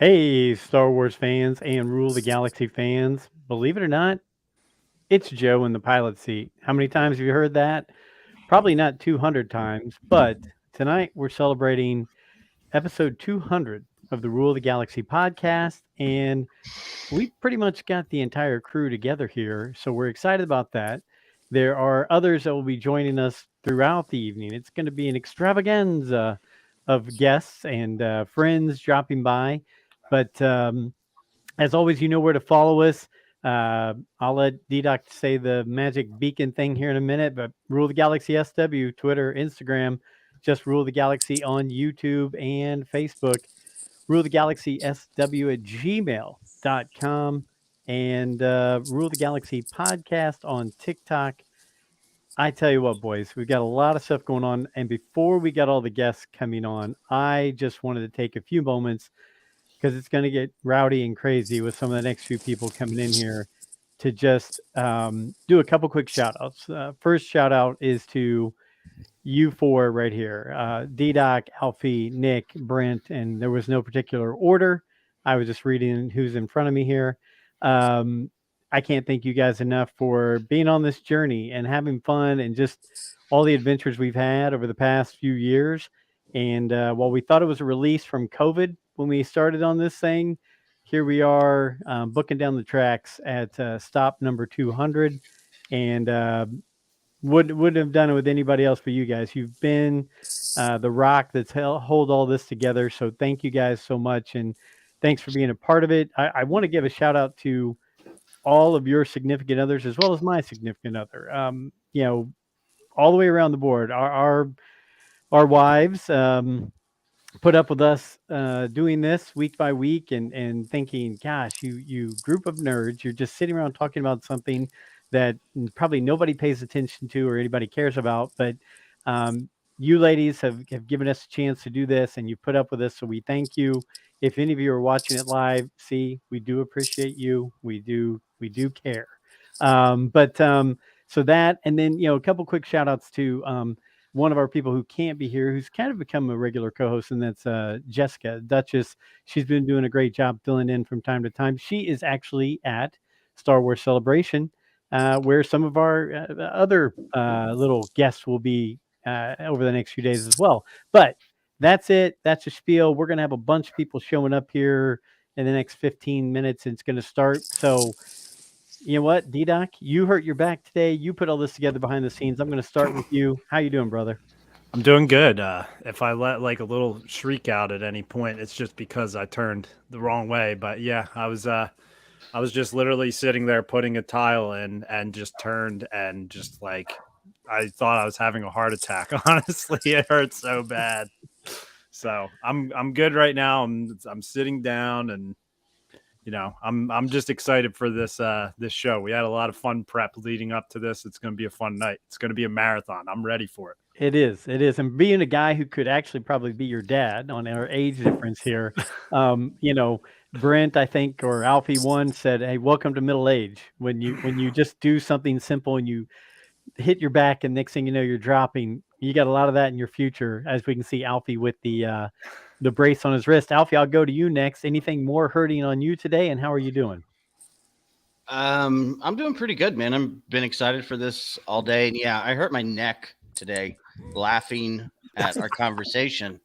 Hey, Star Wars fans and Rule the Galaxy fans. Believe it or not, it's Joe in the pilot seat. How many times have you heard that? Probably not 200 times, but tonight we're celebrating episode 200 of the Rule the Galaxy podcast, and we've pretty much got the entire crew together here, so we're excited about that. There are others that will be joining us throughout the evening. It's going to be an extravaganza of guests and friends dropping by. But as always, you know where to follow us. I'll let DDoc say the magic beacon thing here in a minute, but Rule the Galaxy SW, Twitter, Instagram, just Rule the Galaxy on YouTube and Facebook. Rule the Galaxy SW at gmail.com and Rule the Galaxy podcast on TikTok. I tell you what, boys, we've got a lot of stuff going on. And before we got all the guests coming on, I just wanted to take a few moments because it's going to get rowdy and crazy with some of the next few people coming in here to just do a couple quick shout outs. First shout out is to you four right here, DDoc, Alfie, Nick, Brent, and there was no particular order. I was just reading who's in front of me here. Um, I can't thank you guys enough for being on this journey and having fun and just all the adventures we've had over the past few years. And while we thought it was a release from COVID when we started on this thing, here we are booking down the tracks at stop number 200. And wouldn't have done it with anybody else but you guys. You've been the rock that's hold all this together. So thank you guys so much, and thanks for being a part of it. I want to give a shout out to all of your significant others as well as my significant other. All the way around the board. Our wives put up with us doing this week by week and thinking, gosh, you group of nerds, you're just sitting around talking about something that probably nobody pays attention to or anybody cares about, but you ladies have given us a chance to do this and you put up with us, so we thank you. If any of you are watching it live, see, we do appreciate you. We do care. So that, and then a couple quick shout outs to one of our people who can't be here, who's kind of become a regular co-host, and that's Jessica Duchess. She's been doing a great job filling in from time to time. She is actually at Star Wars Celebration, where some of our other little guests will be over the next few days as well. But that's it. That's a spiel. We're going to have a bunch of people showing up here in the next 15 minutes. It's going to start. So, you know what, DDoc, you hurt your back today. You put all this together behind the scenes. I'm going to start with you. How you doing, brother? I'm doing good. If I let like a little shriek out at any point, it's just because I turned the wrong way. But yeah, I was just literally sitting there putting a tile in and just turned and just like I thought I was having a heart attack. Honestly, it hurt so bad. So I'm good right now. I'm sitting down and I'm just excited for this show. We had a lot of fun prep leading up to this. It's going to be a fun night. It's going to be a marathon. I'm ready for it. It is. It is. And being a guy who could actually probably be your dad on our age difference here, Brent, I think, or Alfie one said, "Hey, welcome to middle age." When you just do something simple and you hit your back, and next thing you know, you're dropping. You got a lot of that in your future, as we can see Alfie with the brace on his wrist. Alfie, I'll go to you next. Anything more hurting on you today, and how are you doing? I'm doing pretty good, man. I've been excited for this all day. And yeah, I hurt my neck today laughing at our conversation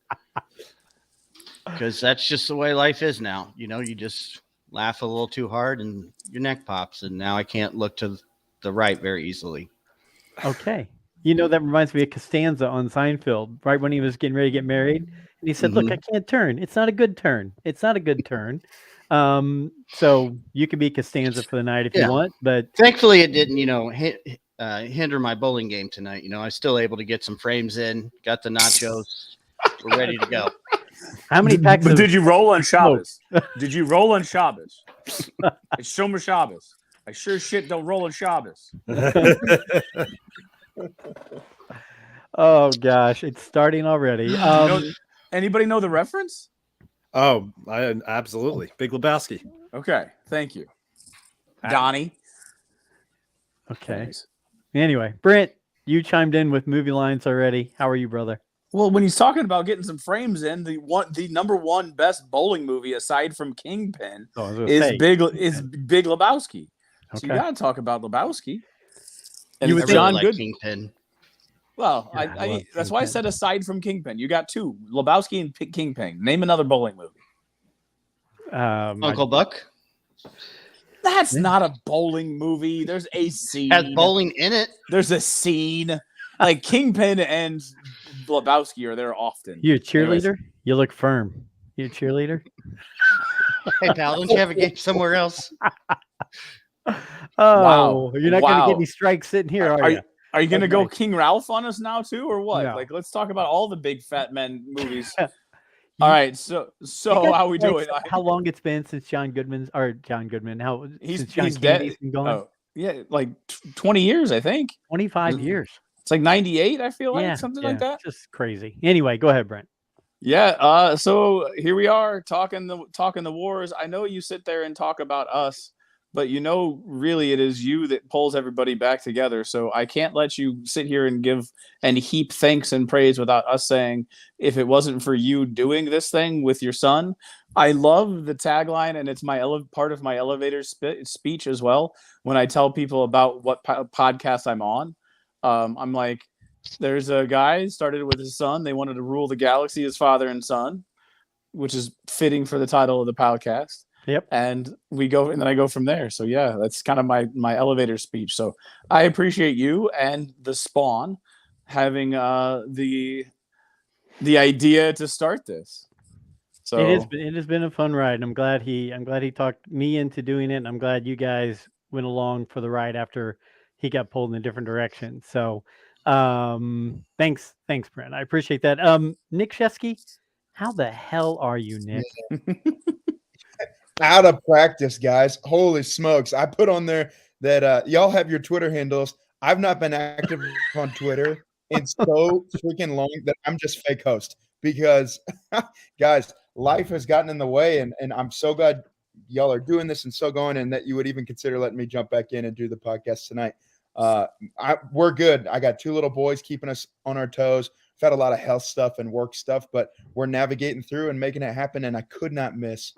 because that's just the way life is now. You just laugh a little too hard and your neck pops. And now I can't look to the right very easily. Okay. That reminds me of Costanza on Seinfeld, right when he was getting ready to get married. And he said, "Look, I can't turn. It's not a good turn. It's not a good turn." So you can be Costanza for the night if you Yeah. want, but Thankfully, it didn't, hinder my bowling game tonight. I was still able to get some frames in, got the nachos. We're ready to go. how many packs But of did you roll on smoke? Shabbos? Did you roll on Shabbos? It's Shomer Shabbos. I sure shit don't roll on Shabbos. Oh gosh, it's starting already. Anybody know the reference? Oh, absolutely. Big Lebowski. Okay, thank you, Donnie. Okay. Thanks. Anyway, Brent, you chimed in with movie lines already. How are you, brother? Well, when he's talking about getting some frames in, the number one best bowling movie aside from Kingpin So I was gonna is say, Big Lebowski. So you Okay. got to talk about Lebowski. And You I would really John like Good. Kingpin. Well, Yeah, I love that's why I Kingpin. said aside from Kingpin. You got two, Lebowski and Kingpin. Name another bowling movie. Uncle Buck That's not a bowling movie. There's a scene. has bowling in it. There's a scene. Like Kingpin and Lebowski are there often. You a Anyways. cheerleader? You look firm. You a cheerleader? Hey, pal, don't you have a game somewhere else? Oh, you're not going to Wow. get any strikes sitting here, are you? Are you going to go Okay. King Ralph on us now too, or what? No. Like, let's talk about all the big fat men movies. All right, so how we doing? How long it's been since John Goodman? How He's since John he's Candy's dead. been gone? Oh, yeah, like 20 years, I think. 25 years. It's like 98, I feel like, Yeah, something yeah, like that. Just crazy. Anyway, go ahead, Brent. Yeah. So here we are talking the wars. I know you sit there and talk about us, but really it is you that pulls everybody back together. So I can't let you sit here and give and heap thanks and praise without us saying, if it wasn't for you doing this thing with your son. I love the tagline, and it's my part of my elevator speech as well. When I tell people about what podcast I'm on, I'm like, there's a guy started with his son. They wanted to rule the galaxy as father and son, which is fitting for the title of the podcast. Yep. And then I go from there. So yeah, that's kind of my elevator speech. So I appreciate you and the Spawn having the idea to start this. So It has been a fun ride. I'm glad he talked me into doing it. And I'm glad you guys went along for the ride after he got pulled in a different direction. So thanks, Brent. I appreciate that. Nick Shesky, how the hell are you, Nick? Out of practice, guys. Holy smokes. I put on there that y'all have your Twitter handles. I've not been active on Twitter in so freaking long that I'm just fake host because, guys, life has gotten in the way, and I'm so glad y'all are doing this and so going, and that you would even consider letting me jump back in and do the podcast tonight. We're good. I got two little boys keeping us on our toes. I've had a lot of health stuff and work stuff, but we're navigating through and making it happen, and I could not miss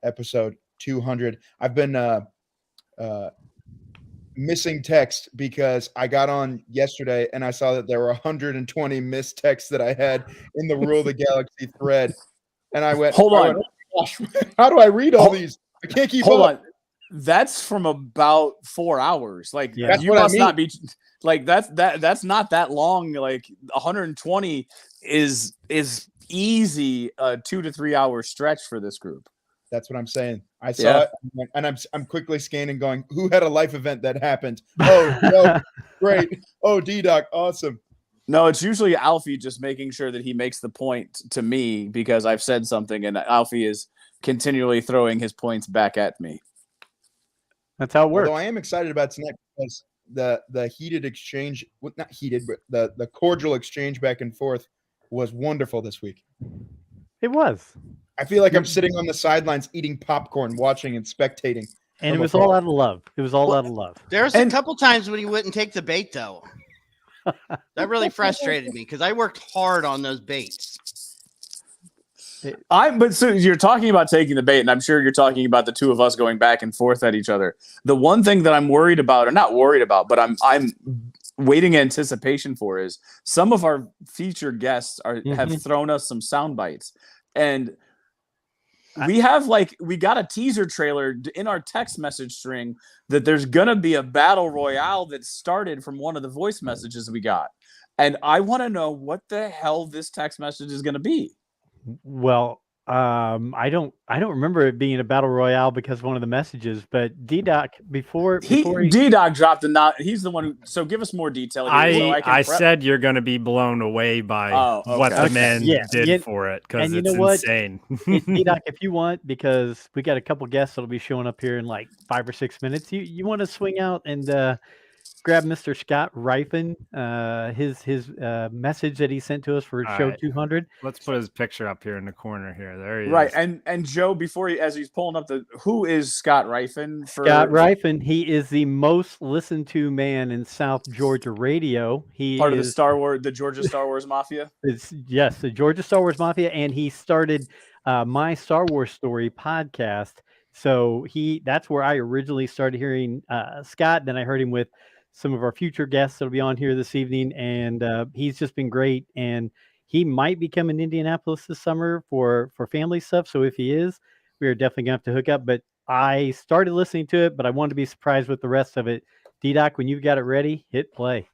episode 200. I've been missing text because I got on yesterday and I saw that there were 120 missed texts that I had in the Rule of the Galaxy thread, and I went, Hold on. "Oh my gosh, how do I read all these? I can't keep hold up." on. That's from about 4 hours. Like Yeah. That's you what I must mean. not be like that's not that long. Like 120 is easy a 2 to 3 hour stretch for this group. That's what I'm saying. I saw Yeah. it, and I'm quickly scanning, going, "Who had a life event that happened? Oh, no, great! Oh, D-Doc, awesome!" No, it's usually Alfie just making sure that he makes the point to me because I've said something, and Alfie is continually throwing his points back at me. That's how it works. Although I am excited about tonight because the heated exchange, well, not heated, but the cordial exchange back and forth was wonderful this week. It was. I feel like I'm sitting on the sidelines eating popcorn, watching and spectating. And it from was afar. all out of love. It was all out of love. There's a couple times when he wouldn't take the bait, though. That really frustrated me because I worked hard on those baits. But so you're talking about taking the bait, and I'm sure you're talking about the two of us going back and forth at each other. The one thing that I'm worried about, or not worried about, but I'm waiting anticipation for is some of our featured guests have thrown us some sound bites, and we got a teaser trailer in our text message string that there's gonna be a battle royale that started from one of the voice messages we got, and I want to know what the hell this text message is gonna be. Well, I don't remember it being a battle royale because of one of the messages, but D-Doc before he D-Doc dropped a knot. He's the one who. So give us more detail. Here so I can prep. said you're going to be blown away by what the men did for it because it's insane. D-Doc, if you want, because we got a couple guests that'll be showing up here in like 5 or 6 minutes. You want to swing out and grab Mr. Scott Rifen, his message that he sent to us for All show right. 200. Let's put his picture up here in the corner here. There he Right, is. and Joe, before as he's pulling up who is Scott Rifen? Scott Rifen, he is the most listened to man in South Georgia radio. He part of is the Georgia Star Wars Mafia. Yes, the Georgia Star Wars Mafia, and he started My Star Wars Story podcast. So that's where I originally started hearing Scott. Then I heard him with some of our future guests that'll be on here this evening, and he's just been great. And he might be coming to Indianapolis this summer for family stuff. So if he is, we are definitely gonna have to hook up. But I started listening to it, but I wanted to be surprised with the rest of it. D-Doc, when you've got it ready, hit play.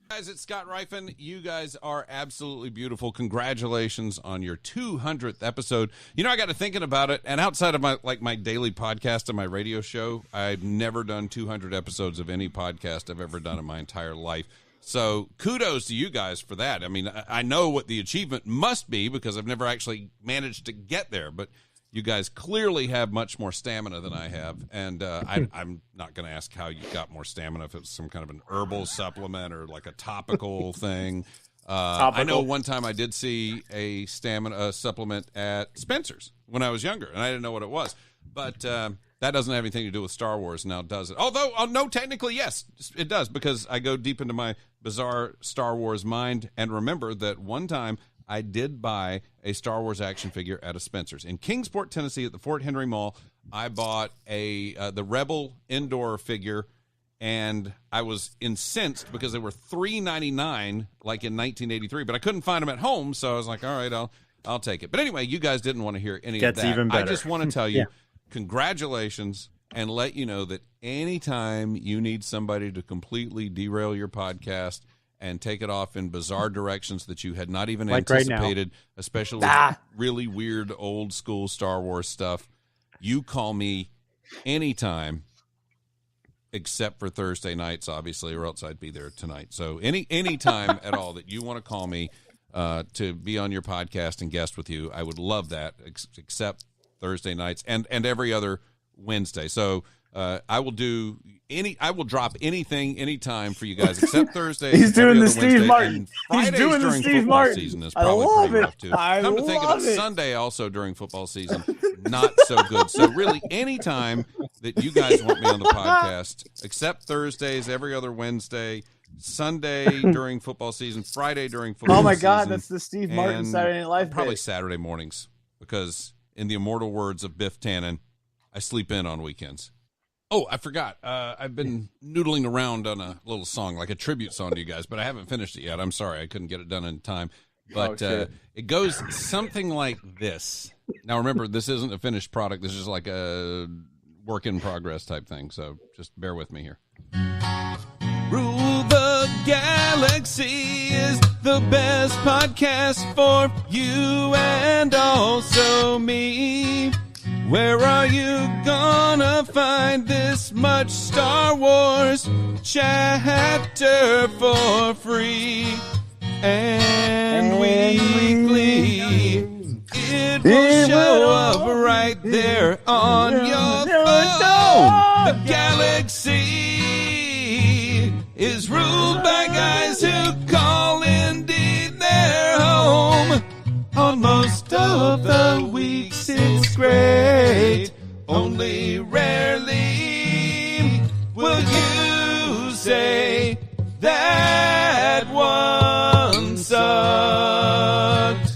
Guys, it's Scott Rifen. You guys are absolutely beautiful. Congratulations on your 200th episode. You know, I got to thinking about it, and outside of my daily podcast and my radio show, I've never done 200 episodes of any podcast I've ever done in my entire life. So kudos to you guys for that. I mean, I know what the achievement must be because I've never actually managed to get there, but you guys clearly have much more stamina than I have, and I'm not going to ask how you got more stamina, if it's some kind of an herbal supplement or like a topical thing. I know one time I did see a stamina supplement at Spencer's when I was younger, and I didn't know what it was. But that doesn't have anything to do with Star Wars now, does it? Although, no, technically, yes, it does, because I go deep into my bizarre Star Wars mind and remember that one time I did buy a Star Wars action figure at a Spencer's. In Kingsport, Tennessee, at the Fort Henry Mall, I bought the Rebel indoor figure, and I was incensed because they were $3.99 like in 1983, but I couldn't find them at home, so I was like, all right, I'll take it. But anyway, you guys didn't want to hear any Gets of that. even better. I just want to tell you, Yeah. Congratulations, and let you know that anytime you need somebody to completely derail your podcast and take it off in bizarre directions that you had not even Like right now. anticipated, especially with really weird old school Star Wars stuff, you call me anytime except for Thursday nights, obviously, or else I'd be there tonight. So any time at all that you want to call me to be on your podcast and guest with you, I would love that, except Thursday nights and every other Wednesday. So I will drop anything anytime for you guys except Thursday. He's doing the every other Steve Wednesday, Martin. and He's Fridays doing the during Steve football Martin. season is I probably love pretty it. rough too. I Come to think of love it, it. Sunday also during football season, not so good. So really anytime that you guys want me on the podcast, except Thursdays, every other Wednesday, Sunday during football season, Friday during football Oh my season. God, that's the Steve Martin and Saturday Night Live probably bit. Saturday mornings, because in the immortal words of Biff Tannen, I sleep in on weekends. Oh, I forgot. I've been noodling around on a little song, like a tribute song to you guys, but I haven't finished it yet. I'm sorry. I couldn't get it done in time. But it goes something like this. Now, remember, this isn't a finished product. This is like a work in progress type thing. So just bear with me here. Rule the Galaxy is the best podcast for you and also me. Where are you gonna find this much Star Wars chatter for free and weekly? It will show up right there on your phone. The Galaxy is ruled by guys who call Indy their home. On most of the weeks it's great, only rarely will you say that one sucked.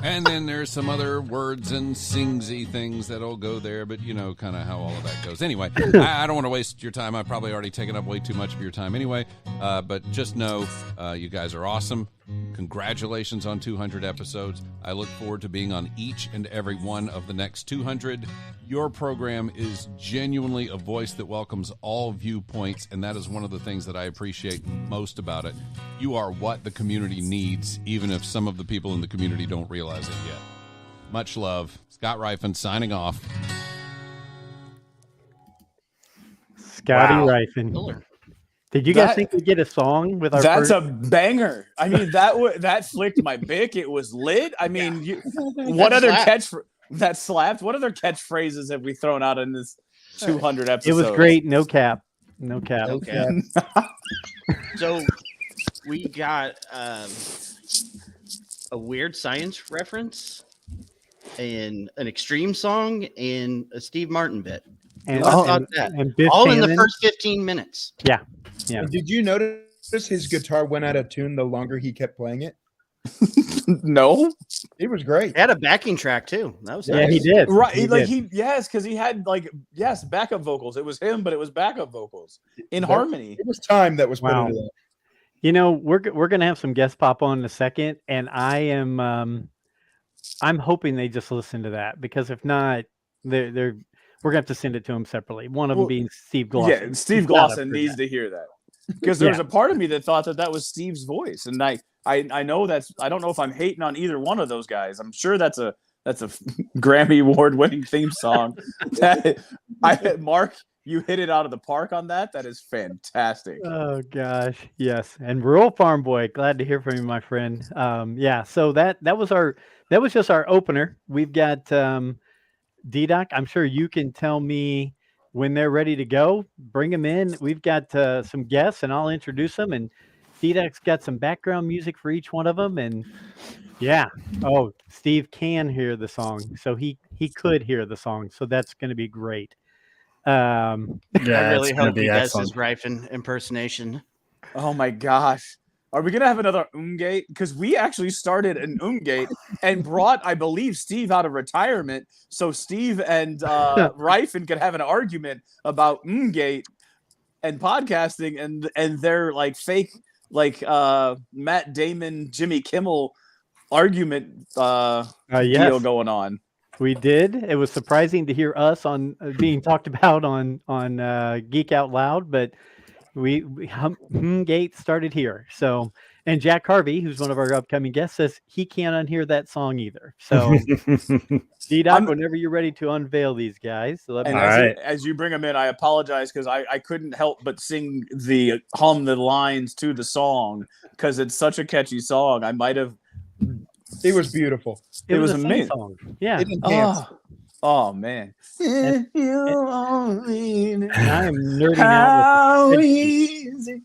And then there's some other words and singsy things that'll go there, but you know kind of how all of that goes. Anyway, I don't want to waste your time. I've probably already taken up way too much of your time anyway, but just know you guys are awesome. Congratulations on 200 episodes. I look forward to being on each and every one of the next 200. Your program is genuinely a voice that welcomes all viewpoints, and that is one of the things that I appreciate most about it. You are what the community needs, even if some of the people in the community don't realize it yet. Much love. Scott Rifen signing off. Scotty Wow. Rifen. Killer. Did you guys That- think we'd get a song with our That's first? a banger. I mean, that flicked my bick. It was lit. I mean, what That other slapped. that slapped? What other catchphrases have we thrown out in this 200 episodes? It was great, no cap. No cap. Okay. So we got a Weird Science reference and an Extreme song and a Steve Martin bit. And, Who thought that? and Biff All in the Tannen. first 15 minutes. Yeah. And did you notice his guitar went out of tune the longer he kept playing it? No, It was great. It had a backing track too. That was Yeah, nice. he did. right? He Like did. because he had backup vocals. It was him, but it was backup vocals in That- harmony. It was time that was put Wow. into that. You know, we're gonna have some guests pop on in a second, and I am I'm hoping they just listen to that, because if not, we're gonna have to send it to them separately. One of them Well, being Steve Glosson. Yeah, Steve He's gotta Glosson hear needs that. to hear that because there was a part of me that thought that was Steve's voice, and I know that's I don't know if I'm hating on either one of those guys. I'm sure that's a Grammy Award winning theme song. Mark, you hit it out of the park on that. That is fantastic. Oh gosh, yes. And Rural Farm Boy, glad to hear from you, my friend. Yeah, so that was just our opener. We've got D-Doc. I'm sure you can tell me when they're ready to go. Bring them in. We've got some guests, and I'll introduce them. And D-Doc's got some background music for each one of them. And yeah, oh, Steve can hear the song, so he could hear the song. So that's going to be great. I really it's gonna hope be he does excellent. his Rifen impersonation. Oh my gosh. Are we gonna have another Umgate? Because we actually started an Umgate and brought, I believe, Steve out of retirement, so Steve and Rifen could have an argument about Umgate and podcasting and their like fake Matt Damon, Jimmy Kimmel argument deal Yes, going on. we did. It was surprising to hear us on being talked about on Geek Out Loud, but Gate started here. So, and Jack Harvey, who's one of our upcoming guests, says he can't unhear that song either. So, D-Doc, I'm- whenever you're ready to unveil these guys, let me And All right. as you bring them in, I apologize because I couldn't help but hum the lines to the song because it's such a catchy song. I might have. It was beautiful. It was was a sing amazing. song. Yeah, It enhanced. Oh man. and I am nerding out with the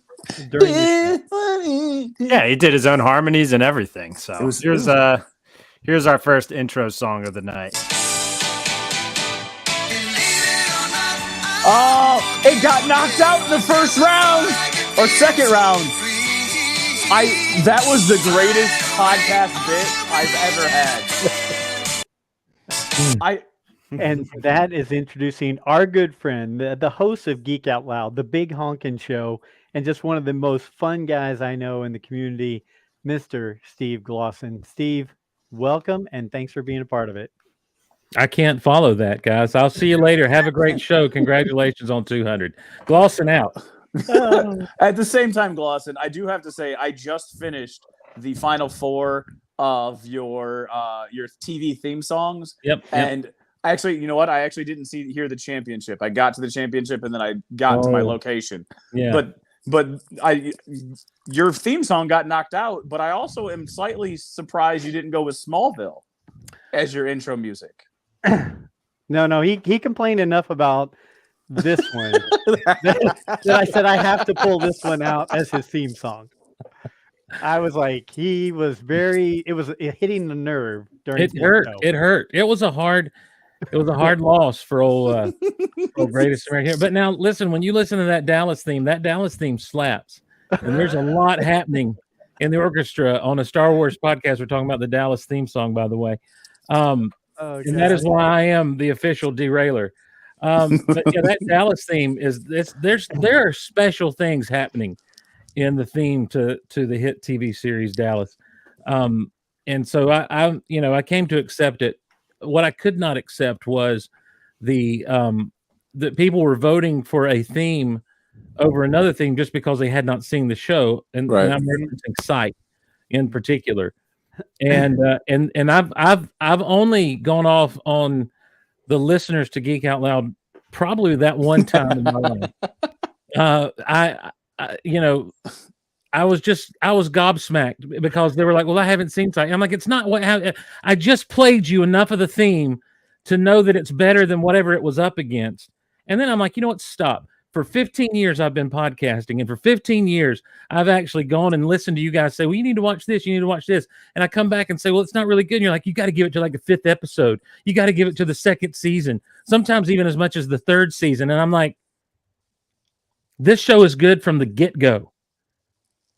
during this show. Yeah, he did his own harmonies and everything. So It was- here's our first intro song of the night. Oh, it got knocked out in the first round or second round. That was the greatest podcast bit I've ever had. And that is introducing our good friend, the host of Geek Out Loud, the Big Honkin' Show, and just one of the most fun guys I know in the community, Mr. Steve Glosson. Steve, welcome, and thanks for being a part of it. I can't follow that, guys. I'll see you later. Have a great show. Congratulations on 200. Glosson out. At the same time, Glosson, I do have to say I just finished the final four of your TV theme songs. Yep. And actually, you know what? I actually didn't hear the championship. I got to the championship and then I got to my Oh. location. Yeah. But your theme song got knocked out. But I also am slightly surprised you didn't go with Smallville as your intro music. No, he complained enough about this one that I said I have to pull this one out as his theme song. I was like, it was hitting the nerve during It the hurt. intro. It hurt. It was a hard loss for old greatest American. But now listen, when you listen to that Dallas theme slaps. And there's a lot happening in the orchestra on a Star Wars podcast. We're talking about the Dallas theme song, by the way. Oh, And that is why I am the official derailer. But yeah, that Dallas theme there are special things happening in the theme to the hit TV series Dallas. And so I came to accept it. What I could not accept was that people were voting for a theme over another theme just because they had not seen the show. And I'm referencing Sight in particular. And I've only gone off on the listeners to Geek Out Loud probably that one time in my life. I was gobsmacked because they were like, "Well, I haven't seen Sight." I'm like, "It's not what I just played you enough of the theme to know that it's better than whatever it was up against." And then I'm like, "You know what? Stop." For 15 years, I've been podcasting, and for 15 years, I've actually gone and listened to you guys say, well, you need to watch this, you need to watch this. And I come back and say, well, it's not really good. And you're like, you got to give it to like the 5th episode. You got to give it to the 2nd season, sometimes even as much as the 3rd season. And I'm like, this show is good from the get-go.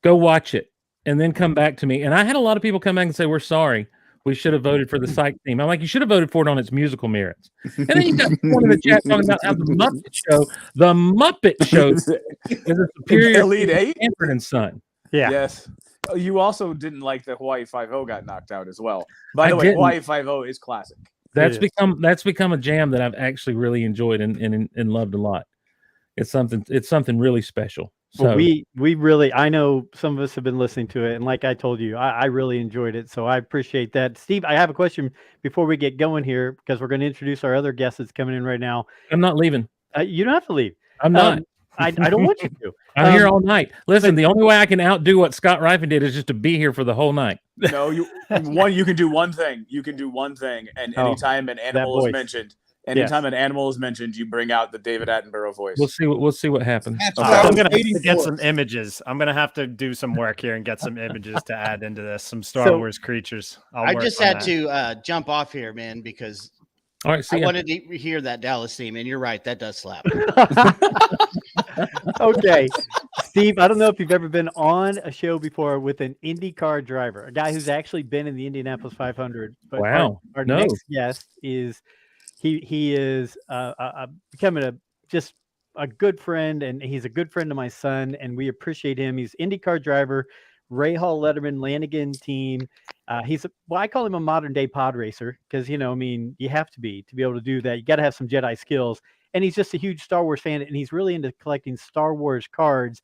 Go watch it and then come back to me. And I had a lot of people come back and say, we're sorry. We should have voted for the psych theme. I'm like, you should have voted for it on its musical merits. And then you got one in the chat talking about how the Muppet Show is a superior Elite Eight? Sanford and Son. Yeah. Yes. Oh, you also didn't like that Hawaii Five-0 got knocked out as well. By I the way, didn't. Hawaii Five-0 is classic. That's It is. become a jam that I've actually really enjoyed and loved a lot. It's something really special. So Well, we really, I know some of us have been listening to it, and like I told you, I really enjoyed it, so I appreciate that. Steve, I have a question before we get going here, because we're going to introduce our other guest that's coming in right now. I'm not leaving. You don't have to leave. I'm not. I don't want you to. I'm here all night. Listen, the only way I can outdo what Scott Rifen did is just to be here for the whole night. No, you can do one thing. You can do one thing, and Oh, anytime an animal is voice. mentioned, you bring out the David Attenborough voice. We'll see what happens. That's I'm what I was gonna have waiting to get for. some images. I'm gonna have to do some work here and get some images to add into this. Some Star So- Wars creatures. I just had to jump off here, man, because All right, see I ya. wanted to hear that Dallas theme, and you're right, that does slap. Okay, Steve, I don't know if you've ever been on a show before with an IndyCar driver, a guy who's actually been in the Indianapolis 500. But Wow, our no. next guest is he is becoming just a good friend, and he's a good friend of my son, and we appreciate him. He's IndyCar driver, Ray Hall Letterman Lanigan team. I call him a modern day pod racer because, you have to be able to do that. You got to have some Jedi skills. And he's just a huge Star Wars fan, and he's really into collecting Star Wars cards.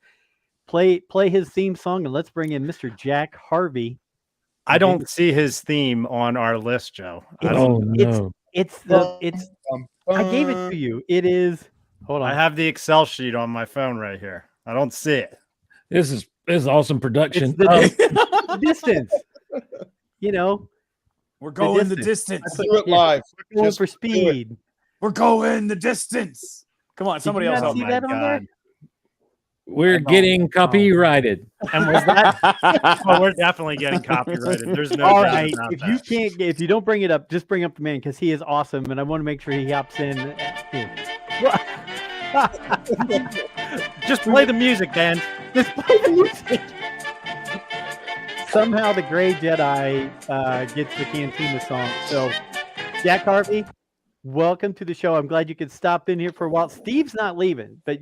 Play his theme song, and let's bring in Mr. Jack Harvey. I don't see his theme on our list, Joe. I Oh don't. no. I gave it to you. It is. Hold on. I have the Excel sheet on my phone right here. I don't see it. This is awesome production. It's the distance. We're going the distance. distance. Do it live. Going Just for do it. speed. We're going the distance. Come on, somebody you else not help see me. that on there? We're getting copyrighted. And was that? Oh, we're definitely getting copyrighted. There's no All doubt right. about If you don't bring it up, just bring up the man because he is awesome, and I want to make sure he hops in. Just play the music, Dan. Just play the music. Somehow the Gray Jedi gets the Cantina song. So, Jack Harvey, welcome to the show. I'm glad you could stop in here for a while. Steve's not leaving, but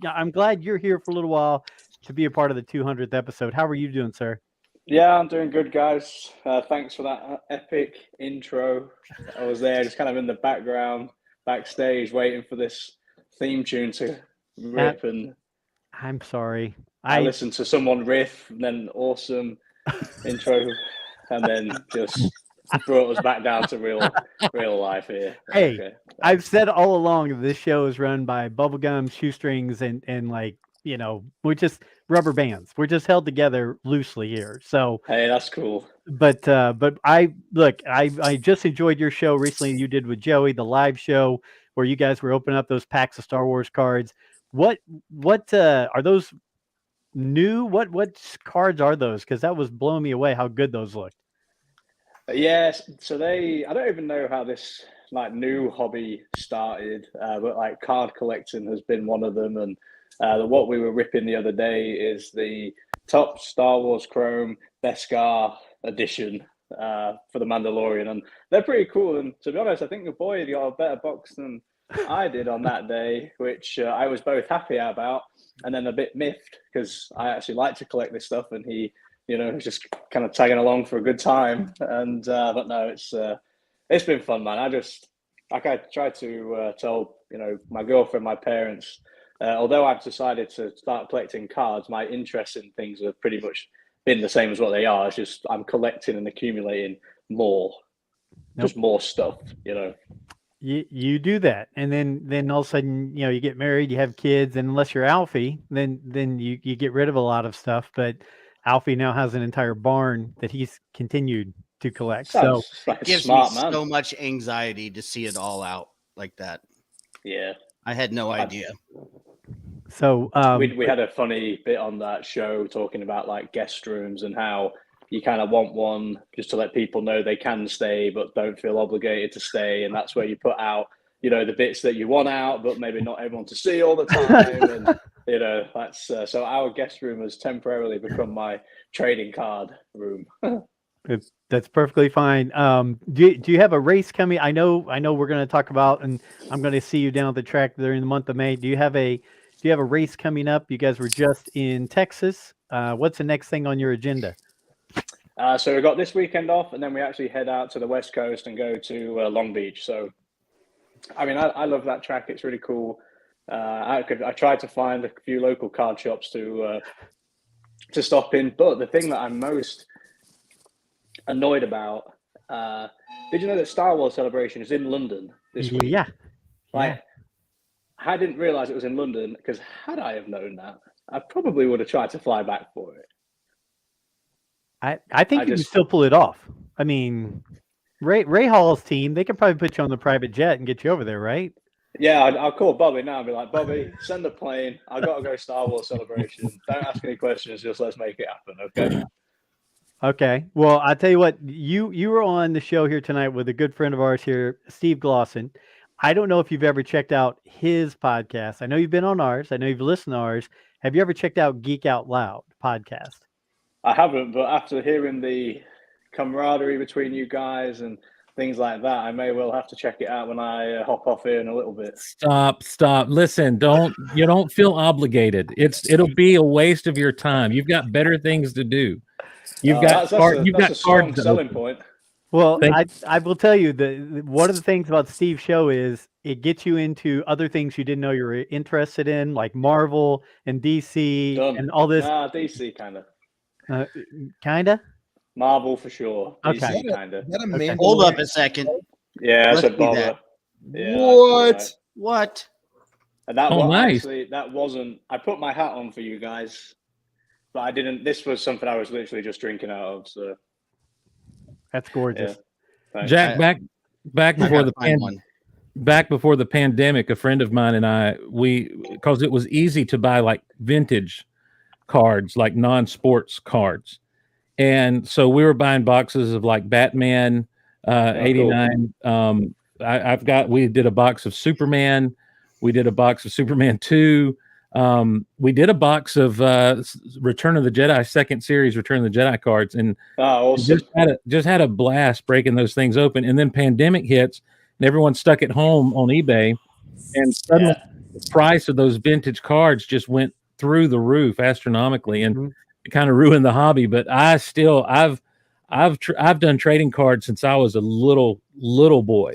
I'm glad you're here for a little while to be a part of the 200th episode. How are you doing, sir? Yeah, I'm doing good, guys. Thanks for that epic intro. I was there just kind of in the background, backstage, waiting for this theme tune to rip, and I'm sorry. I listened to someone riff, and then awesome intro, and then just brought us back down to real life here. Hey, Okay. I've said all along that this show is run by bubblegum, shoestrings, and like, we're just rubber bands. We're just held together loosely here. So, Hey, that's cool. but I just enjoyed your show recently you did with Joey, the live show where you guys were opening up those packs of Star Wars cards. What are those new? What cards are those? Because that was blowing me away how good those looked. Yes, so I don't even know how this new hobby started, but card collecting has been one of them, and what we were ripping the other day is the top Star Wars Chrome Beskar edition for the Mandalorian, and they're pretty cool. And to be honest, I think the boy got a better box than I did on that day, which I was both happy about and then a bit miffed because I actually like to collect this stuff, and he just kind of tagging along for a good time. And but no, it's been fun, man. I try to tell my girlfriend, my parents, although I've decided to start collecting cards, my interest in things have pretty much been the same as what they are. It's just I'm collecting and accumulating more, just more stuff. You do that, and then all of a sudden, you get married, you have kids, and unless you're Alfie, then you get rid of a lot of stuff. But Alfie now has an entire barn that he's continued to collect. So It gives smart, me man. so much anxiety to see it all out like that. Yeah. I had no idea. So we had a funny bit on that show talking about like guest rooms and how you kind of want one just to let people know they can stay but don't feel obligated to stay, and that's where you put out, you know, the bits that you want out but maybe not everyone to see all the time. And you know, that's so our guest room has temporarily become my trading card room. that's perfectly fine. Do you have a race coming? I know we're going to talk about, and I'm going to see you down at the track during the month of May. Do you have a race coming up? You guys were just in Texas. What's the next thing on your agenda? So we got this weekend off, and then we actually head out to the West Coast and go to Long Beach. So, I mean, I love that track. It's really cool. I tried to find a few local card shops to stop in, but the thing that I'm most annoyed about, did you know that Star Wars Celebration is in London this week? Yeah. Like, I didn't realize it was in London, because had I have known that, I probably would have tried to fly back for it. I think you can still pull it off. I mean, Ray Hall's team, they could probably put you on the private jet and get you over there, right? Yeah, I'll call Bobby now and be like, Bobby, send a plane. I got to go Star Wars Celebration. Don't ask any questions. Just let's make it happen, okay? Okay. Well, I tell you what, you were on the show here tonight with a good friend of ours here, Steve Glosson. I don't know if you've ever checked out his podcast. I know you've been on ours. I know you've listened to ours. Have you ever checked out Geek Out Loud podcast? I haven't, but after hearing the camaraderie between you guys and things like that, I may well have to check it out when I hop off here in a little bit. Stop. Listen, you don't feel obligated. It'll be a waste of your time. You've got better things to do. You've got a strong selling point. Well, I will tell you that one of the things about Steve's show is it gets you into other things you didn't know you were interested in, like Marvel and DC and all this. DC kind of. Kinda. Marvel for sure. Okay. DC kind of. Okay. Hold up a second. Yeah, that's Let's a see bother. that. Yeah, What? What? And that Oh, was nice. actually, that wasn't. I put my hat on for you guys, but I didn't. This was something I was literally just drinking out of. So That's gorgeous. thanks. Jack, back before the Find one. back before the pandemic, a friend of mine and I, because it was easy to buy like vintage cards, like non-sports cards. And so we were buying boxes of like Batman, 89. We did a box of Superman. We did a box of Superman 2. We did a box of Return of the Jedi, second series Return of the Jedi cards, and Awesome. just had a blast breaking those things open. And then pandemic hits, and everyone stuck at home on eBay, and suddenly the price of those vintage cards just went through the roof astronomically, and it kind of ruined the hobby. But I've done trading cards since I was a little boy,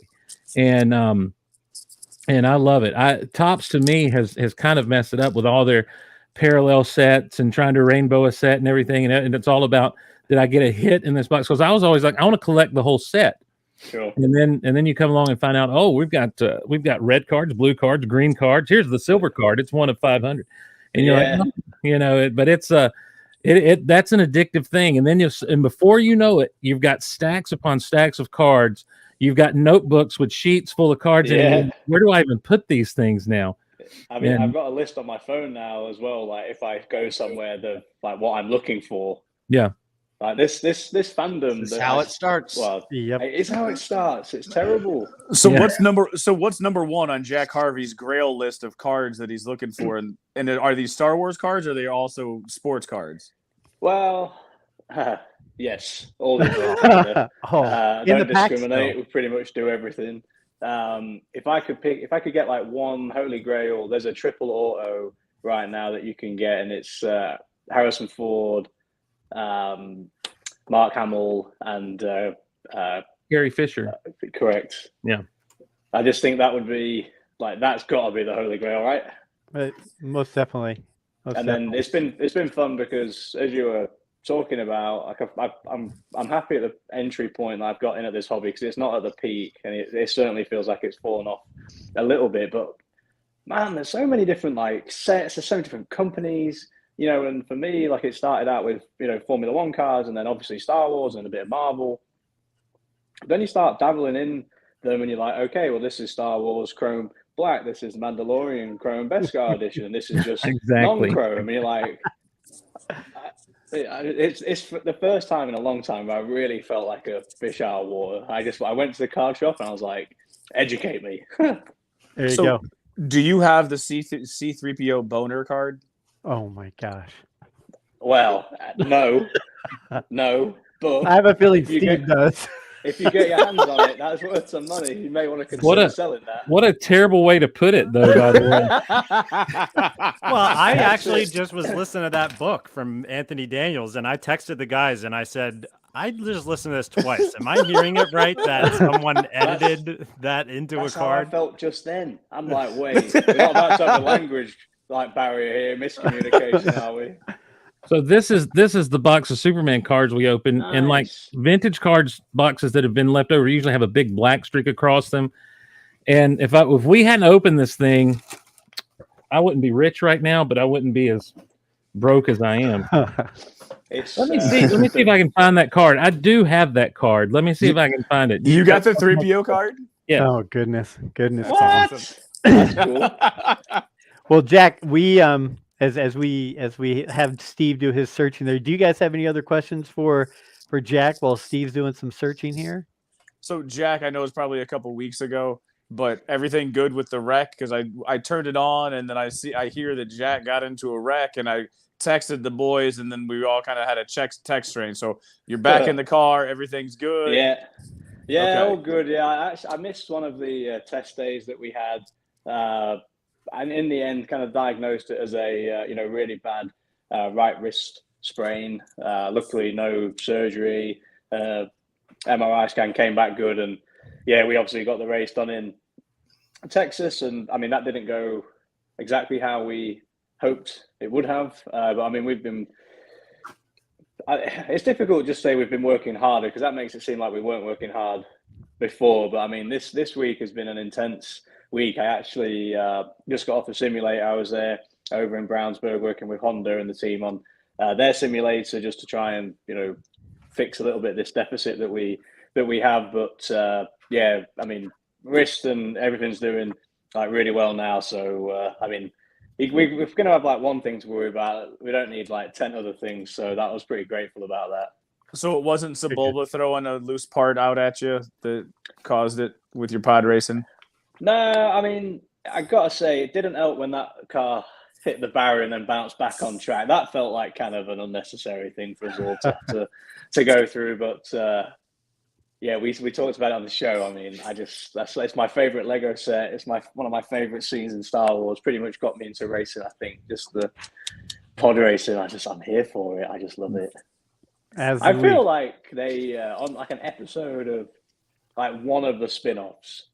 and I love it. Topps to me has kind of messed it up with all their parallel sets and trying to rainbow a set and everything, and it's all about, did I get a hit in this box? Because I was always like, I want to collect the whole set. Sure. And then you come along and find out, oh, we've got red cards, blue cards, green cards. Here's the silver card. It's one of 500. And you're like, oh, but it's that's an addictive thing. And then and before you know it, you've got stacks upon stacks of cards. You've got notebooks with sheets full of cards. And where do I even put these things now? I mean, I've got a list on my phone now as well. Like if I go somewhere, what I'm looking for. Yeah. Like this fandom. This is how it starts. Well, Yep. it's how it starts. It's terrible. So Yeah. what's number one on Jack Harvey's Grail list of cards that he's looking for? And are these Star Wars cards, or are they also sports cards? Well, yes, all the above. In the Don't packs, discriminate. though. We pretty much do everything. If I could get like one Holy Grail, there's a triple auto right now that you can get, and it's Harrison Ford, Mark Hamill, and Carrie Fisher. correct. Yeah. I just think that would be that's got to be the Holy Grail, right? Most definitely. And then it's been fun because, as you were talking about, I'm happy at the entry point that I've got in at this hobby, because it's not at the peak, and it certainly feels like it's fallen off a little bit. But man, there's so many different sets, there's so many different companies, and for me, it started out with Formula One cars, and then obviously Star Wars and a bit of Marvel. Then you start dabbling in them, and you're like, okay, well, this is Star Wars Chrome black. This is Mandalorian Chrome Beskar edition. And this is just Exactly. non-chrome. And you're like, it's the first time in a long time I really felt like a fish out of water. I went to the card shop and I was like, educate me. There you So- go. Do you have the C3PO boner card? Oh my gosh. Well, no, but I have a feeling You Steve get- does. if you get your hands on it, that's worth some money. You may want to What consider a- selling that. What a terrible way to put it, though. By the way, Well, I actually just was listening to that book from Anthony Daniels, and I texted the guys and I said, I just listened to this twice. Am I hearing it right that someone edited that into a That's how I card? felt just then. I'm like, wait, we're not about to have a language like barrier here, miscommunication, are we? so this is the box of Superman cards we open, and like Nice. vintage cards boxes that have been left over usually have a big black streak across them. And if we hadn't opened this thing, I wouldn't be rich right now, but I wouldn't be as broke as I am. It's, Let me see if I can find that card. I do have that card. Let me see if I can find it. You got the 3PO card? Yeah. Oh goodness. what? That's cool. Well, Jack, we as we have Steve do his searching there. Do you guys have any other questions for Jack while Steve's doing some searching here? So Jack, I know it's probably a couple weeks ago, but everything good with the wreck? Because I turned it on and then I hear that Jack got into a wreck, and I texted the boys, and then we all kind of had a text string. So you're back in the car, everything's good. Yeah, Okay. all good. Yeah, I missed one of the test days that we had, and in the end, kind of diagnosed it as a really bad right wrist sprain. Luckily, no surgery. MRI scan came back good, and yeah, we obviously got the race done in Texas, and I mean that didn't go exactly how we hoped it would have. But I mean, it's difficult to just say we've been working harder, because that makes it seem like we weren't working hard before. But I mean, this week has been an intense week. I actually just got off the simulator. I was there over in Brownsburg working with Honda and the team on their simulator, just to try and fix a little bit this deficit that we have. But yeah, I mean, wrist and everything's doing like really well now. So I mean, we're going to have like one thing to worry about. We don't need like 10 other things. So that was pretty grateful about that. So it wasn't Sebulba throwing a loose part out at you that caused it with your pod racing? No, I mean, I got to say, it didn't help when that car hit the barrier and then bounced back on track. That felt like kind of an unnecessary thing for us all to go through. But yeah, we talked about it on the show. I mean, it's my favorite Lego set. It's one of my favorite scenes in Star Wars. Pretty much got me into racing. I think just the pod racing. I'm here for it. I just love it. I feel like they on like an episode of like one of the spin-offs.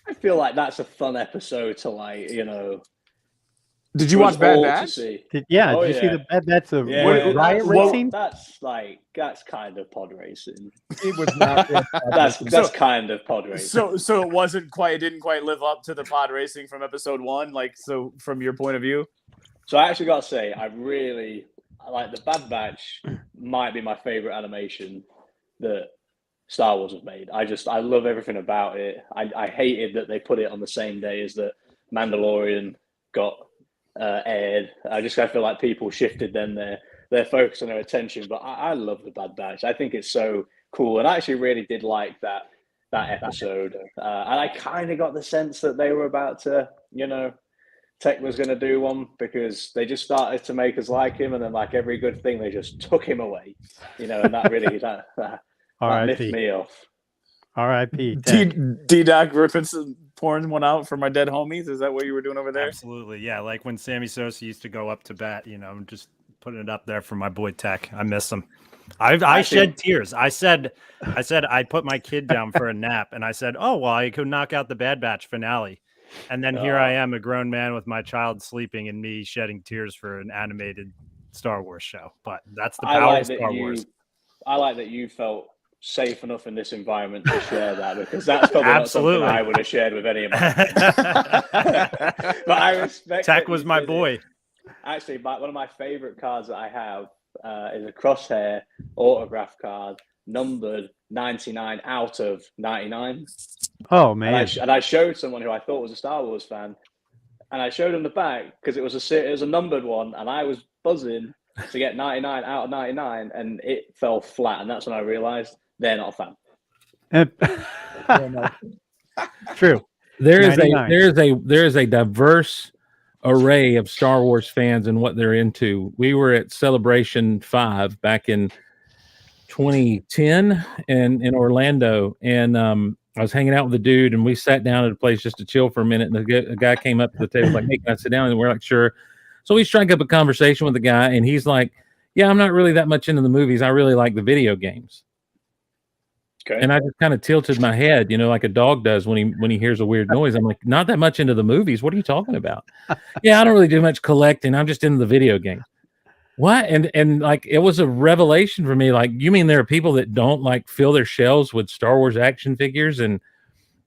I feel like that's a fun episode to like Did you watch Bad Batch? Did you see the Bad Batch of riot racing? That's kind of pod racing. It was not. That's kind of pod racing. So it didn't quite live up to the pod racing from episode 1. Like, so from your point of view. So I actually got to say, I like the Bad Batch. Might be my favorite animation that Star Wars have made. I love everything about it. I hated that they put it on the same day as the Mandalorian got aired. I feel like people shifted then their focus and their attention. But I love the Bad Batch. I think it's so cool, and I actually really did like that episode. And I kind of got the sense that they were about to, Tech was going to do one, because they just started to make us like him, and then like every good thing, they just took him away, and that really that lifted me off. R.I.P. D-Doc pouring one out for my dead homies. Is that what you were doing over there? Absolutely, yeah. Like when Sammy Sosa used to go up to bat, I'm just putting it up there for my boy Tech. I miss him. I shed tears. I said I put my kid down for a nap, and I said, oh well, I could knock out the Bad Batch finale. And then here I am, a grown man with my child sleeping, and me shedding tears for an animated Star Wars show. But that's the power of Star Wars. I like that you felt safe enough in this environment to share that, because that's probably not something I would have shared with any of my but I respect Tech was my boy. Actually, one of my favorite cards that I have is a Crosshair autograph card, numbered 99 out of 99. Oh And man. and I showed someone who I thought was a Star Wars fan, and I showed him the back because it was a numbered one, and I was buzzing to get 99 out of 99, and it fell flat, and that's when I realized they're not a fan. True. There is 99. there is a diverse array of Star Wars fans and what they're into. We were at Celebration 5 back in 2010 in Orlando, and I was hanging out with a dude, and we sat down at a place just to chill for a minute, and a guy came up to the table like, "Hey, can I sit down?" And we're like, "Sure." So we strike up a conversation with the guy, and he's like, "Yeah, I'm not really that much into the movies. I really like the video games." Okay. And I just kind of tilted my head, like a dog does when he hears a weird noise. I'm like, "Not that much into the movies. What are you talking about?" "Yeah, I don't really do much collecting. I'm just into the video games." What? And like it was a revelation for me. Like, you mean there are people that don't like fill their shelves with Star Wars action figures and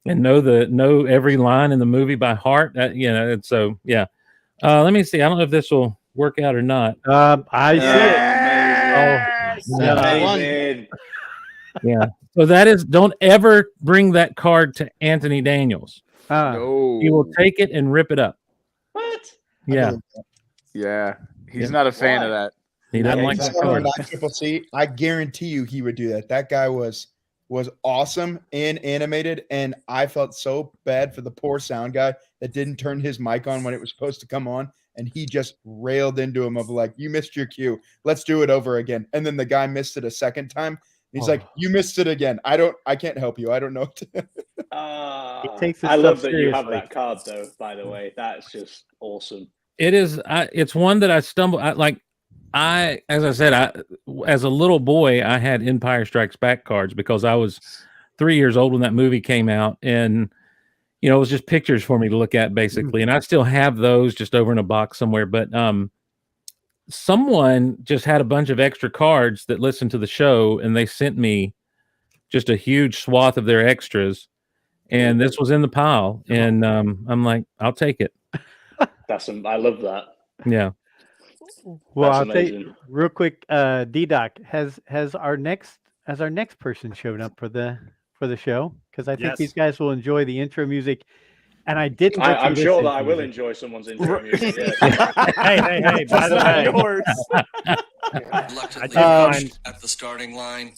know every line in the movie by heart? And so yeah. Let me see. I don't know if this will work out or not. I see it. Yeah. Amazing. Yeah. So that is, don't ever bring that card to Anthony Daniels. No. He will take it and rip it up. What? Yeah. Yeah. He's Yeah. not a fan of Why? that. He doesn't Yeah, like the exactly. card. Not Triple C. I guarantee you he would do that. That guy was awesome and animated, and I felt so bad for the poor sound guy that didn't turn his mic on when it was supposed to come on, and he just railed into him of like, "You missed your cue. Let's do it over again." And then the guy missed it a second time. He's like, "You missed it again. I can't help you. I don't know." He takes his I love stuff that you have seriously. that card, though. By the way, that's just awesome. It is. It's one that I stumble. As I said, as a little boy, I had Empire Strikes Back cards because I was 3 years old when that movie came out, and it was just pictures for me to look at basically. And I still have those just over in a box somewhere. But someone just had a bunch of extra cards that listened to the show, and they sent me just a huge swath of their extras, and this was in the pile. And I'm like, I'll take it. I love that. Yeah. Well, That's I'll tell you amazing. real quick, D-Doc, has our next person shown up for the show? Because I think Yes. these guys will enjoy the intro music. And I didn't. let you I'm sure listen that to I will music. enjoy someone's intro music. Yes. Hey, by the way, Yours. Reluctantly Um, pushed at the starting line.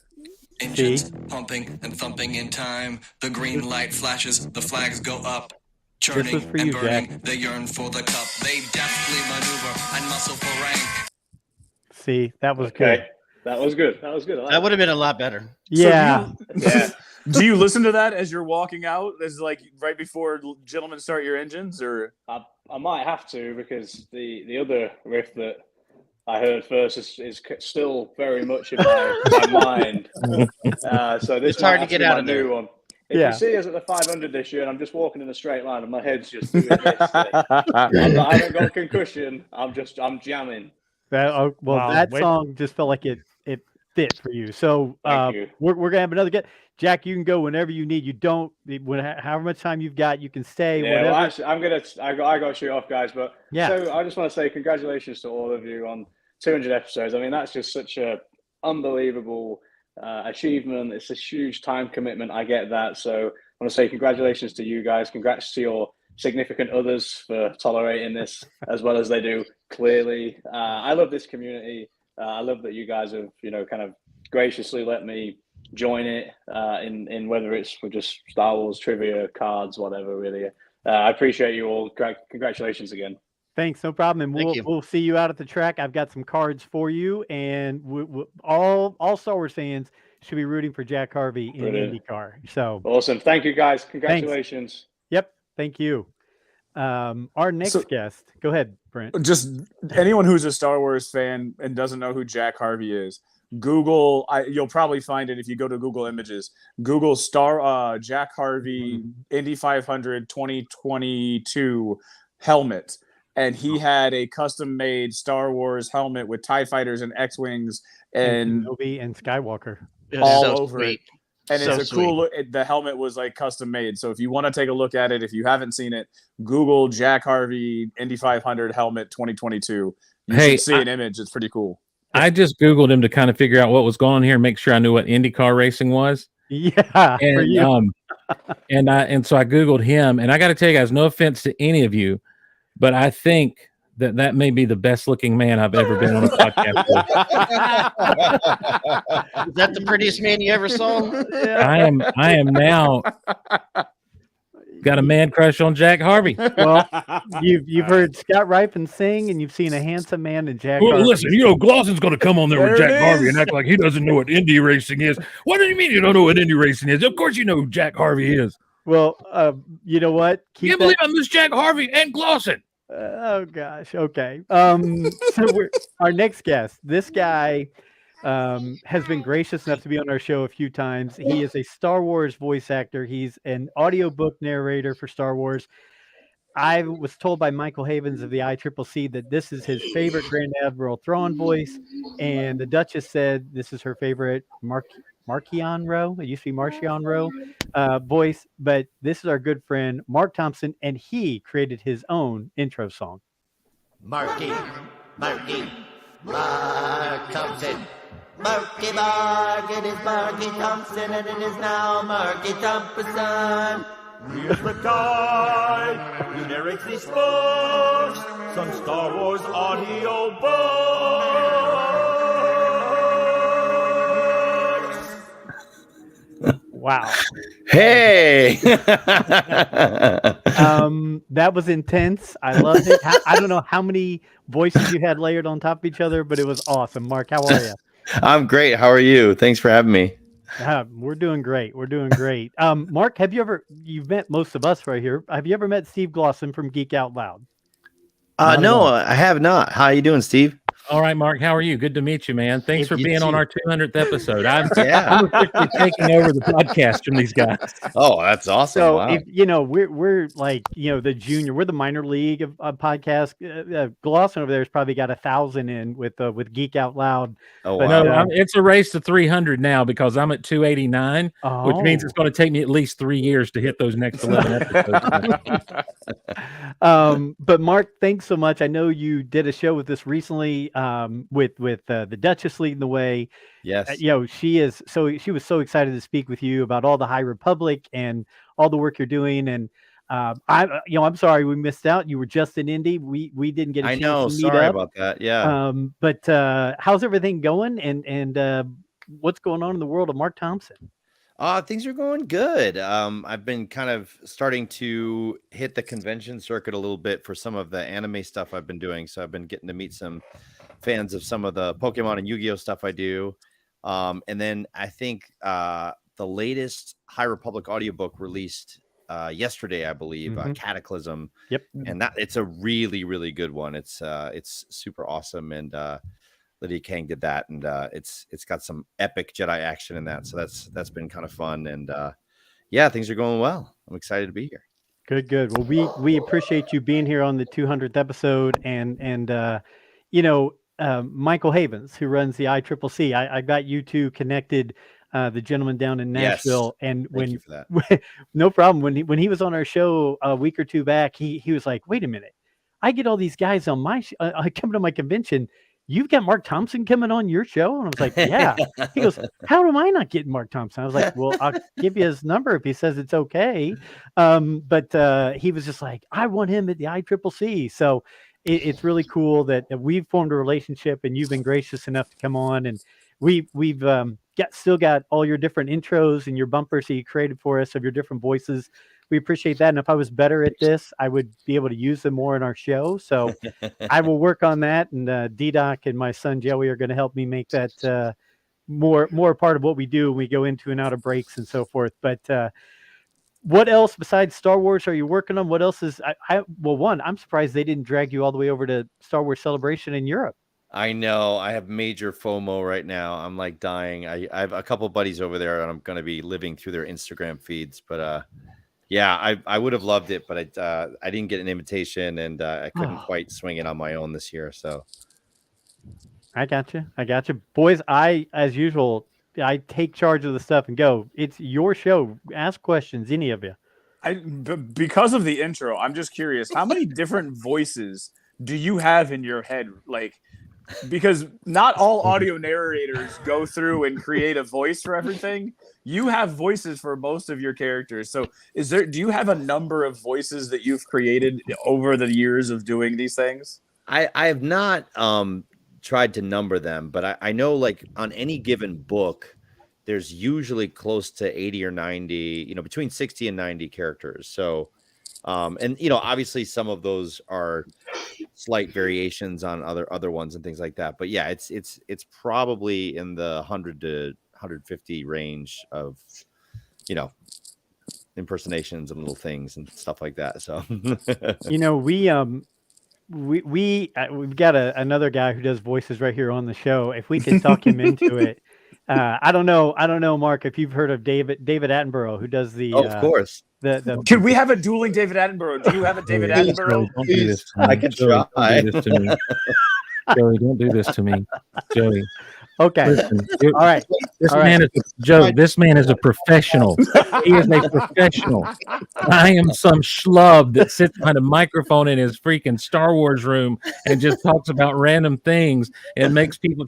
Engines pumping and thumping in time. The green light flashes, the flags go up. Churning was for and you, burning, Jack. they yearn for the cup. They deftly maneuver and muscle for rank. See, that was Okay. good. That was good. That was good. I like That would have been a lot better. Yeah. Yeah. Do you listen to that as you're walking out? As like right before gentlemen start your engines, or I might have to, because the other riff that I heard first is still very much in my mind. So this It's hard might to get have out be of my there. new one. If Yeah. you see us at the 500 this year, and I'm just walking in a straight line, and my head's just doing this. I haven't got a concussion. I'm jamming. Well, Wow, that wait. song just felt like it fit for you. So Thank you. we're gonna have another get. Jack, you can go whenever you need. You don't however much time you've got, you can stay. Yeah, whatever. well, actually, I got to shoot off, guys. But Yeah. so I just want to say congratulations to all of you on 200 episodes. I mean, that's just such a unbelievable achievement. It's a huge time commitment. I get that. So I want to say congratulations to you guys. Congrats to your significant others for tolerating this as well as they do. Clearly, I love this community. I love that you guys have, kind of graciously let me join it in whether it's for just Star Wars trivia, cards, whatever. Really, I appreciate you all. Congratulations again. Thanks, no problem. And Thank you. we'll see you out at the track. I've got some cards for you, and all Star Wars fans should be rooting for Jack Harvey in Brilliant. IndyCar. So, Awesome. Thank you, guys. Congratulations. yep, thank you. Our next guest, go ahead, Brent. just anyone who's a Star Wars fan and doesn't know who Jack Harvey is, Google. You'll probably find it if you go to Google Images. Google Jack Harvey Indy 500 2022 helmet, and he had a custom-made Star Wars helmet with TIE fighters and X-wings and Kenobi and Skywalker. It was all so over sweet. it. And So it's a cool look. The helmet was like custom made. So if you want to take a look at it, if you haven't seen it, Google Jack Harvey Indy 500 helmet 2022. You Hey, should see an image. It's pretty cool. I just Googled him to kind of figure out what was going on here and make sure I knew what IndyCar racing was. Yeah, for And you. and so I Googled him, and I got to tell you guys, no offense to any of you, but I think that may be the best looking man I've ever been on a podcast with. Is that the prettiest man you ever saw? I am now got a man crush on Jack Harvey. Well, you've heard Scott Rifen sing, and you've seen a handsome man in Jack. Well, Harvey. listen, Glossen's going to come on there with Jack Harvey and act like he doesn't know what Indy racing is. What do you mean you don't know what Indy racing is? Of course you know who Jack Harvey is. Well, you know what? Can't believe I missed Jack Harvey and Glossen. Oh gosh. Okay. So our next guest. This guy has been gracious enough to be on our show a few times. He is a Star Wars voice actor. He's an audiobook narrator for Star Wars. I was told by Michael Havens of the ICCC that this is his favorite Grand Admiral Thrawn voice, and the Duchess said this is her favorite Marchion Rowe. It used to be Marchion Rowe voice, but this is our good friend Mark Thompson, and he created his own intro song. Mark Thompson. Marky Mark, it is Marky Thompson, and it is now Marky Thompson. Here's the guy who narrates these books, some Star Wars audio books. Wow. Hey. That was intense. I loved it. I don't know how many voices you had layered on top of each other, but it was awesome. Mark, how are you? I'm great. How are you? Thanks for having me. We're doing great. We're doing great. Mark, you've met most of us right here. Have you ever met Steve Glossen from Geek Out Loud? No, I have not. How are you doing, Steve? All right, Mark, how are you? Good to meet you, man. Thanks for being on our 200th episode. I'm officially taking over the podcast from these guys. Oh, that's awesome. So, wow. we're like, the junior, we're the minor league of podcast. Glossen over there has probably got 1,000 in with Geek Out Loud. Oh, but wow. no, it's a race to 300 now because I'm at 289, which means it's going to take me at least 3 years to hit those next 11 episodes. But Mark, thanks so much. I know you did a show with us recently with the Duchess leading the way. Yes. She was so excited to speak with you about all the High Republic and all the work you're doing. And I'm sorry we missed out. You were just in Indy. We didn't get a chance to meet sorry up. about that. Yeah. But how's everything going? And what's going on in the world of Mark Thompson? Things are going good. I've been kind of starting to hit the convention circuit a little bit for some of the anime stuff I've been doing. So I've been getting to meet some fans of some of the Pokemon and Yu-Gi-Oh stuff I do. And then I think the latest High Republic audiobook released yesterday, I believe, Cataclysm. Yep. And it's a really, really good one. It's super awesome. And Lydia Kang did that, and it's got some epic Jedi action in that, so that's been kind of fun, and things are going well. I'm excited to be here. Good. Well, we appreciate you being here on the 200th episode, and Michael Havens, who runs the ICCC. I got you two connected, the gentleman down in Nashville, and Thank you for that. no problem. When he was on our show a week or two back, he was like, "Wait a minute, I get all these guys on my coming to my convention. You've got Mark Thompson coming on your show?" And I was like, "Yeah." He goes, "How am I not getting Mark Thompson?" I was like, "Well, I'll give you his number if he says it's okay." But he was just like, "I want him at the ICCC." So it's really cool that we've formed a relationship, and you've been gracious enough to come on. And we've still got all your different intros and your bumpers that you created for us of your different voices. We appreciate that. And if I was better at this, I would be able to use them more in our show. So I will work on that. And D-Doc and my son Joey are going to help me make that more part of what we do when we go into and out of breaks and so forth. But what else besides Star Wars are you working on? What else is one, I'm surprised they didn't drag you all the way over to Star Wars Celebration in Europe. I know. I have major FOMO right now. I'm like dying. I have a couple buddies over there, and I'm going to be living through their Instagram feeds. But I would have loved it, but I didn't get an invitation, and I couldn't quite swing it on my own this year. So I got you. Boys, as usual, I take charge of the stuff and go. It's your show. Ask questions, any of you. Because of the intro, I'm just curious, how many different voices do you have in your head? Like, because not all audio narrators go through and create a voice for everything. You have voices for most of your characters. So do you have a number of voices that you've created over the years of doing these things? I have not tried to number them, but I know like on any given book, there's usually close to 80 or 90, between 60 and 90 characters. So, and obviously some of those are slight variations on other ones and things like that. But yeah, it's probably in the 100 to 150 range of, impersonations and little things and stuff like that. So, we've got another guy who does voices right here on the show. If we could talk him into it. I don't know, Mark, if you've heard of David Attenborough, who does the. Oh, of course. Could we have a dueling David Attenborough? Do you have a David Attenborough? Don't do this to me. I can try. Don't do this to me. Joey, don't do this to me. Joey. Okay. Listen, all right. This man is a professional. He is a professional. I am some schlub that sits behind a microphone in his freaking Star Wars room and just talks about random things and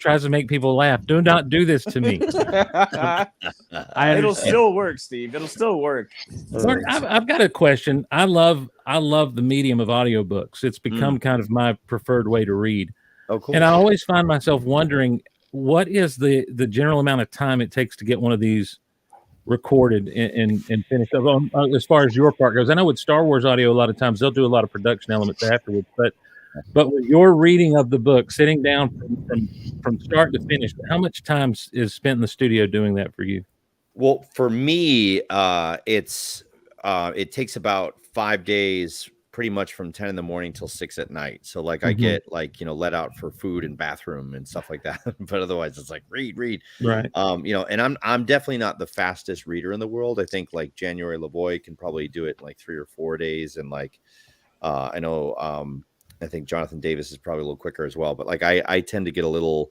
tries to make people laugh. Do not do this to me. It'll still work, Steve. It'll still work. Mark, I've got a question. I love the medium of audiobooks. It's become kind of my preferred way to read. Oh, cool. And I always find myself wondering, what is the general amount of time it takes to get one of these recorded and finished up as far as your part goes? I know with Star Wars audio, a lot of times they'll do a lot of production elements afterwards, but with your reading of the book, sitting down from start to finish, how much time is spent in the studio doing that for you? Well, for me, it takes about 5 days, pretty much from 10 in the morning till 6 at night. So like I get let out for food and bathroom and stuff like that. But otherwise it's like read. Right. And I'm definitely not the fastest reader in the world. I think like January LaVoy can probably do it in like 3 or 4 days. And like, I know, I think Jonathan Davis is probably a little quicker as well, but like I tend to get a little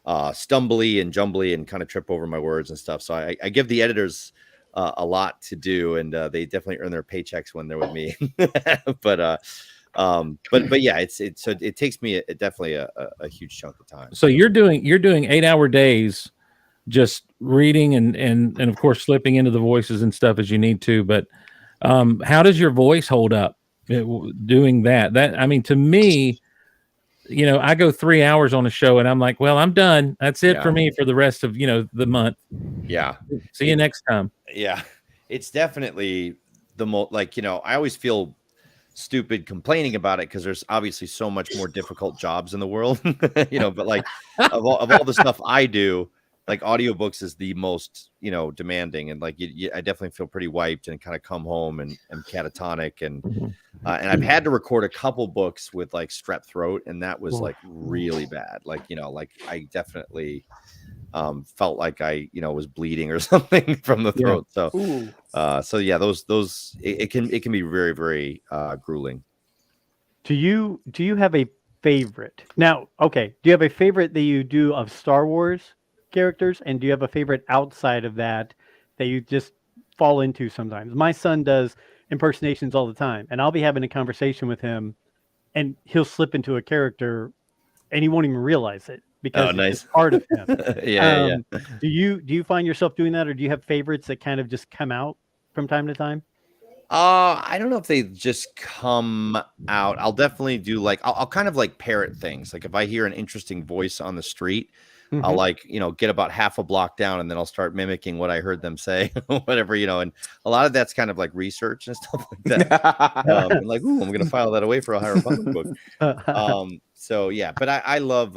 stumbly and jumbly and kind of trip over my words and stuff. So I give the editors a lot to do, and they definitely earn their paychecks when they're with me. but yeah, it takes me definitely a huge chunk of time. So you're doing 8-hour days, just reading and of course slipping into the voices and stuff as you need to. But how does your voice hold up doing that? I mean, to me, I go 3 hours on a show and I'm like, well, I'm done. That's it for me for the rest of, the month. Yeah. See you next time. Yeah. It's definitely the most I always feel stupid complaining about it because there's obviously so much more difficult jobs in the world, but like of all the stuff I do, like audiobooks is the most, demanding. And like, I definitely feel pretty wiped and kind of come home and I'm catatonic. And I've had to record a couple books with like strep throat. And that was like really bad. Like, I definitely felt like I, was bleeding or something from the throat. Yeah. So yeah, those, it can be very, very grueling. Do you have a favorite now? Okay. Do you have a favorite that you do of Star Wars characters, and do you have a favorite outside of that you just fall into sometimes? My son does impersonations all the time, and I'll be having a conversation with him and he'll slip into a character and he won't even realize it because it's part of him. Yeah. Do you find yourself doing that, or do you have favorites that kind of just come out from time to time? I don't know if they just come out. I'll definitely do I'll kind of like parrot things. Like if I hear an interesting voice on the street, I'll get about half a block down and then I'll start mimicking what I heard them say, whatever, and a lot of that's kind of like research and stuff like that. I'm like, ooh, I'm going to file that away for a higher public book. So yeah, but I love,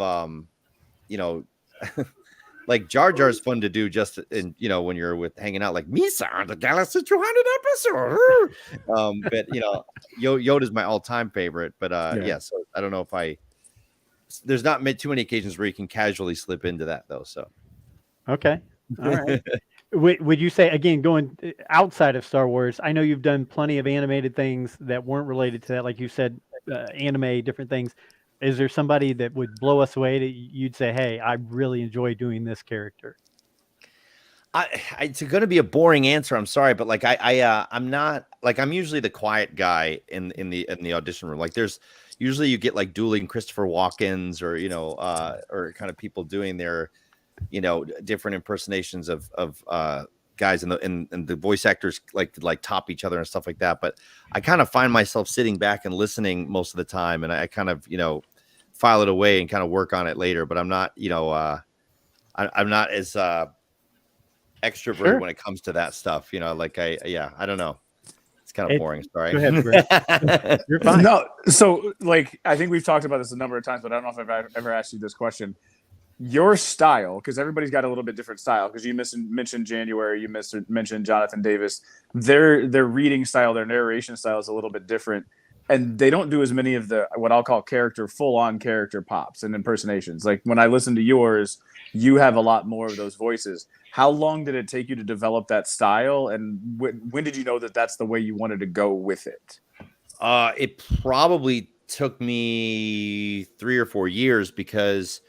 like Jar Jar's fun to do just in, when you're hanging out like Misa on the Galaxy 200 episode. But Yoda's my all-time favorite, but yeah, so I don't know if there's not too many occasions where you can casually slip into that though. So, okay. All right. Would you say, again, going outside of Star Wars, I know you've done plenty of animated things that weren't related to that. Like you said, anime, different things. Is there somebody that would blow us away that you'd say, hey, I really enjoy doing this character? It's going to be a boring answer. I'm sorry, but like I'm not like, I'm usually the quiet guy in the audition room. Like there's, usually you get like dueling Christopher Walkens or, or kind of people doing their, different impersonations of guys and the voice actors like to like top each other and stuff like that. But I kind of find myself sitting back and listening most of the time. And I kind of, file it away and kind of work on it later, but I'm not, I'm not as extroverted when it comes to that stuff. I don't know. It's kind of boring. Sorry. Go ahead, Brett. You're fine. No, so like I think we've talked about this a number of times, but I don't know if I've ever asked you this question. Your style, because everybody's got a little bit different style. Because you mentioned January, you mentioned Jonathan Davis. Their reading style, their narration style is a little bit different, and they don't do as many of the what I'll call full-on character pops and impersonations. Like when I listen to yours, you have a lot more of those voices. How long did it take you to develop that style, and when did you know that that's the way you wanted to go with it? It probably took me 3 or 4 years because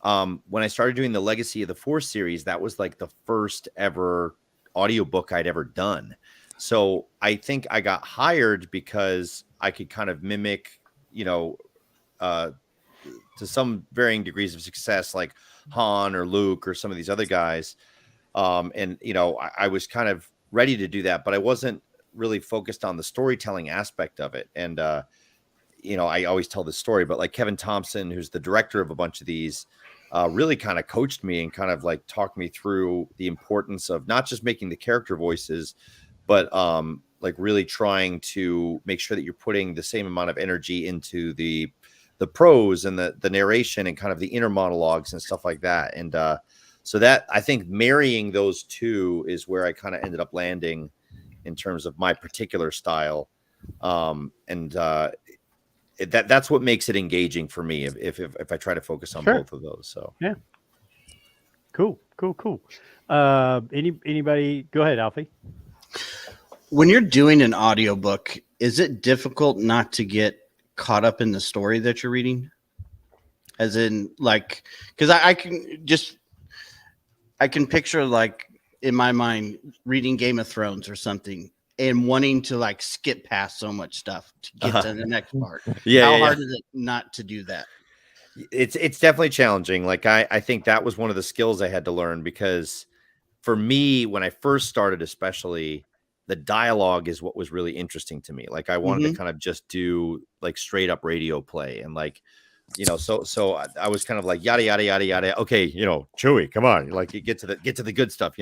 when I started doing the Legacy of the Force series, that was like the first ever audiobook I'd ever done. So I think I got hired because I could kind of mimic, to some varying degrees of success, like Han or Luke or some of these other guys. And, I was kind of ready to do that, but I wasn't really focused on the storytelling aspect of it. And, I always tell this story, but like Kevin Thompson, who's the director of a bunch of these, really kind of coached me and kind of like talked me through the importance of not just making the character voices, but like really trying to make sure that you're putting the same amount of energy into the prose and the narration and kind of the inner monologues and stuff like that. And so that I think marrying those two is where I kind of ended up landing in terms of my particular style. That's what makes it engaging for me if I try to focus on both of those. So yeah, cool. Anybody? Go ahead, Alfie. When you're doing an audiobook, is it difficult not to get caught up in the story that you're reading? As in, like, because I can picture, like, in my mind, reading Game of Thrones or something and wanting to like skip past so much stuff to get to the next part. How hard is it not to do that? It's definitely challenging. Like I think that was one of the skills I had to learn, because for me, when I first started, especially, the dialogue is what was really interesting to me. Like I wanted to kind of just do like straight up radio play and like, so I was kind of like yada yada yada yada. Okay, Chewie, come on, like you get to the good stuff,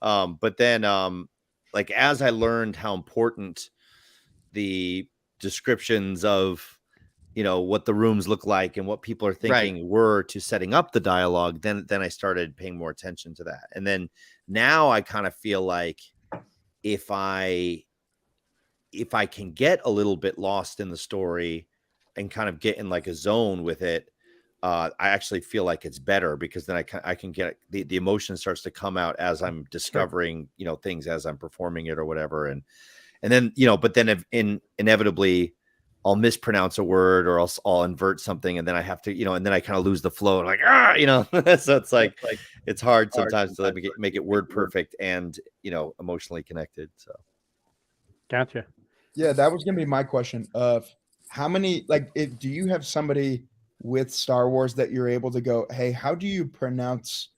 but then like as I learned how important the descriptions of what the rooms look like and what people are thinking were to setting up the dialogue, then I started paying more attention to that. And then now I kind of feel like if I can get a little bit lost in the story and kind of get in like a zone with it, I actually feel like it's better, because then I can get the emotion starts to come out as I'm discovering, things as I'm performing it or whatever. And then, but then inevitably I'll mispronounce a word or I'll invert something, and then I have to, and then I kind of lose the flow, like, so it's like it's hard sometimes to make it word perfect and, emotionally connected. So. Gotcha. Yeah. That was going to be my question of how many, do you have somebody with Star Wars that you're able to go, hey, how do you pronounce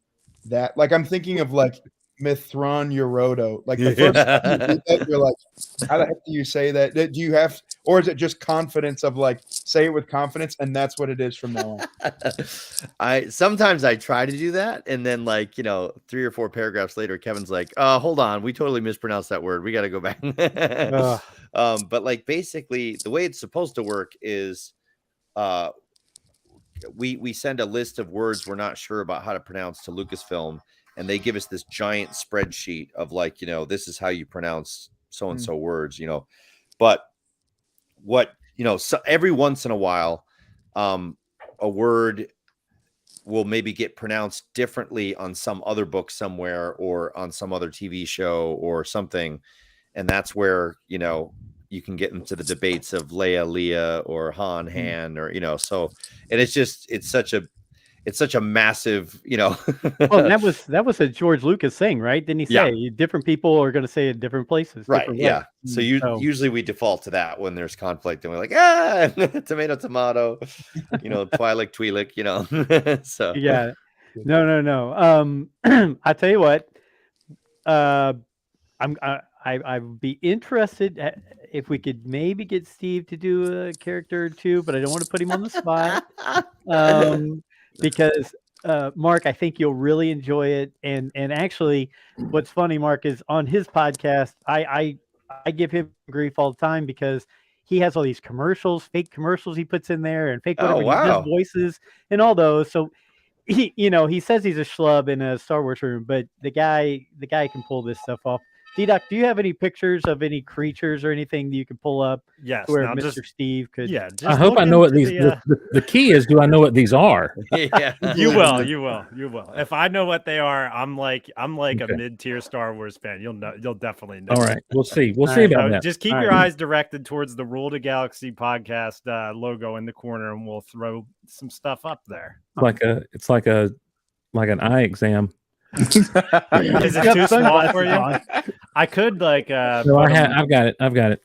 that? Like, I'm thinking of like Mithron Yorodo. Like the first time you do that, you're like, how the heck do you say that? Do you have, or is it just confidence of like, say it with confidence and that's what it is from now on? Sometimes I try to do that, and then 3 or 4 paragraphs later, Kevin's like, hold on, we totally mispronounced that word. We got to go back. But like basically the way it's supposed to work is we send a list of words we're not sure about how to pronounce to Lucasfilm, and they give us this giant spreadsheet of like, this is how you pronounce so and so words, but what, so every once in a while, a word will maybe get pronounced differently on some other book somewhere or on some other TV show or something. And that's where, you can get into the debates of Leia, Leah, or Han, Han, or, so, and it's it's such a massive, Well, that was a George Lucas thing, right? Didn't he say different people are going to say it different places? Right. Different Yeah. ways. So usually we default to that when there's conflict, and we're like, tomato, Twi'lek, so yeah. No. I tell you what, I'd be interested if we could maybe get Steve to do a character or two, but I don't want to put him on the spot. Because Mark, I think you'll really enjoy it. And actually, what's funny, Mark, is on his podcast, I give him grief all the time because he has all these commercials, fake commercials he puts in there, and fake whatever he does voices and all those. So he says he's a schlub in a Star Wars room, but the guy can pull this stuff off. D-Doc, do you have any pictures of any creatures or anything that you can pull up? Yes. Where Mr. Steve could. Yeah. I hope I know what these. The key is, do I know what these are? Yeah. You will. If I know what they are, I'm like a mid-tier Star Wars fan. You'll definitely know. All right, we'll see. We'll see about that. Just keep your eyes directed towards the Rule the Galaxy podcast logo in the corner, and we'll throw some stuff up there. It's like an eye exam. Is it too small for you? I could No, I've got it.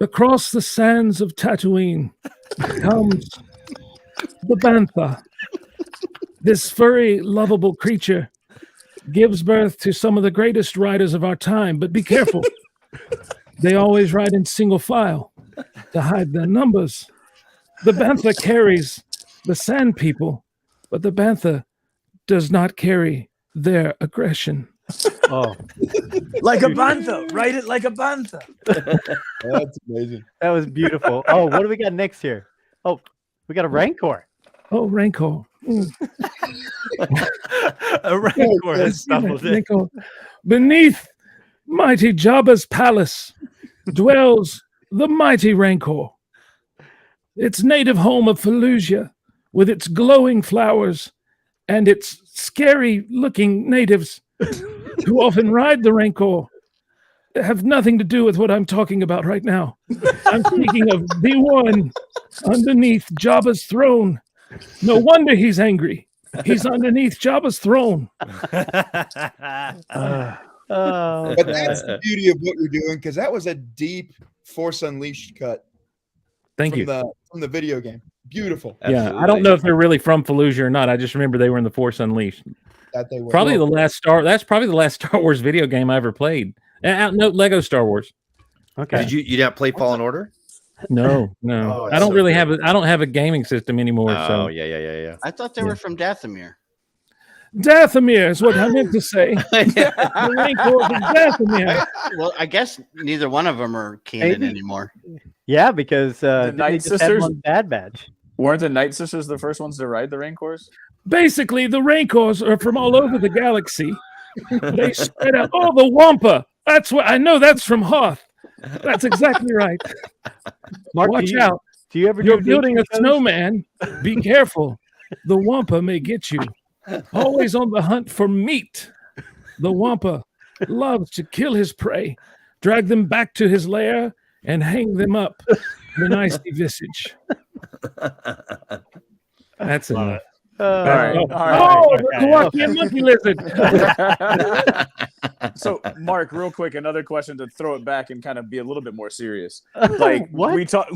Across the sands of Tatooine comes the bantha. This furry, lovable creature gives birth to some of the greatest riders of our time, but be careful. They always ride in single file to hide their numbers. The bantha carries the sand people, but the bantha does not carry their aggression. Oh, like a bantha, write it like a bantha. That's amazing. That was beautiful. Oh, what do we got next here? Oh, we got a Rancor. Oh, Rancor. A Rancor has stumbled in. Rancor. Beneath mighty Jabba's palace dwells the mighty Rancor. Its native home of Fallujah, with its glowing flowers and its scary-looking natives who often ride the Rancor, have nothing to do with what I'm talking about right now. I'm speaking of the one underneath Jabba's throne. No wonder he's angry. He's underneath Jabba's throne. But that's the beauty of what you're doing, because that was a deep Force Unleashed cut. Thank you. From the video game. Beautiful. Yeah, I don't know if they're really from Fallujah or not. I just remember they were in the Force Unleashed. That they were. Probably That's probably the last Star Wars video game I ever played. No, Lego Star Wars. Okay. Did you not play Fallen Order? No. Oh, I don't so really good. have. I don't have a gaming system anymore. Oh, So yeah. I thought they were from Dathomir. Dathomir is what I meant to say. The Rancor of Dathomir. Well, I guess neither one of them are canon anymore. Yeah, because The they Night just had Sisters? one Bad Batch. Weren't the Night Sisters the first ones to ride the Rancors? Basically, the Rancors are from all over the galaxy. They spread out. Oh, the Wampa. That's what I know. That's from Hoth. That's exactly right. Mark, Watch do you, out. Do you ever You're do building a nature shows? snowman. Be careful. The Wampa may get you. Always on the hunt for meat. The Wampa loves to kill his prey, drag them back to his lair, and hang them up in an icy visage. That's Love enough. All right. Oh, the Kowakian monkey lizard. So, Mark, real quick, another question to throw it back and kind of be a little bit more serious. Like What? we talk,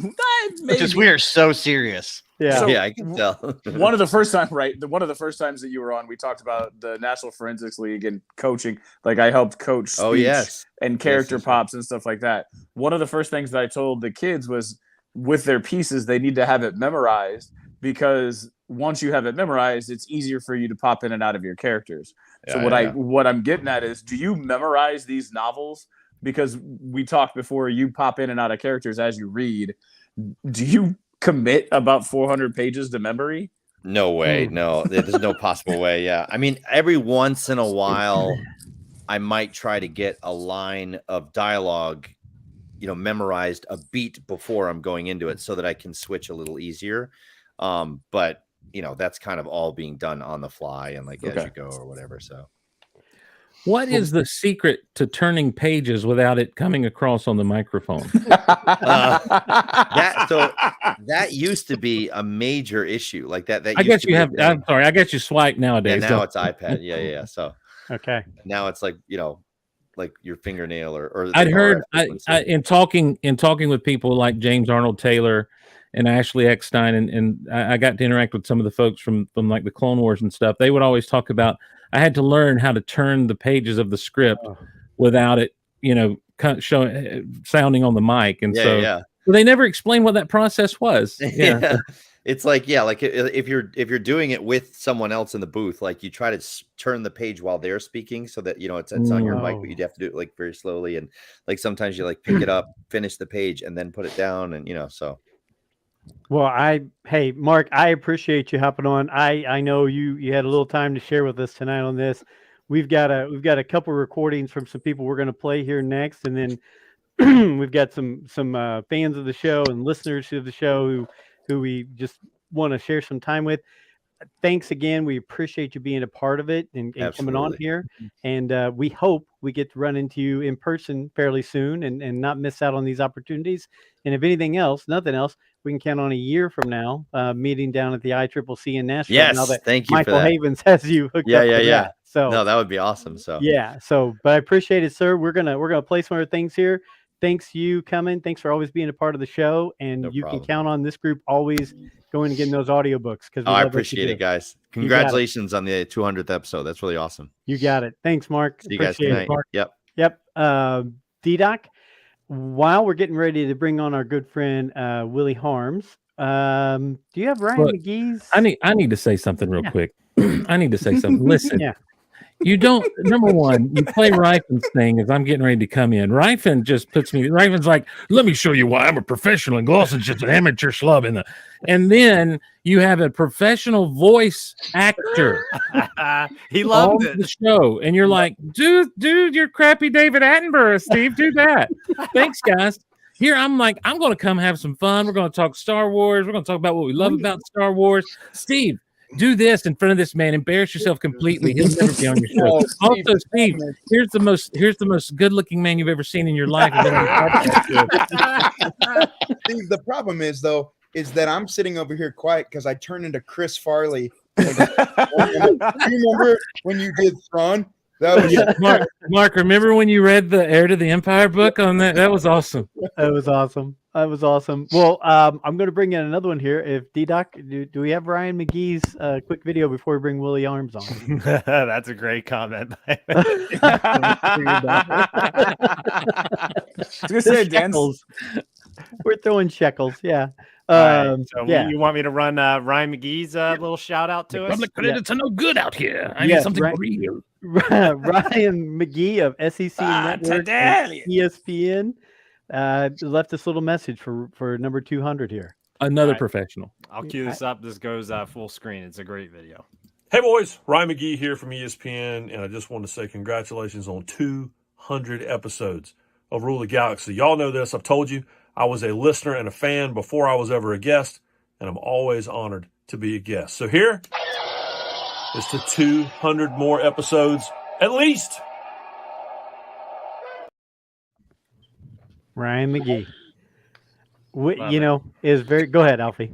Because we are so serious. Yeah. So- Yeah, I can tell. one of the first times that you were on, we talked about the National Forensics League and coaching. Like I helped coach speech Oh, yes. and character Yes. pops and stuff like that. One of the first things that I told the kids was with their pieces, they need to have it memorized, because once you have it memorized, it's easier for you to pop in and out of your characters. So what I'm getting at is, do you memorize these novels? Because we talked before, you pop in and out of characters as you read. Do you commit about 400 pages to memory? No way. No, there's no possible way. Yeah. I mean, every once in a while, I might try to get a line of dialogue, memorized a beat before I'm going into it so that I can switch a little easier. But that's kind of all being done on the fly and as you go or whatever. So, What is the secret to turning pages without it coming across on the microphone? That used to be a major issue. Like that. I guess you have. I'm sorry. I guess you swipe nowadays. Yeah, now it's iPad. Yeah. So okay. Now it's like like your fingernail or. I'd heard in talking with people like James Arnold Taylor and Ashley Eckstein, and I got to interact with some of the folks from like the Clone Wars and stuff. They would always talk about, I had to learn how to turn the pages of the script without it, sounding on the mic. And so they never explained what that process was. Yeah. It's like, like if you're doing it with someone else in the booth, like you try to turn the page while they're speaking so that, it's on your mic, but you'd have to do it like very slowly. And like, sometimes you like pick it up, finish the page and then put it down. And, so. Well, hey, Mark, I appreciate you hopping on. I know you had a little time to share with us tonight on this. We've got a couple recordings from some people we're going to play here next, and then we've got some fans of the show and listeners of the show who we just want to share some time with. Thanks again. We appreciate you being a part of it and coming on here. And we hope we get to run into you in person fairly soon and not miss out on these opportunities. And if anything else, nothing else, we can count on a year from now meeting down at the ICCC in Nashville. Yes, now that thank you. Michael Havens has you hooked up. Yeah. So no, that would be awesome. So but I appreciate it, sir. We're gonna play some other things here. Thanks you coming. Thanks for always being a part of the show. And you can count on this group always going and getting those audiobooks. Because I appreciate it, guys. Congratulations on the 200th episode. That's really awesome. You got it. Thanks, Mark. See you guys tonight. Yep. D-Doc, while we're getting ready to bring on our good friend Willie Harms, do you have Ryan McGee's? I need to say something real quick. I need to say something. Listen. You don't, number one, you play Ryfan's thing as I'm getting ready to come in. Ryfan just puts me, Ryfan's like, let me show you why I'm a professional and Glossen's just an amateur schlub. And then you have a professional voice actor. He loved it. The show. And you're like, dude, you're crappy David Attenborough, Steve. Do that. Thanks, guys. Here, I'm like, I'm going to come have some fun. We're going to talk Star Wars. We're going to talk about what we love about Star Wars. Steve, do this in front of this man. Embarrass yourself completely. He'll never be on your show. Also, Steve, here's the most good-looking man you've ever seen in your life. Steve, the problem is that I'm sitting over here quiet because I turned into Chris Farley. You remember when you did Thrawn? That was Mark, remember when you read the Heir to the Empire book on that? That was awesome. That was awesome. Well, I'm going to bring in another one here. If D-Doc, do we have Ryan McGee's quick video before we bring Willie Arms on? That's a great comment. I was going to say, shekels. We're throwing shekels. Yeah. You want me to run Ryan McGee's little shout out to us? Public credits are no good out here. I need something real. Ryan McGee of SEC Network and ESPN left this little message for number 200 here. Another professional. I'll cue this up. This goes full screen. It's a great video. Hey boys, Ryan McGee here from ESPN, and I just want to say congratulations on 200 episodes of Rule the Galaxy. Y'all know this. I've told you I was a listener and a fan before I was ever a guest, and I'm always honored to be a guest. So here is to 200 more episodes at least. Ryan McGee. Is very. Go ahead, Alfie.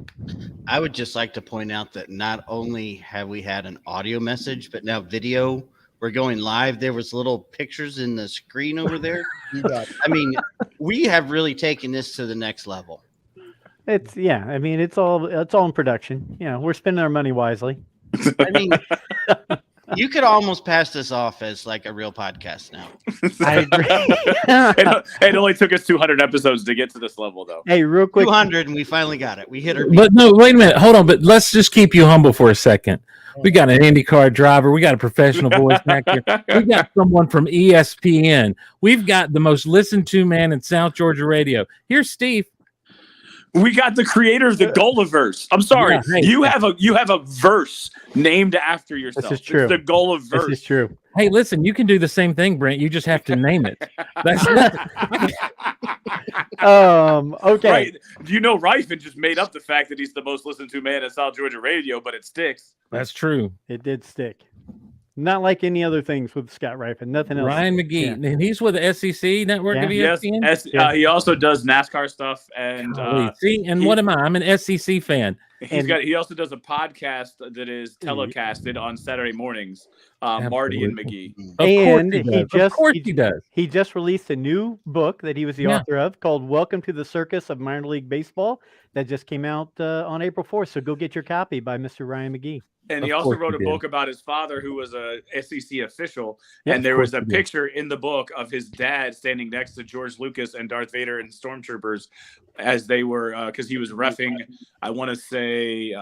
I would just like to point out that not only have we had an audio message, but now video. We're going live. There was little pictures in the screen over there. I mean, we have really taken this to the next level. It's all in production. We're spending our money wisely. I mean, you could almost pass this off as like a real podcast now. I agree. It only took us 200 episodes to get to this level, though. Hey, real quick, 200, and we finally got it. We hit our. But no, wait a minute. Hold on. But let's just keep you humble for a second. We got an IndyCar driver. We got a professional voice actor. We got someone from ESPN. We've got the most listened to man in South Georgia radio. Here's Steve. We got the creator of the Gulliverse. I'm sorry. Yeah, hey. You have a verse named after yourself. This is true. It's the Gulliverse. This is true. Hey, listen, you can do the same thing, Brent. You just have to name it. Okay. Right. You know, Ryfan just made up the fact that he's the most listened to man in South Georgia radio, but it sticks. That's true. It did stick. Not like any other things with Scott Rifen. Nothing else. Ryan McGee, and he's with the SEC network of Yes, ESPN. he also does NASCAR stuff, and See, and what am I? I'm an SEC fan. he also does a podcast that is telecasted on Saturday mornings. Marty and McGee. And he does. He just released a new book that he was the author of called "Welcome to the Circus of Minor League Baseball" that just came out on April 4th. So go get your copy by Mr. Ryan McGee. And he also wrote a book about his father, who was a SEC official. And there was a picture in the book of his dad standing next to George Lucas and Darth Vader and stormtroopers as they were, because he was reffing. I want to say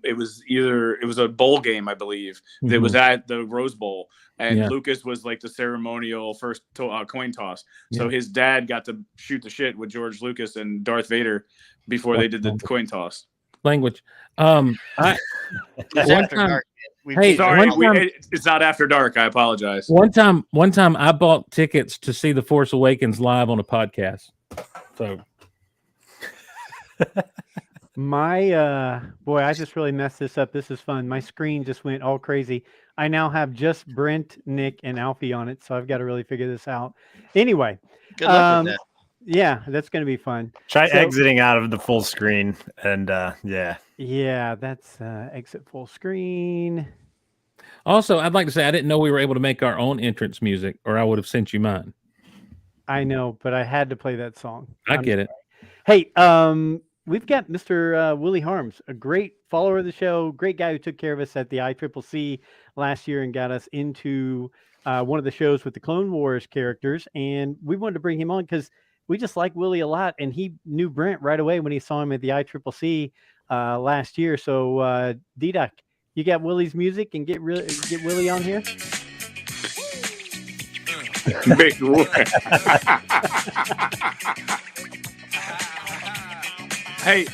it was a bowl game, I believe. That was at the Rose Bowl, and Lucas was like the ceremonial first coin toss. So his dad got to shoot the shit with George Lucas and Darth Vader before they did the coin toss. Language. Sorry, it's not after dark. I apologize. One time I bought tickets to see The Force Awakens live on a podcast. So my boy, I just really messed this up. This is fun. My screen just went all crazy. I now have just Brent, Nick, and Alfie on it, so I've got to really figure this out. Anyway, good luck with that. Yeah, that's going to be fun. Try exiting out of the full screen, and yeah, that's exit full screen. Also, I'd like to say I didn't know we were able to make our own entrance music, or I would have sent you mine. I know, but I had to play that song. I get it. Hey, we've got Mr. Willie Harms, a great follower of the show, great guy who took care of us at the ICCC last year and got us into one of the shows with the Clone Wars characters, and we wanted to bring him on because we just like Willie a lot, and he knew Brent right away when he saw him at the ICCC last year. So, D-Doc, you got Willie's music and get Willie on here? Hey,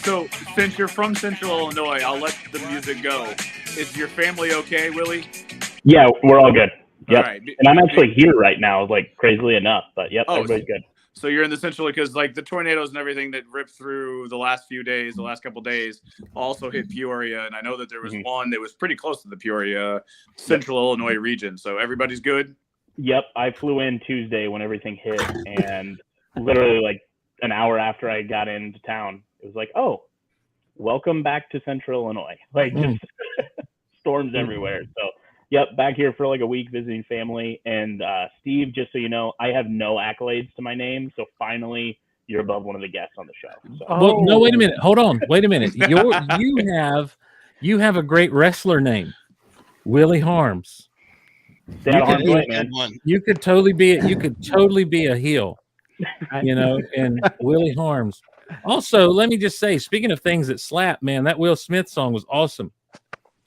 so since you're from Central Illinois, I'll let the music go. Is your family okay, Willie? Yeah, we're all good. Yep. All right. And I'm actually here right now, like crazily enough, but yep, everybody's good. So you're in the Central, because like the tornadoes and everything that ripped through the last couple days also hit Peoria. And I know that there was one that was pretty close to the Peoria Central Illinois region. So everybody's good? Yep. I flew in Tuesday when everything hit, and literally like an hour after I got into town, it was like, oh, welcome back to Central Illinois. Like just storms everywhere. So yep, back here for like a week visiting family. And Steve, just so you know, I have no accolades to my name. So finally, you're above one of the guests on the show. So. Well, no, wait a minute. Hold on. Wait a minute. You have a great wrestler name, Willie Harms. You could totally be a heel, you know, and Willie Harms. Also, let me just say, speaking of things that slap, man, that Will Smith song was awesome.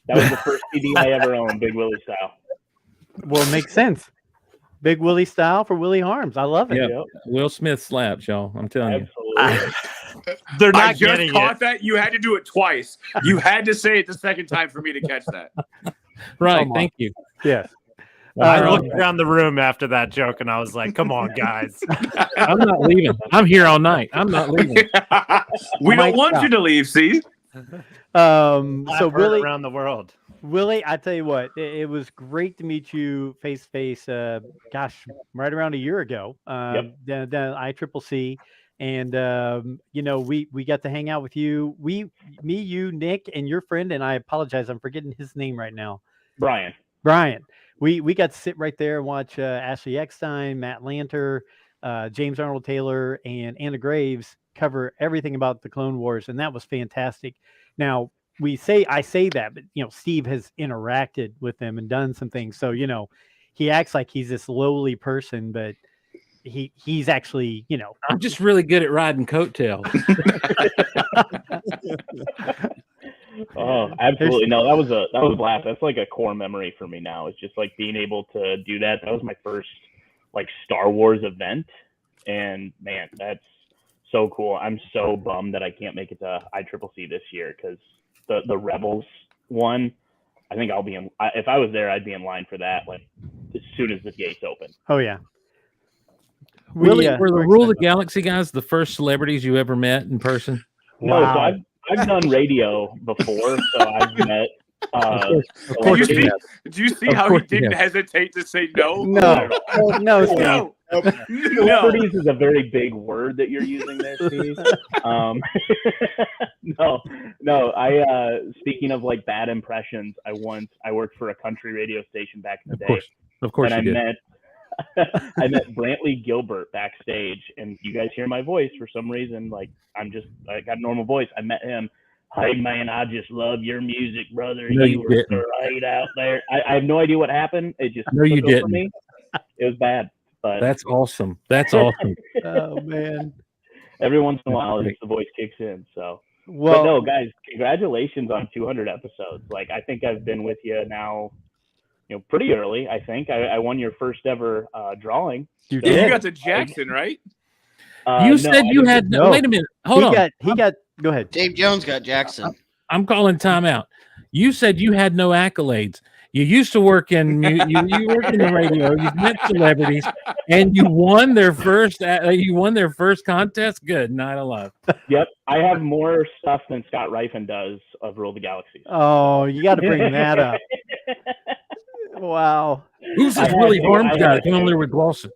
That was the first CD I ever owned, Big Willie style. Well, it makes sense. Big Willie style for Willie Harms. I love it. Yep. Will Smith slaps, y'all. I'm telling you. They're not I just getting caught it. that. You had to do it twice. You had to say it the second time for me to catch that. Right. Thank you. Yes. I looked around the room after that joke, and I was like, come on, guys. I'm not leaving. I'm here all night. I'm not leaving. We don't want you to leave, see? So Willie around the world. Willie, I tell you what, it was great to meet you face to face. Right around a year ago, down at ICCC, and you know, we got to hang out with you. Me, you, Nick, and your friend, and I apologize, I'm forgetting his name right now. Brian. We got to sit right there and watch Ashley Eckstein, Matt Lanter, James Arnold Taylor, and Anna Graves cover everything about the Clone Wars, and that was fantastic. Now, I say that, but you know, Steve has interacted with them and done some things. So, you know, he acts like he's this lowly person, but he's actually, you know, I'm just really good at riding coattails. Oh, absolutely. No, that was a blast. That's like a core memory for me now. It's just like being able to do that. That was my first like Star Wars event. And man, that's so cool. I'm so bummed that I can't make it to ICCC this year, because the Rebels one, I think I'll be in. If I was there, I'd be in line for that like as soon as the gates open. Oh yeah. Really, were the Rule of the Galaxy guys the first celebrities you ever met in person? No, so I've done radio before, so I've met Did you see? Did you see how he didn't hesitate to say no? No, no, Steve. No. Celebrities is a very big word that you're using there, Steve. No. I speaking of like bad impressions, I worked for a country radio station back in the day. Of course, and you I met Brantley Gilbert backstage, and you guys hear my voice for some reason. Like I got a normal voice. I met him. Hey man, I just love your music, brother. No, you you were didn't. great out there. I have no idea what happened. It just No, you took over didn't. me. It was bad. But That's awesome. That's awesome. Oh man. every once in a while, the voice kicks in. So, Well, but no, guys, congratulations on 200 episodes. Like I think I've been with you now, pretty early. I think I won your first ever drawing. You Yeah, did. you got to Jackson, right? You no, said I you didn't. had. No. Wait a minute. Hold on. He got. Go ahead. Dave Jones got Jackson. I'm calling timeout. You said you had no accolades. You used to work in you work in the radio. You've met celebrities, and you won their first. You won their first contest. Good night, alive. Yep, I have more stuff than Scott Rifen does of Rule the Galaxy. Oh, you got to bring that up. Wow. Who's this Willie Harms guy? Come over there with Glosson.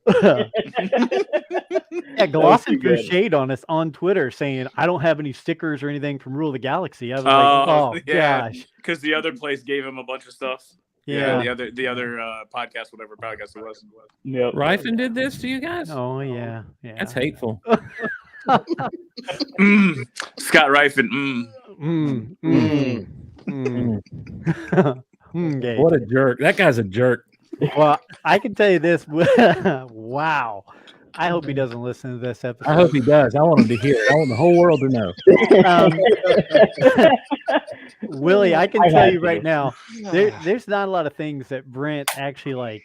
Yeah, Glosson too threw good. shade on us on Twitter saying I don't have any stickers or anything from Rule the Galaxy. I was like, oh yeah, gosh. because the other place gave him a bunch of stuff. Yeah. the other podcast, whatever podcast it was. Yep. Rifen did this to you guys? Oh yeah. That's hateful. Scott Rifen. Gabe. What a jerk. That guy's a jerk. Well, I can tell you this. Wow. I hope he doesn't listen to this episode. I hope he does. I want him to hear it. I want the whole world to know. Willie, I can I tell had you to. right now, there's not a lot of things that Brent actually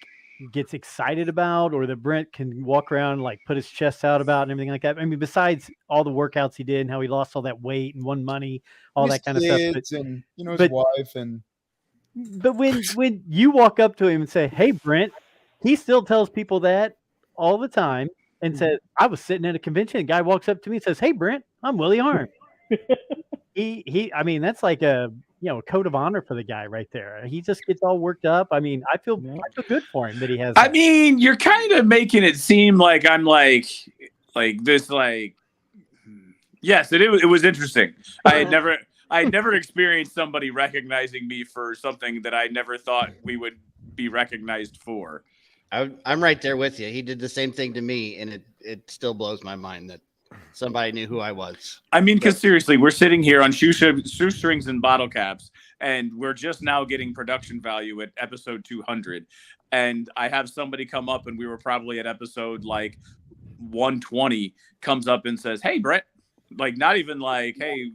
gets excited about, or that Brent can walk around and put his chest out about and everything like that. I mean, besides all the workouts he did and how he lost all that weight and won money, all His that kind of stuff. kids and his but- wife and But when you walk up to him and say, "Hey, Brent," he still tells people that all the time and says, "I was sitting at a convention. A guy walks up to me and says, 'Hey, Brent, I'm Willie Harm.'" I mean, that's like a code of honor for the guy right there. He just gets all worked up. I mean, I feel good for him that he has. I that. mean, you're kind of making it seem like I'm like this. Yes, it was interesting. I had never experienced somebody recognizing me for something that I never thought we would be recognized for. I'm right there with you. He did the same thing to me, and it still blows my mind that somebody knew who I was. I mean, because seriously, we're sitting here on shoestrings and bottle caps, and we're just now getting production value at episode 200. And I have somebody come up, and we were probably at episode 120, comes up and says, "Hey, Brent." Not even hey,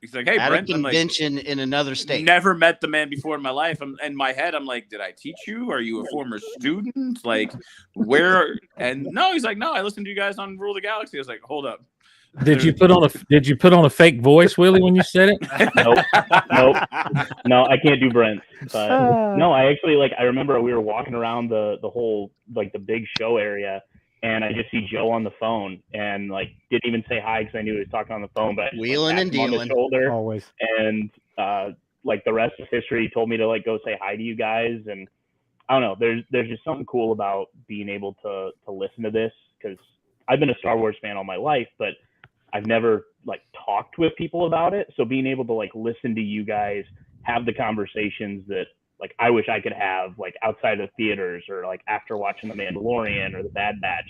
he's like, "Hey, At Brent." a I'm like, convention in another state. never met the man before in my life. In my head, I'm like, did I teach you? Are you a former student? Where? And no, he's like, no, I listened to you guys on Rule the Galaxy. I was like, hold up. Did you put on a fake voice, Willie, when you said it? Nope. No, I can't do Brent. But no, I actually I remember we were walking around the whole the big show area, and I just see Joe on the phone, and didn't even say hi because I knew he was talking on the phone. But I just, Wheeling and tapped him on the dealing. shoulder, Always. and the rest is history. He told me to go say hi to you guys, and I don't know. There's just something cool about being able to listen to this, because I've been a Star Wars fan all my life, but I've never talked with people about it. So being able to listen to you guys have the conversations that I wish I could have outside of theaters, or after watching The Mandalorian or The Bad Batch.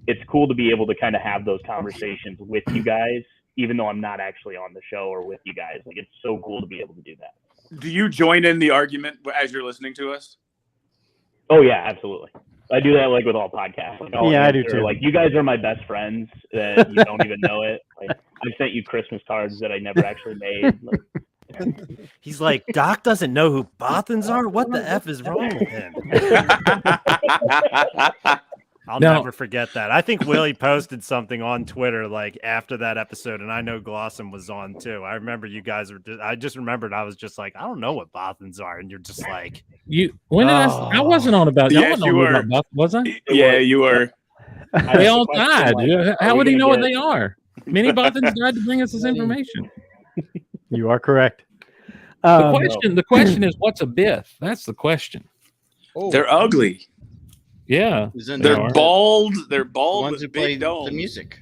It's cool to be able to kind of have those conversations with you guys, even though I'm not actually on the show or with you guys. It's so cool to be able to do that. Do you join in the argument as you're listening to us? Oh yeah, absolutely. I do that with all podcasts. Yeah, I do too. You guys are my best friends that you don't even know it. I sent you Christmas cards that I never actually made. He's like, Doc doesn't know who Bothans are? What the F is wrong with him? I'll never forget that. I think Willie posted something on Twitter after that episode, and I know Glosson was on too. I remember you guys were I just remembered I was just like, I don't know what Bothans are, and you're just like, when did I wasn't on about Yes, y'all you were. about Buff, was I? Yeah, you were. They all died. How would he know what they are? Many Bothans died to bring us this information. You are correct. The question is, what's a Biff? That's the question. They're ugly. Yeah, They're bald. They're bald Ones with who play big domes. the music.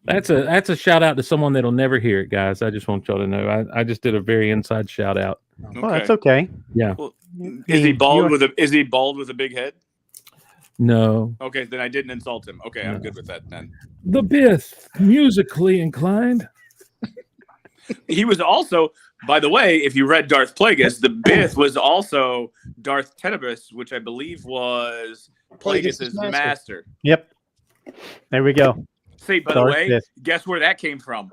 that's a shout out to someone that'll never hear it, guys. I just want y'all to know. I just did a very inside shout out. Well, that's okay. Yeah. Well, is he bald with a big head? No. Okay, then I didn't insult him. Okay, I'm good with that then. The Biff, musically inclined. He was also, by the way, if you read Darth Plagueis, the Biff was also Darth Tenebris, which I believe was Plagueis' master. Yep. There we go. See, by Darth the way, Biff. guess where that came from?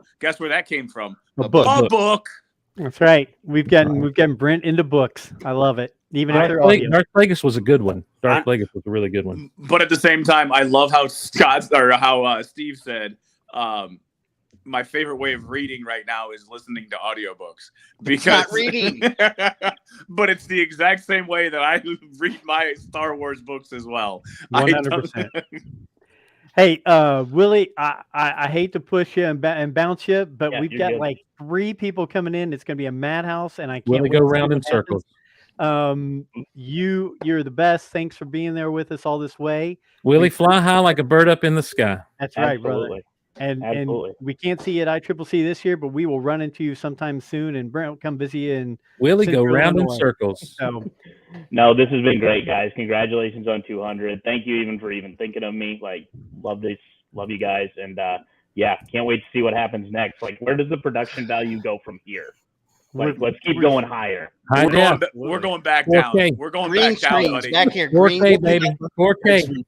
A book. A book. That's right. We've gotten Brent into books. I love it. Even if they're audio. Darth Plagueis was a good one. Darth Plagueis was a really good one. But at the same time, I love how Steve said, my favorite way of reading right now is listening to audiobooks because Not reading. But it's the exact same way that I read my Star Wars books as well. 100%. Hey, Willie, I hate to push you and bounce you, but Yeah, we've you're got good. like 3 people coming in. It's going to be a madhouse, and I can't Willie wait go to see round what in circles. happens. You're the best. Thanks for being there with us all this way. Willie, fly high like a bird up in the sky. That's right, brother. Absolutely. And Absolutely. we can't see you at ICCC this year, but we will run into you sometime soon, and Brent will come visit you. And Willie, go round in circles. So No, this has been great, guys. Congratulations on 200. Thank you even for thinking of me. Like, love this. Love you guys. And yeah, can't wait to see what happens next. Like, where does the production value go from here? Like, let's keep going higher. We're going back down. 4K. We're going Green back down, screens buddy. back here. 4K, baby. 4K.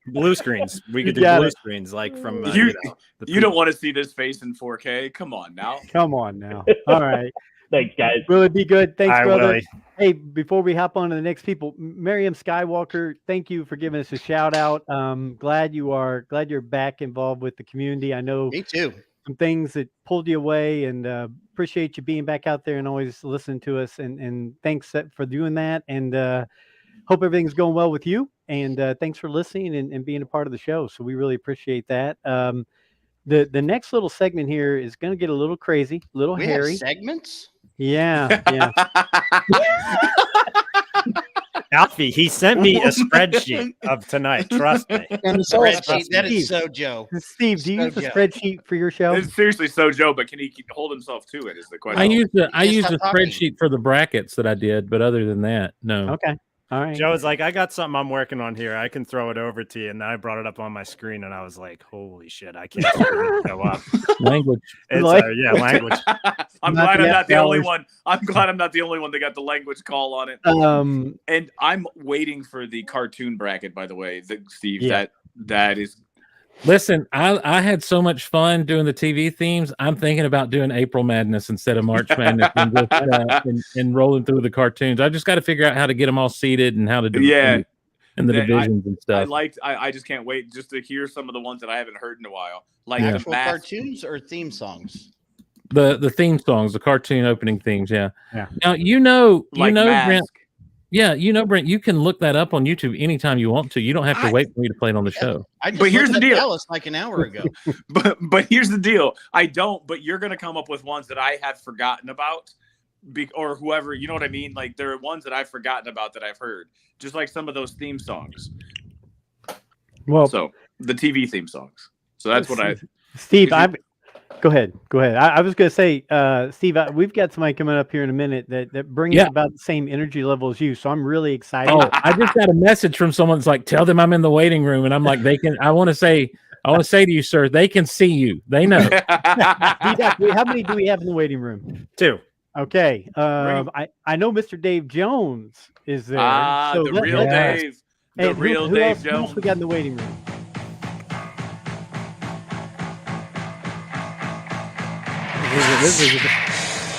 Blue screens. We could do got blue it. screens like from You the don't want to see this face in 4K. Come on now. come on now. All right. Thanks, guys. Willie, be good. Thanks, All right, brother. Willie. Hey, before we hop on to the next people, Miriam Skywalker, thank you for giving us a shout out. Glad you're back involved with the community. I know Me too. some things that pulled you away, and appreciate you being back out there and always listening to us. And thanks for doing that. And hope everything's going well with you. And thanks for listening and being a part of the show. So we really appreciate that. The next little segment here is going to get a little crazy, a little We hairy. have segments. Yeah, yeah. Alfie, he sent me a spreadsheet of tonight. Trust me. And it's all Spreadsheet. That is Steve. so Joe. Steve, do you use a Joe. spreadsheet for your show? It's seriously so Joe, but can he hold himself to it? Is the question. I used a stop talking. spreadsheet for the brackets that I did, but other than that, no. Okay. All right. Joe was like, I got something I'm working on here. I can throw it over to you. And then I brought it up on my screen and I was like, holy shit, I can't show up. Language. It's, yeah, language. I'm Not glad the I'm not the only F-dollars. one. I'm glad I'm not the only one that got the language call on it. And I'm waiting for the cartoon bracket, by the way, Steve. Yeah. That is. Listen, I had so much fun doing the TV themes. I'm thinking about doing April Madness instead of March Madness and rolling through the cartoons. I just got to figure out how to get them all seated and how to do and the divisions and stuff. I just can't wait just to hear some of the ones that I haven't heard in a while, like Actual Mask. cartoons or theme songs. The theme songs, the cartoon opening themes. Yeah. Yeah. Now Like Mask. Brent. Yeah, Brent. You can look that up on YouTube anytime you want to. You don't have to wait for me to play it on the show. I just But here's looked the at deal. Dallas like an hour ago. But here's the deal. I don't. But you're gonna come up with ones that I have forgotten about, or whoever. You know what I mean? Like there are ones that I've forgotten about that I've heard, just like some of those theme songs. Well, So the TV theme songs. So that's what I. Steve, go ahead. I was going to say, Steve, we've got somebody coming up here in a minute that brings about the same energy level as you. So I'm really excited. Oh, I just got a message from someone that's like, tell them I'm in the waiting room. And I'm like, I want to say to you, sir, they can see you. They know. How many do we have in the waiting room? 2. Okay. I know Mr. Dave Jones is there. The real Dave. The real Dave Who else we got in the waiting room?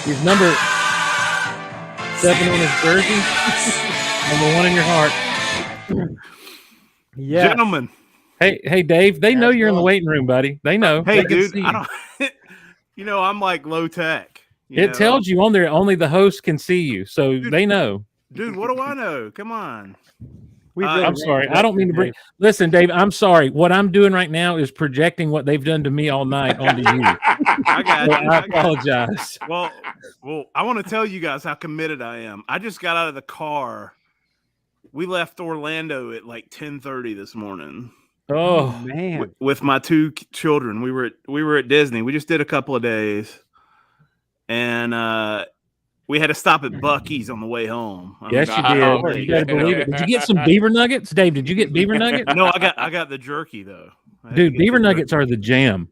He's number 7 on his jersey. Number 1 in your heart. Yeah. Gentlemen. Hey, Dave. They know you're in the waiting room, buddy. They know. Hey, They can dude. see I don't, I'm like low tech. It tells you on there only the host can see you, so they know. Dude, what do I know? Come on. I'm sorry. I don't mean to bring. Listen, Dave. I'm sorry. What I'm doing right now is projecting what they've done to me all night onto you. I got So you. I apologize. Well, Well, I want to tell you guys how committed I am. I just got out of the car. We left Orlando at like 10:30 this morning. Oh man! With my two children, we were at Disney. We just did a couple of days, and we had to stop at Buc-ee's on the way home. Yes, you did. You gotta believe it. Did you get some beaver nuggets, Dave? Did you get beaver nuggets? No, I got the jerky though. Dude, beaver nuggets are the jam.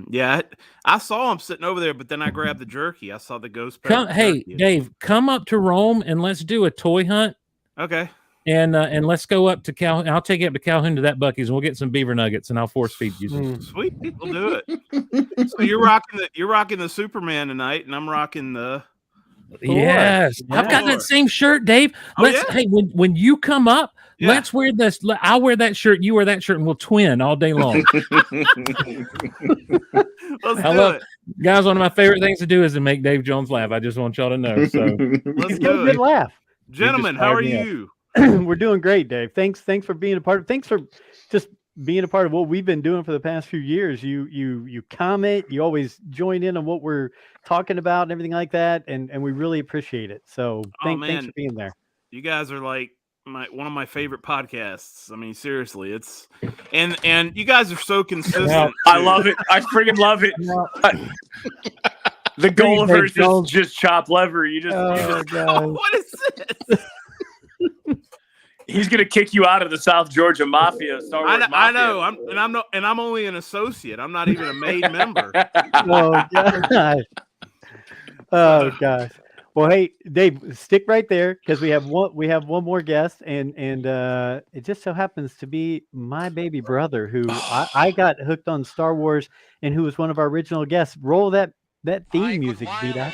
Yeah, I saw them sitting over there, but then I grabbed the jerky. I saw the ghost. Hey, Dave, come up to Rome and let's do a toy hunt. Okay. And let's go up to Calhoun. I'll take you up to Calhoun to that Buc-ee's, and we'll get some beaver nuggets, and I'll force feed you some. Sweet, we'll do it. So you're rocking the Superman tonight, and I'm rocking the. Yes, I've got that same shirt, Dave. Hey, when you come up, let's wear this. I'll wear that shirt. You wear that shirt, and we'll twin all day long. Let's do it. Guys, one of my favorite things to do is to make Dave Jones laugh. I just want y'all to know. So let's do it. Good laugh, gentlemen. How are you? We're doing great, Dave. Thanks for being a part of. Thanks for just being a part of what we've been doing for the past few years. You comment. You always join in on what we're talking about and everything like that, and we really appreciate it. So thanks for being there. You guys are like one of my favorite podcasts. I mean, seriously, it's and you guys are so consistent. I love it. I freaking love it. The Gullivers just chop lever. You just what is this? He's gonna kick you out of the South Georgia Mafia. Star Wars Mafia. I know. I'm only an associate. I'm not even a made member. Oh gosh. Oh gosh. Well, hey, Dave, stick right there because we have one more guest, and it just so happens to be my baby brother who I got hooked on Star Wars and who was one of our original guests. Roll that theme music, D-Doc.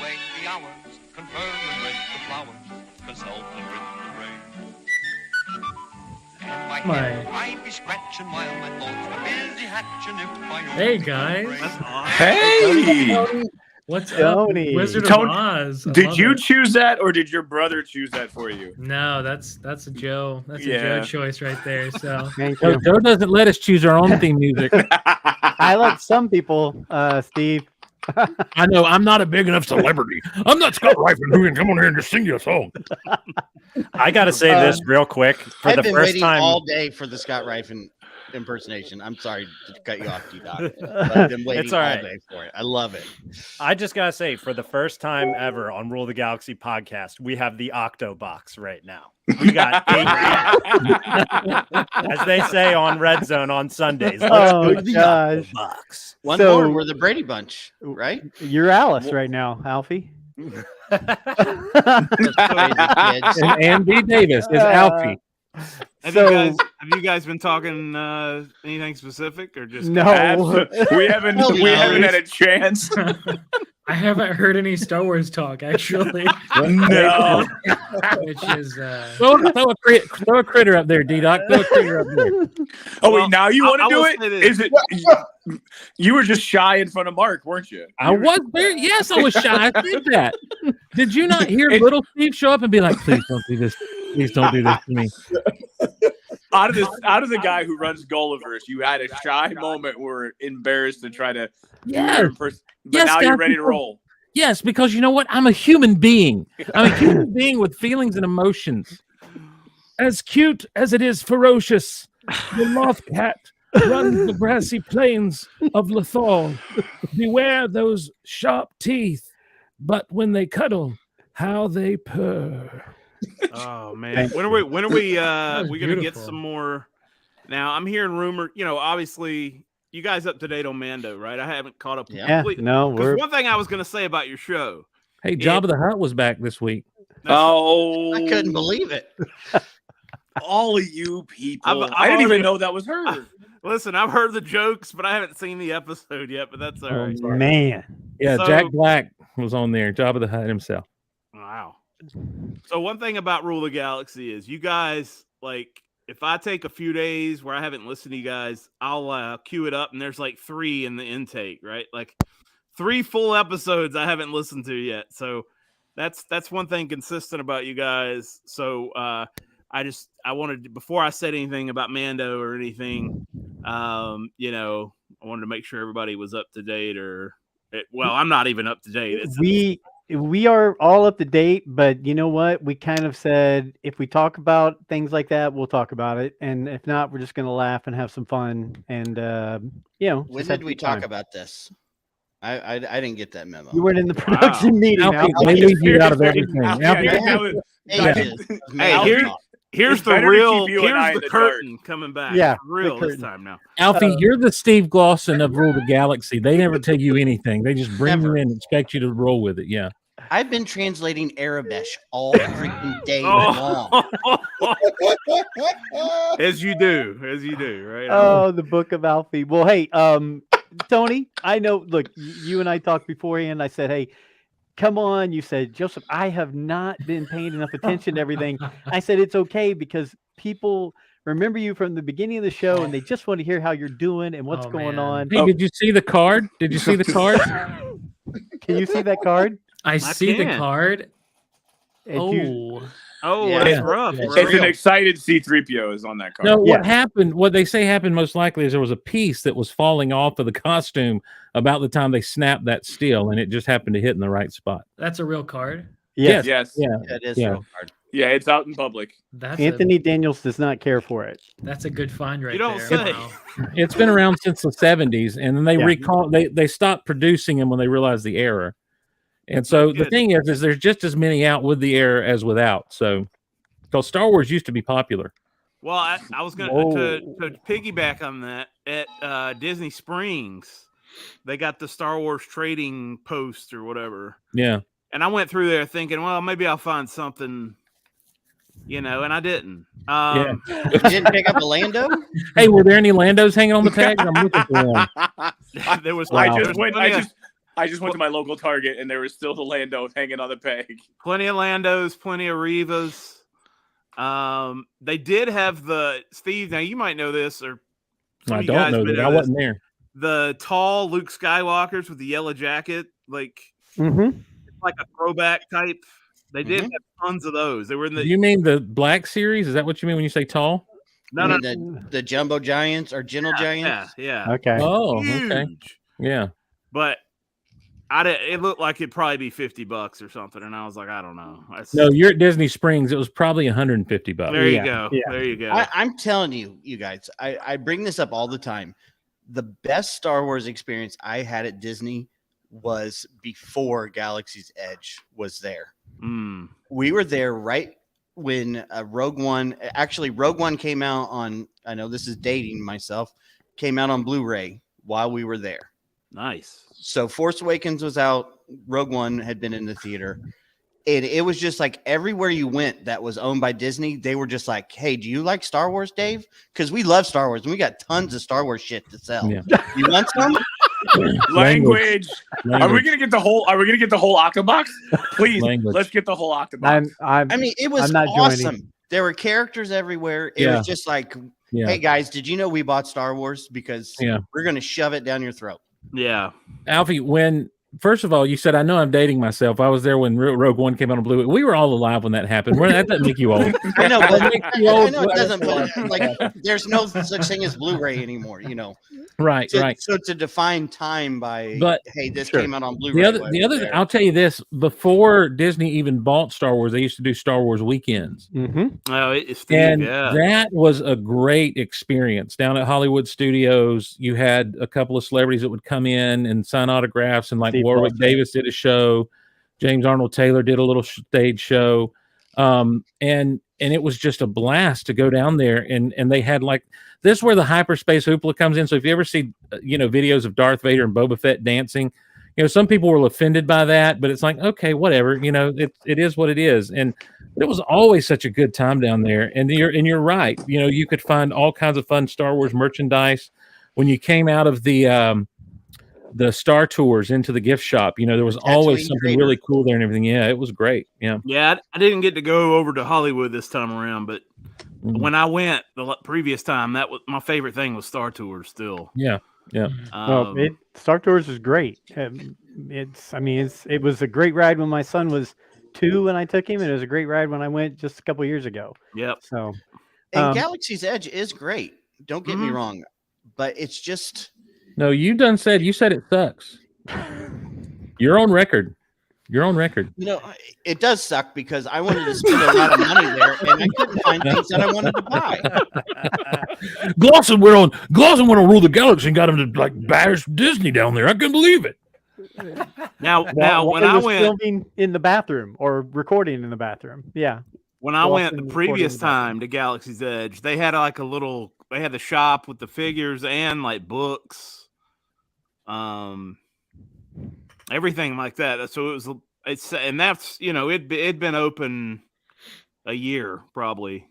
Hey guys. Hey. What's Tony. up, Wizard Tony, of Oz? Did you choose that, or did your brother choose that for you? No, that's a Joe. That's a Joe choice right there. So Joe doesn't let us choose our own theme music. I let some people, Steve. I know I'm not a big enough celebrity. I'm not Scott Rifen who can come on here and just sing you a song. I got to say this real quick. For I've the been first waiting time all day for the Scott Rifen impersonation. I'm sorry to cut you off, D-Doc. I've been waiting all day for it. I love it. I just gotta say, for the first time ever on Rule the Galaxy podcast, we have the Octo Box right now. We got 8, as they say on Red Zone on Sundays. Oh gosh! Box. One more. We're the Brady Bunch, right? You're Alice right now, Alfie. And D. Davis is Alfie. Have you guys been talking anything specific or just no? We haven't had a chance. I haven't heard any Star Wars talk actually. No. Which is throw a critter up there, D-Doc. Throw a critter up there. Oh wait, now you want to do it? Is it? You were just shy in front of Mark, weren't you? I was there. Yes, I was shy. I did that. Did you not hear little Steve show up and be like, "Please don't do this. Please don't do this to me." Out of the guy who runs Gullivers, you had a shy moment where embarrassed to try to. Yes. But now you're ready to roll. Yes, because you know what? I'm a human being. I'm a human being with feelings and emotions. As cute as it is ferocious, the moth cat runs the grassy plains of Lothal. Beware those sharp teeth, but when they cuddle, how they purr. Oh man, when are we gonna get beautiful. some more? Now I'm hearing rumor. Obviously, you guys up to date on Mando, right? I haven't caught up. Yeah, completely. no. Because one thing I was gonna say about your show. Hey, Jabba the Hutt was back this week. Oh, I couldn't believe it. All of you people! I didn't even know that was her. Listen, I've heard the jokes, but I haven't seen the episode yet. But that's all right. Man, Yeah, So- Jack Black was on there. Jabba the Hutt himself. Wow. So one thing about Rule the Galaxy is you guys, like, if I take a few days where I haven't listened to you guys, I'll queue it up and there's like 3 in the intake, right? Like 3 full episodes I haven't listened to yet. So that's one thing consistent about you guys. So I wanted to, before I said anything about Mando or anything, I wanted to make sure everybody was up to date well, I'm not even up to date. we are all up to date, but you know what? We kind of said if we talk about things like that, we'll talk about it, and if not, we're just going to laugh and have some fun. And when did we talk about this? I didn't get that memo. You weren't in the production meeting. Alfie, they leave you out of everything. Here's the real. Here's the curtain coming back. Yeah, real this time now. Alfie, you're the Steve Glosson of Rule the Galaxy. They never tell you anything. They just bring you in and expect you to roll with it. Yeah. I've been translating Arabesh all freaking day long. As you do, right? Oh, the Book of Alfie. Well, hey, Tony, I know. Look, you and I talked beforehand. I said, hey, come on. You said, Joseph, I have not been paying enough attention to everything. I said, it's okay because people remember you from the beginning of the show and they just want to hear how you're doing and what's going on. Hey, did you see the card? Did you see the card? Can you see that card? I see the can. card. And that's rough. It's an excited C-3PO is on that card. No, what happened, what they say happened most likely is there was a piece that was falling off of the costume about the time they snapped that steel, and it just happened to hit in the right spot. That's a real card. Yes. Yeah. It is Yeah. real hard. Yeah, it's out in public. That's Anthony Daniels does not care for it. That's a good find right don't there. say. Wow. It's been around since the 70s, and then they stopped producing them when they realized the error. And so the thing is there's just as many out with the error as without. So, because Star Wars used to be popular. Well, I was going to piggyback on that at Disney Springs. They got the Star Wars trading post or whatever. Yeah. And I went through there thinking, well, maybe I'll find something, and I didn't. You didn't pick up a Lando? Hey, were there any Landos hanging on the tag? I'm looking for one. There was. Wow. I just went to my local Target and there was still the Lando hanging on the peg. Plenty of Landos, plenty of Rivas. They did have the Steve. Now you might know this, or I don't know that. I wasn't there. The tall Luke Skywalkers with the yellow jacket, like like a throwback type. They did have tons of those. They were in the. Do you mean the Black Series? Is that what you mean when you say tall? No, the Jumbo Giants or Gentle Giants. Yeah. Okay. Oh, Huge. okay. Yeah. But it looked like it'd probably be $50 or something, and I was like, I don't know. No, you're at Disney Springs. It was probably $150. There you go. Yeah. There you go. I'm telling you guys, I bring this up all the time. The best Star Wars experience I had at Disney was before Galaxy's Edge was there. We were there right when Rogue One came out on, I know this is dating myself, came out on Blu-ray while we were there. Nice. So Force Awakens was out. Rogue One had been in the theater. It was just like everywhere you went that was owned by Disney, they were just like, hey, do you like Star Wars, Dave? Because we love Star Wars and we got tons of Star Wars shit to sell. Yeah. You want some? Language. Are we gonna get the whole Octobox? Please, let's get the whole Octobox. I mean, it was awesome. There were characters everywhere. It was just like, hey guys, did you know we bought Star Wars? Because we're gonna shove it down your throat. Yeah. Alfie, first of all, you said, I know I'm dating myself. I was there when Rogue One came out on Blu-ray. We were all alive when that happened. That doesn't make you old. I know, but I know it doesn't. But like, there's no such thing as Blu-ray anymore. Right. So to define time by, hey, this came out on Blu-ray. The other, I'll tell you this: before Disney even bought Star Wars, they used to do Star Wars weekends. Oh, That was a great experience down at Hollywood Studios. You had a couple of celebrities that would come in and sign autographs, and like Warwick Davis did a show. James Arnold Taylor did a little stage show. And it was just a blast to go down there. And they had this is where the hyperspace hoopla comes in. So if you ever see, videos of Darth Vader and Boba Fett dancing, some people were offended by that, but it's like, okay, whatever, it is what it is. And it was always such a good time down there. And you're right. You could find all kinds of fun Star Wars merchandise when you came out of the Star Tours into the gift shop. There was always something really cool there and everything. Yeah, it was great. Yeah. Yeah, I didn't get to go over to Hollywood this time around, but when I went the previous time, that was my favorite thing was Star Tours still. Yeah. Yeah. Star Tours is great. It was a great ride when my son was 2 when I took him, and it was a great ride when I went just a couple years ago. Yep. So, and Galaxy's Edge is great. Don't get me wrong, but it's just. No, you said it sucks. You're on record. Your own record. You know, it does suck because I wanted to spend a lot of money there, and I couldn't find things that I wanted to buy. Glosson went on Rule the Galaxy and got him to like bash Disney down there. I couldn't believe it. Now, when it I was went filming in the bathroom or recording in the bathroom, yeah. when I went the Glosson previous recording in time to Galaxy's Edge, they had like they had the shop with the figures and like books, everything like that. So and that's it'd been open a year probably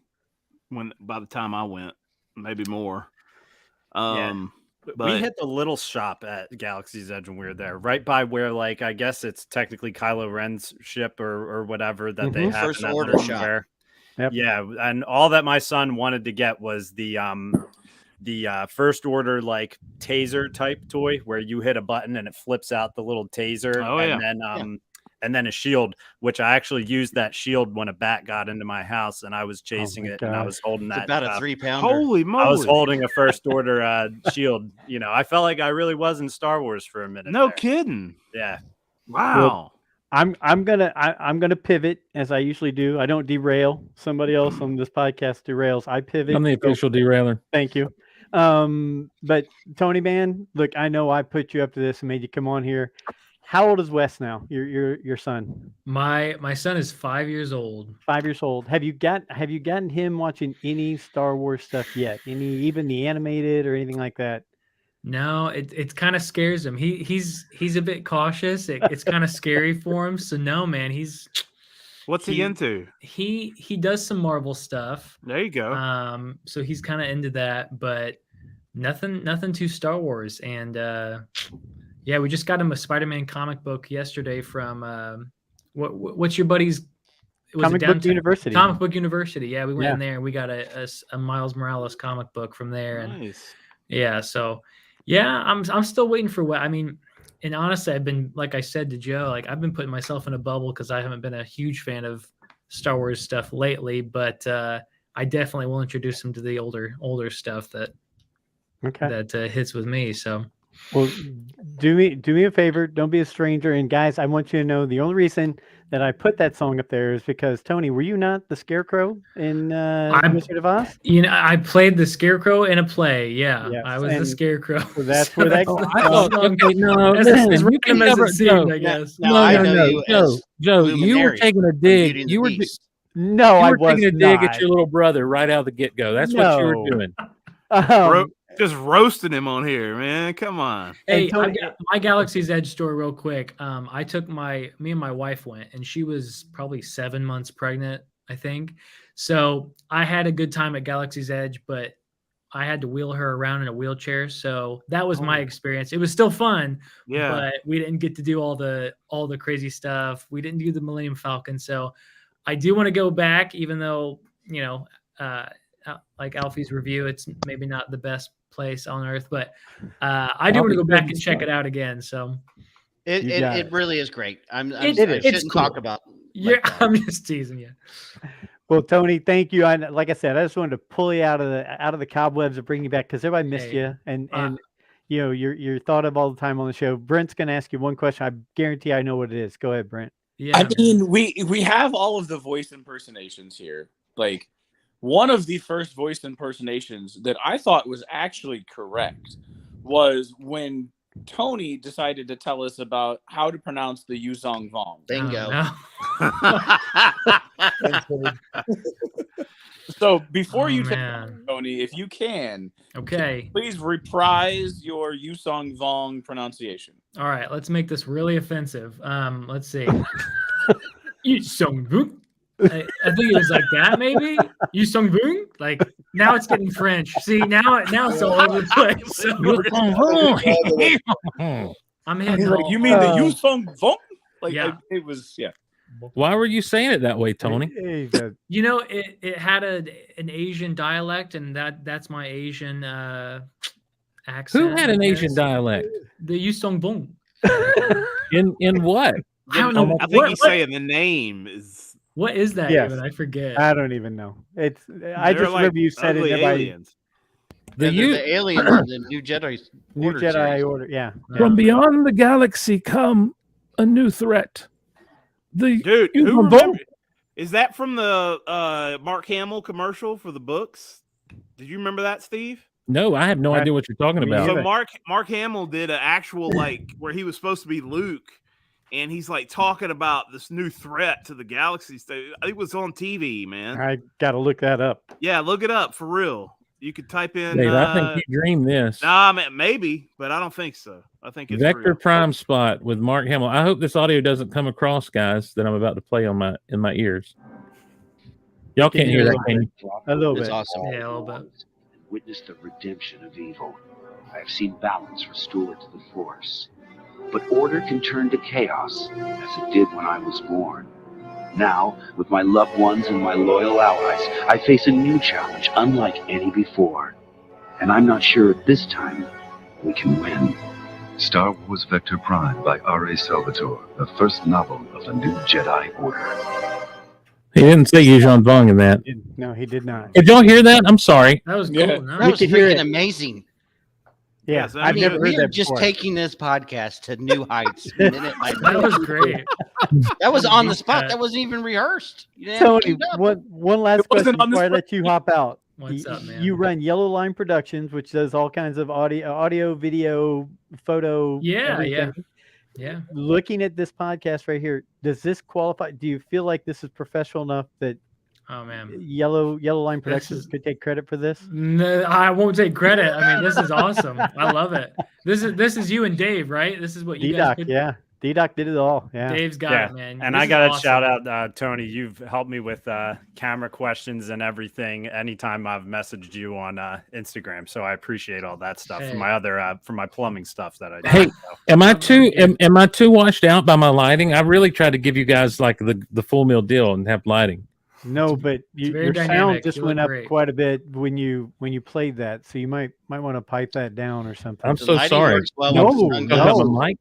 by the time I went, maybe more. We hit the little shop at Galaxy's Edge when we were there, right by where, like, I guess it's technically Kylo Ren's ship or whatever that they have. First in that Order little shop. square. Yep. Yeah, and all that my son wanted to get was the First Order like taser type toy where you hit a button and it flips out the little taser, and then a shield, which I actually used that shield when a bat got into my house and I was chasing it and I was holding It's that. about a 3-pounder. Holy moly! I was holding a First Order shield. I felt like I really was in Star Wars for a minute. No there. kidding. Yeah. Wow. I'm gonna pivot as I usually do. I don't derail. Somebody else on this podcast derails. I pivot. I'm the official derailer. Thank you. But Tony, man, look, I know I put you up to this and made you come on here. How old is Wes now? Your son? My son is 5 years old. 5 years old. Have you gotten him watching any Star Wars stuff yet? Even the animated or anything like that? No, it kind of scares him. He's a bit cautious. It's kind of scary for him. So no, man, what's he into? He does some Marvel stuff. There you go. So he's kind of into that, but nothing too Star Wars. And yeah, we just got him a Spider-Man comic book yesterday from what's your buddy's Comic Book University. Comic Book University. Yeah, we went Yeah. in there and we got a Miles Morales comic book from there. And Nice. yeah, so yeah, I'm still waiting for what I mean. And honestly, I've been, like I said to Joe, like I've been putting myself in a bubble because I haven't been a huge fan of Star Wars stuff lately. But I definitely will introduce him to the older stuff that hits with me. So. Well, do me a favor. Don't be a stranger. And guys, I want you to know the only reason that I put that song up there is because Tony, were you not the Scarecrow in Wizard of Oz? I played the Scarecrow in a play. Yeah, Yes, I was the and Scarecrow. so that's where that. As random as it seemed, I guess. Joe, you were taking a dig. You were taking a dig at your little brother right out of the get go. That's what you were doing. Just roasting him on here, man. Come on. Hey, I got my Galaxy's Edge story real quick. I took me and my wife went, and she was probably 7 months pregnant, I think. So I had a good time at Galaxy's Edge, but I had to wheel her around in a wheelchair. So that was my experience. It was still fun, but we didn't get to do all the crazy stuff. We didn't do the Millennium Falcon. So I do want to go back, even though, like Alfie's review, it's maybe not the best place on earth, but I do want to go back and check it out again. So it really is great. I shouldn't talk about. I'm just teasing you. Well, Tony, thank you. Like I said, I just wanted to pull you out of the cobwebs and bring you back because everybody missed you, and you're thought of all the time on the show. Brent's going to ask you one question. I guarantee I know what it is. Go ahead, Brent. Yeah, I mean, we have all of the voice impersonations here. Like, one of the first voice impersonations that I thought was actually correct was when Tony decided to tell us about how to pronounce the Yuzong Vong. Bingo. So before you take Tony, if you can, okay, please reprise your Yuzong Vong pronunciation. All right, let's make this really offensive. Let's see. Yuzong Vong. I think it was like that, maybe. Yuzong Vong. Like now it's getting French. See, now it's all over the place. I'm hitting. Like, you mean the Yuzong Vong? Like, yeah. It was, yeah. Why were you saying it that way, Tony? You know, it had an Asian dialect, and that's my Asian accent. Who had an Asian dialect? The Yuzong Vong. In what? I don't know. I think he's saying the name is. What is that? Yes. Even? I forget. I don't even know. I just remember you said it. Aliens. The aliens are the new Jedi New Order Jedi series. Order. Yeah. From beyond the galaxy come a new threat. The Dude, you who were remember? Is that from the Mark Hamill commercial for the books? Did you remember that, Steve? No, I have no idea what you're talking about. So Mark Hamill did an actual like where he was supposed to be Luke, and he's like talking about this new threat to the galaxy. It was on TV, man. I got to look that up. Yeah, look it up for real. You could type in. Dave, I think you dreamed this. Nah, maybe, but I don't think so. I think it's Vector real. Prime Spot with Mark Hamill. I hope this audio doesn't come across, guys, that I'm about to play on in my ears. Y'all can't hear that, can you? A little bit. Awesome. Yeah, a little bit. Witnessed the redemption of evil. I have seen balance restored to the Force. But order can turn to chaos, as it did when I was born. Now, with my loved ones and my loyal allies, I face a new challenge unlike any before. And I'm not sure this time we can win. Star Wars Vector Prime by R.A. Salvatore, the first novel of the new Jedi Order. He didn't say Yuuzhan Vong in that. No, he did not. Did y'all hear that? I'm sorry. That was cool. Yeah, No? that was could hear freaking it. amazing. Yeah, I I've mean, never We heard are that just before. taking this podcast to new heights. minute by That minute. was great. That was on the spot. That wasn't even rehearsed. You didn't have to Tony, queue up. one last It wasn't question on the before I script. let you hop out. What's up, man? You run Yellow Line Productions, which does all kinds of audio, video, photo. Yeah, everything. yeah. Looking at this podcast right here, does this qualify? Do you feel like this is professional enough that Oh man. Yellow Line Productions is- could take credit for this? No, I won't take credit. I mean, this is awesome. I love it. This is you and Dave, right? This is what you guys D-Doc, yeah. D-Doc did it all. Yeah. Dave's got Yeah, it, man. and This I is got to awesome. shout out Tony. You've helped me with camera questions and everything. Anytime I've messaged you on Instagram, so I appreciate all that stuff Hey. for my other for my plumbing stuff that I do. Hey, So, am I too washed out by my lighting? I really tried to give you guys like the full meal deal and have lighting. No, but very your sound dynamic. just You went look up great. quite a bit when you played that, so you might want to pipe that down or something. I'm The so lighting sorry. works well No, with the sun no. goes Have up. a mic?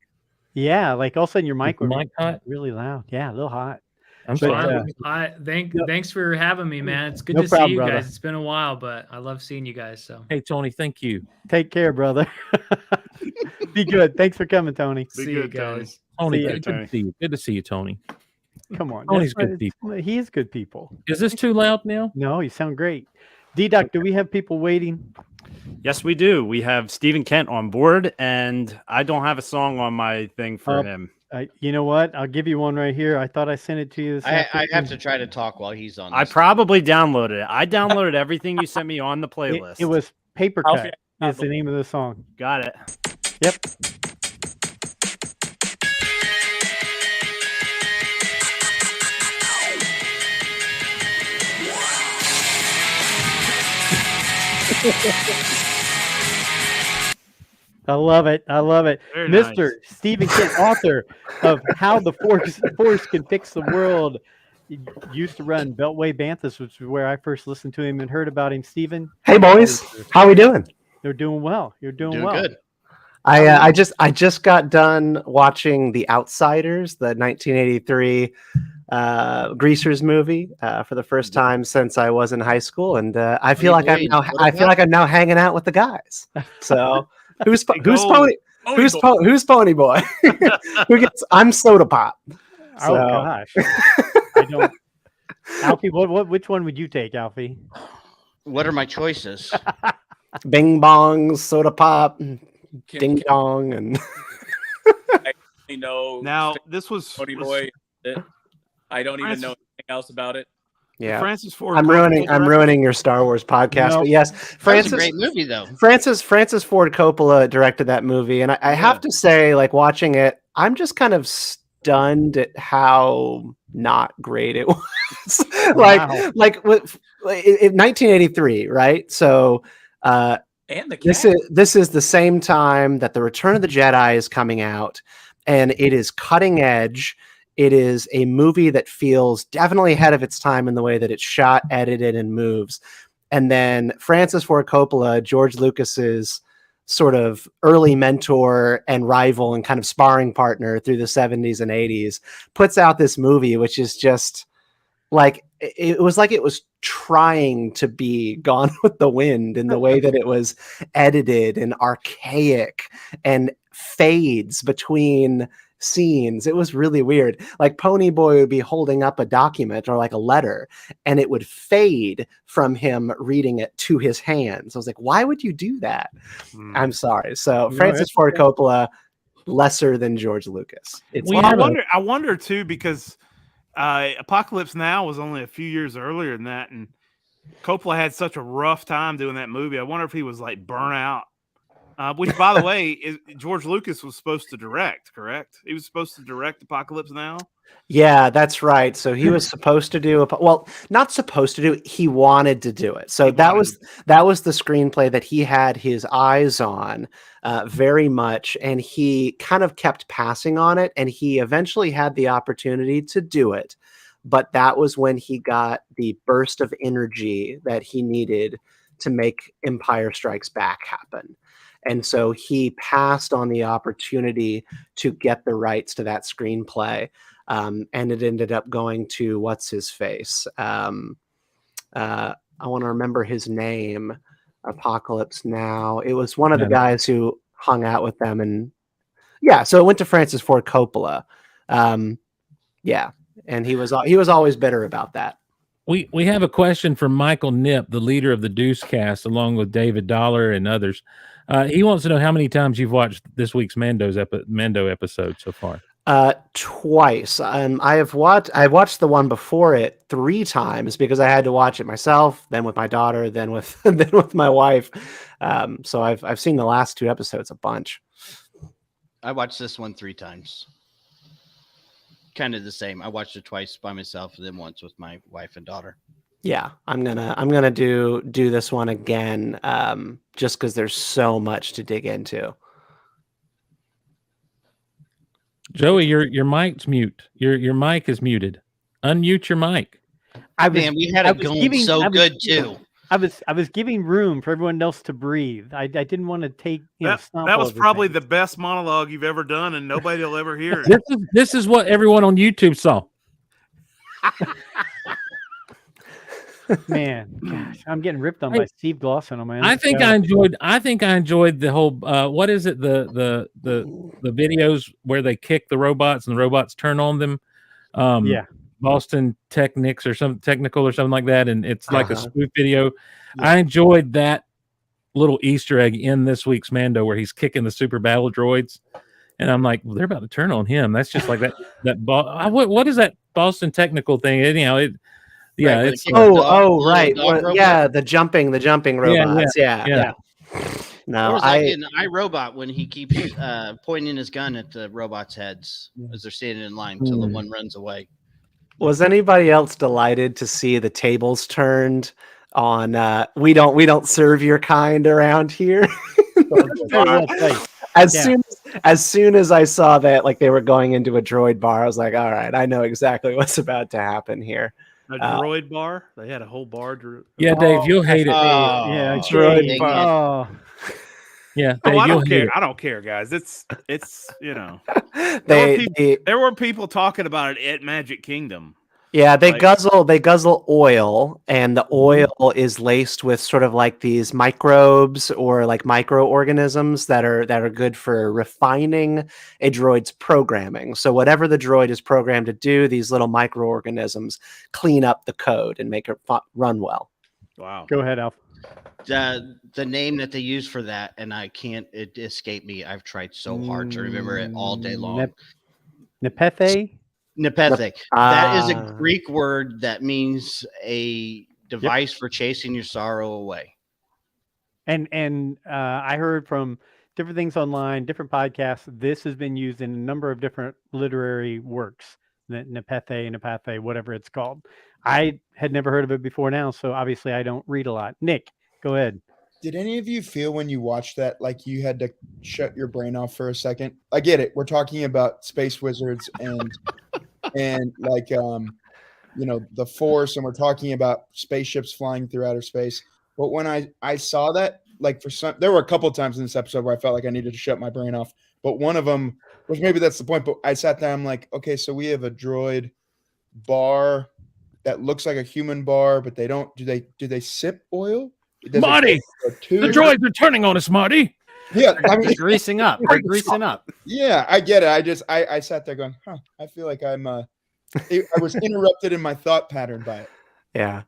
Yeah, like all of a sudden your mic the was mic hot? really loud. Yeah, a little hot. I'm But, sorry. Thanks for having me, man. It's good No to problem, see you brother. guys. It's been a while, but I love seeing you guys. So Hey Tony, thank you. Take care, brother. Be good. Thanks for coming, Tony. see you good, Tony. guys. Tony, See ya, good Tony. to see you. Good to see you, Tony. Come on. Tony's that's good what He is good people. Is this too loud now? No, you sound great. D-Doc, do we have people waiting? yes, we do. We have Stephen Kent on board, and I don't have a song on my thing for him. You know what? I'll give you one right here. I thought I sent it to you. This I have afternoon. to try to talk while he's on. I this. probably downloaded it. I downloaded everything you sent me on the It, playlist. it was Paper Alfie, Cut. Is the name of the song. got it. Yep. I love it. I love it. Very Mr. nice. Stephen Kent, author of How the Force Can Fix the World. He used to run Beltway Banthas, which is where I first listened to him and heard about him. Stephen, Hey boys, how we doing? they're doing well. You're doing, Doing well. good. I just got done watching The Outsiders, the 1983 Greasers movie for the first time since I was in high school, and I feel like I'm now hanging out with the guys. So who's Go. pony who's pony boy? Who gets? I'm soda pop. Oh So- gosh. I don't. Alfie, which one would you take, Alfie? What are my choices? Bing bong, soda pop, ding dong, and You know, Now this was Tony Boy. I don't even know anything else about it. yeah. Francis Ford. I'm Coppola ruining your Star Wars podcast. No. But yes, That was a Francis great movie, though. Francis Ford Coppola directed that movie, and I have to say, like watching it, I'm just kind of stunned at how not great it was. Wow. like in 1983, right? So And the this is the same time that the Return of the Jedi is coming out, and it is cutting edge. It is a movie that feels definitely ahead of its time in the way that it's shot, edited, and moves. And then Francis Ford Coppola, George Lucas's sort of early mentor and rival and kind of sparring partner through the 70s and 80s, puts out this movie, which is just like it was trying to be Gone with the Wind in the way that it was edited and archaic and fades between scenes. It was really weird. Like Ponyboy would be holding up a document or like a letter, and it would fade from him reading it to his hands. I was like, why would you do that? I'm sorry. So No, Francis that's Ford okay. Coppola, lesser than George Lucas. It's Well, I wonder too, because Apocalypse Now was only a few years earlier than that, and Coppola had such a rough time doing that movie. I wonder if he was like burnt out. Which, by the way, George Lucas was supposed to direct, correct? He was supposed to direct Apocalypse Now. Yeah, that's right. So he was supposed to do well, not supposed to do. He wanted to do it. So that was the screenplay that he had his eyes on very much, and he kind of kept passing on it. And he eventually had the opportunity to do it, but that was when he got the burst of energy that he needed to make Empire Strikes Back happen. And so he passed on the opportunity to get the rights to that screenplay. And it ended up going to what's his face? I want to remember his name. Apocalypse Now. It was one of the guys who hung out with them, and yeah, so it went to Francis Ford Coppola. Yeah, and he was always bitter about that. We have a question from Michael Knipp, the leader of the Deuce Cast, along with David Dollar and others. He wants to know how many times you've watched this week's Mando episode so far. Twice. I've watched the one before it 3 times because I had to watch it myself, then with my daughter, then with my wife. So I've seen the last 2 episodes a bunch. I watched this one 3 times. Kind of the same. I watched it twice by myself and then once with my wife and daughter. Yeah, I'm gonna do this one again, just because there's so much to dig into. Joey, your mic's mute. Your mic is muted. Unmute your mic. Man, we had it going so good too. I was giving room for everyone else to breathe. I didn't want to take That was probably the best monologue you've ever done, and nobody will ever hear it. This is what everyone on YouTube saw. Man, gosh, I'm getting ripped on by Steve Glosson on my own. I think I enjoyed the whole what is it, the videos where they kick the robots and the robots turn on them. Yeah. Boston Technics or some technical or something like that, and it's like a spoof video. I enjoyed that little Easter egg in this week's Mando where he's kicking the super battle droids, and I'm like, well, they're about to turn on him. That's just like what is that Boston Technical thing? Anyhow, it's right. Yeah, the jumping robots. Yeah. No, or was that in iRobot when he keeps pointing his gun at the robots' heads as they're standing in line until the one runs away. Was anybody else delighted to see the tables turned on we don't serve your kind around here? As soon as I saw that, like they were going into a droid bar, I was like, all right, I know exactly what's about to happen here. A droid bar? They had a whole bar. Yeah, Dave, you'll hate it. Yeah, droid bar. Yeah, Dave, I you'll don't hate care. it. I don't care, guys. It's They there were people talking about it at Magic Kingdom. Yeah, they guzzle oil, and the oil is laced with sort of like these microbes or like microorganisms that are good for refining a droid's programming. So whatever the droid is programmed to do, these little microorganisms clean up the code and make it run well. Wow. Go ahead, Alf. The name that they use for that, and it escaped me. I've tried so hard to remember it all day long. Nepethe? Nepethic. That is a Greek word that means a device for chasing your sorrow away. And I heard from different things online, different podcasts. This has been used in a number of different literary works. Nepethe, whatever it's called. I had never heard of it before now, so obviously I don't read a lot. Nick, go ahead. Did any of you feel when you watched that like you had to shut your brain off for a second? I get it. We're talking about space wizards and like the Force, and we're talking about spaceships flying through outer space. But when I saw that, like there were a couple of times in this episode where I felt like I needed to shut my brain off. But one of them, which maybe that's the point, but I sat there, I'm like, okay, so we have a droid bar that looks like a human bar, but they don't. Do they sip oil? Marty, the droids are turning on us, Marty. Yeah, I mean, They're greasing up. They're greasing up. Yeah, I get it. I sat there going, huh, I feel like I was interrupted in my thought pattern by it. Yeah.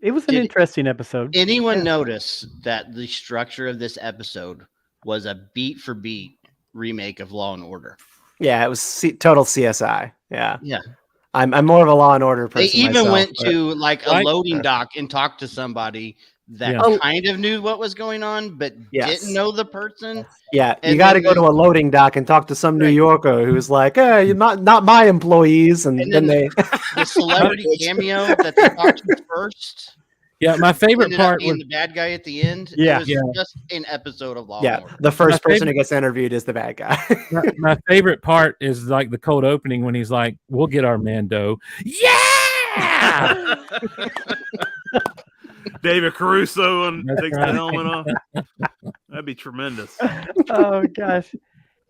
It was an interesting episode. Anyone notice that the structure of this episode was a beat for beat remake of Law and Order? Yeah, it was total CSI. Yeah. Yeah. I'm more of a Law and Order person. They even myself, went but- to like a loading dock and talked to somebody that Yeah. kind of knew what was going on, but Yes. didn't know the person. Yeah, you And got to then go to a loading dock and talk to some New Yorker who's like, "Hey, you're not my employees," and then they the celebrity cameo that they talked to first. Yeah, my favorite ended up part being was the bad guy at the end. Yeah. It was Yeah. just an episode of Law yeah, and Order. the first My person who favorite- gets interviewed is the bad guy. my favorite part is like the cold opening when he's like, "We'll get our Mando." Yeah. David Caruso and That's takes right. the helmet off. That'd be tremendous. Oh gosh,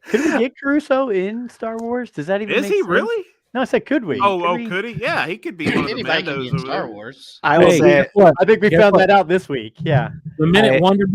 could we get Caruso in Star Wars? Does that even Is make he sense? really? No, I said could we? Could he? Yeah, he could be one of the Anybody can be Mandos in over Star there. Wars. I will Hey, say, guess what? I think we Guess found what? that out this week. Yeah. The minute Hey. Wonder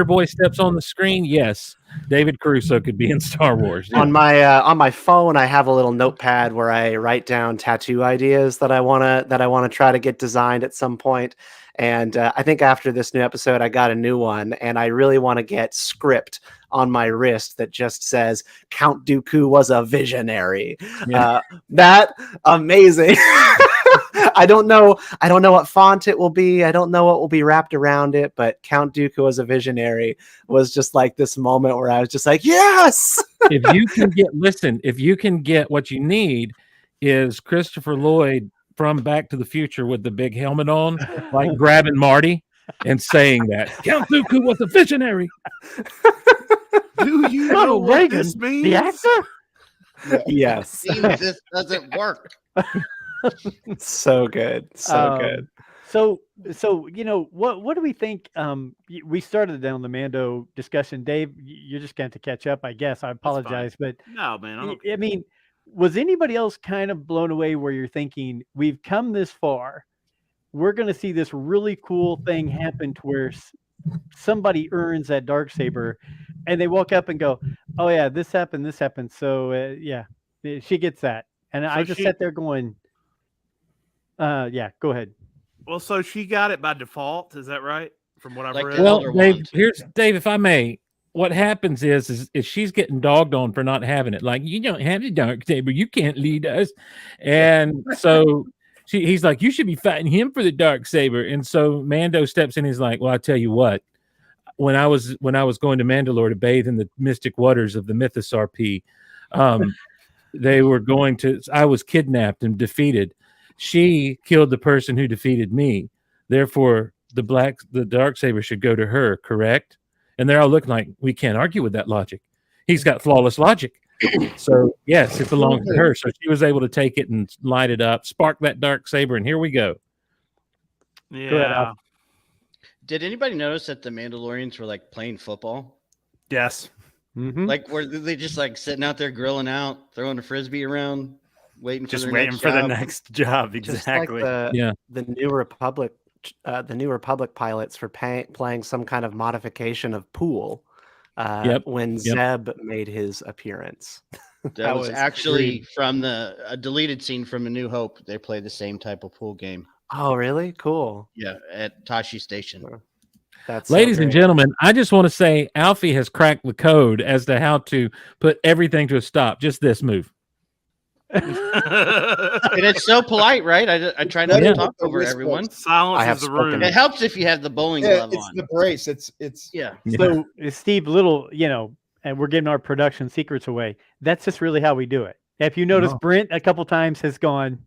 Boy steps on the screen, yes, David Caruso could be in Star Wars. on my phone, I have a little notepad where I write down tattoo ideas that I wanna try to get designed at some point. And I think after this new episode, I got a new one, and I really want to get script on my wrist that just says Count Dooku was a visionary. Yeah. That amazing. I don't know what font it will be. I don't know what will be wrapped around it, but Count Dooku was a visionary was just like this moment where I was just like, yes. If you can get what you need is Christopher Lloyd from Back to the Future with the big helmet on, like grabbing Marty and saying that Count Dooku was a visionary. Do you know Ronald what Reagan, this means? the actor. Yes. Seems this doesn't work. So good. So good. So what do we think? We started down the Mando discussion. Dave, you're just going to catch up, I guess. I apologize, but No, man. I don't I mean, was anybody else kind of blown away where you're thinking we've come this far? We're going to see this really cool thing happen to where somebody earns that Darksaber, and they walk up and go, "Oh yeah, this happened. So yeah, she gets that." And I just sat there going, "Yeah, go ahead." Well, so she got it by default. Is that right? From what I've read. Well, Dave, Dave, if I may, what happens is she's getting dogged on for not having it. Like, you don't have the Darksaber, you can't lead us. And so he's like, you should be fighting him for the Darksaber. And so Mando steps in. He's like, well, I tell you what, when I was going to Mandalore to bathe in the mystic waters of the Mythos RP, I was kidnapped and defeated. She killed the person who defeated me. Therefore, the Darksaber should go to her, correct? And they're all looking like, we can't argue with that logic. He's got flawless logic. So, yes, it belongs to her. So she was able to take it and light it up, spark that Darksaber, and here we go. Yeah. Did anybody notice that the Mandalorians were like playing football? Yes. Mm-hmm. Like, were they just like sitting out there grilling out, throwing a frisbee around, waiting Just for their waiting next for the job? next job. Just like Exactly. the New Republic, pilots for playing some kind of modification of pool. When Zeb made his appearance. That was actually from a deleted scene from A New Hope. They play the same type of pool game. Oh, really? Cool. Yeah, at Tashi Station. That's Ladies and gentlemen, I just want to say Alfie has cracked the code as to how to put everything to a stop. Just this move. And it's so polite, right? I try not to talk over everyone. Silence is the room. It helps if you have the bowling Yeah, glove it's on. the brace. It's yeah. So Steve, little, and we're getting our production secrets away. That's just really how we do it. If you notice, Brent a couple times has gone,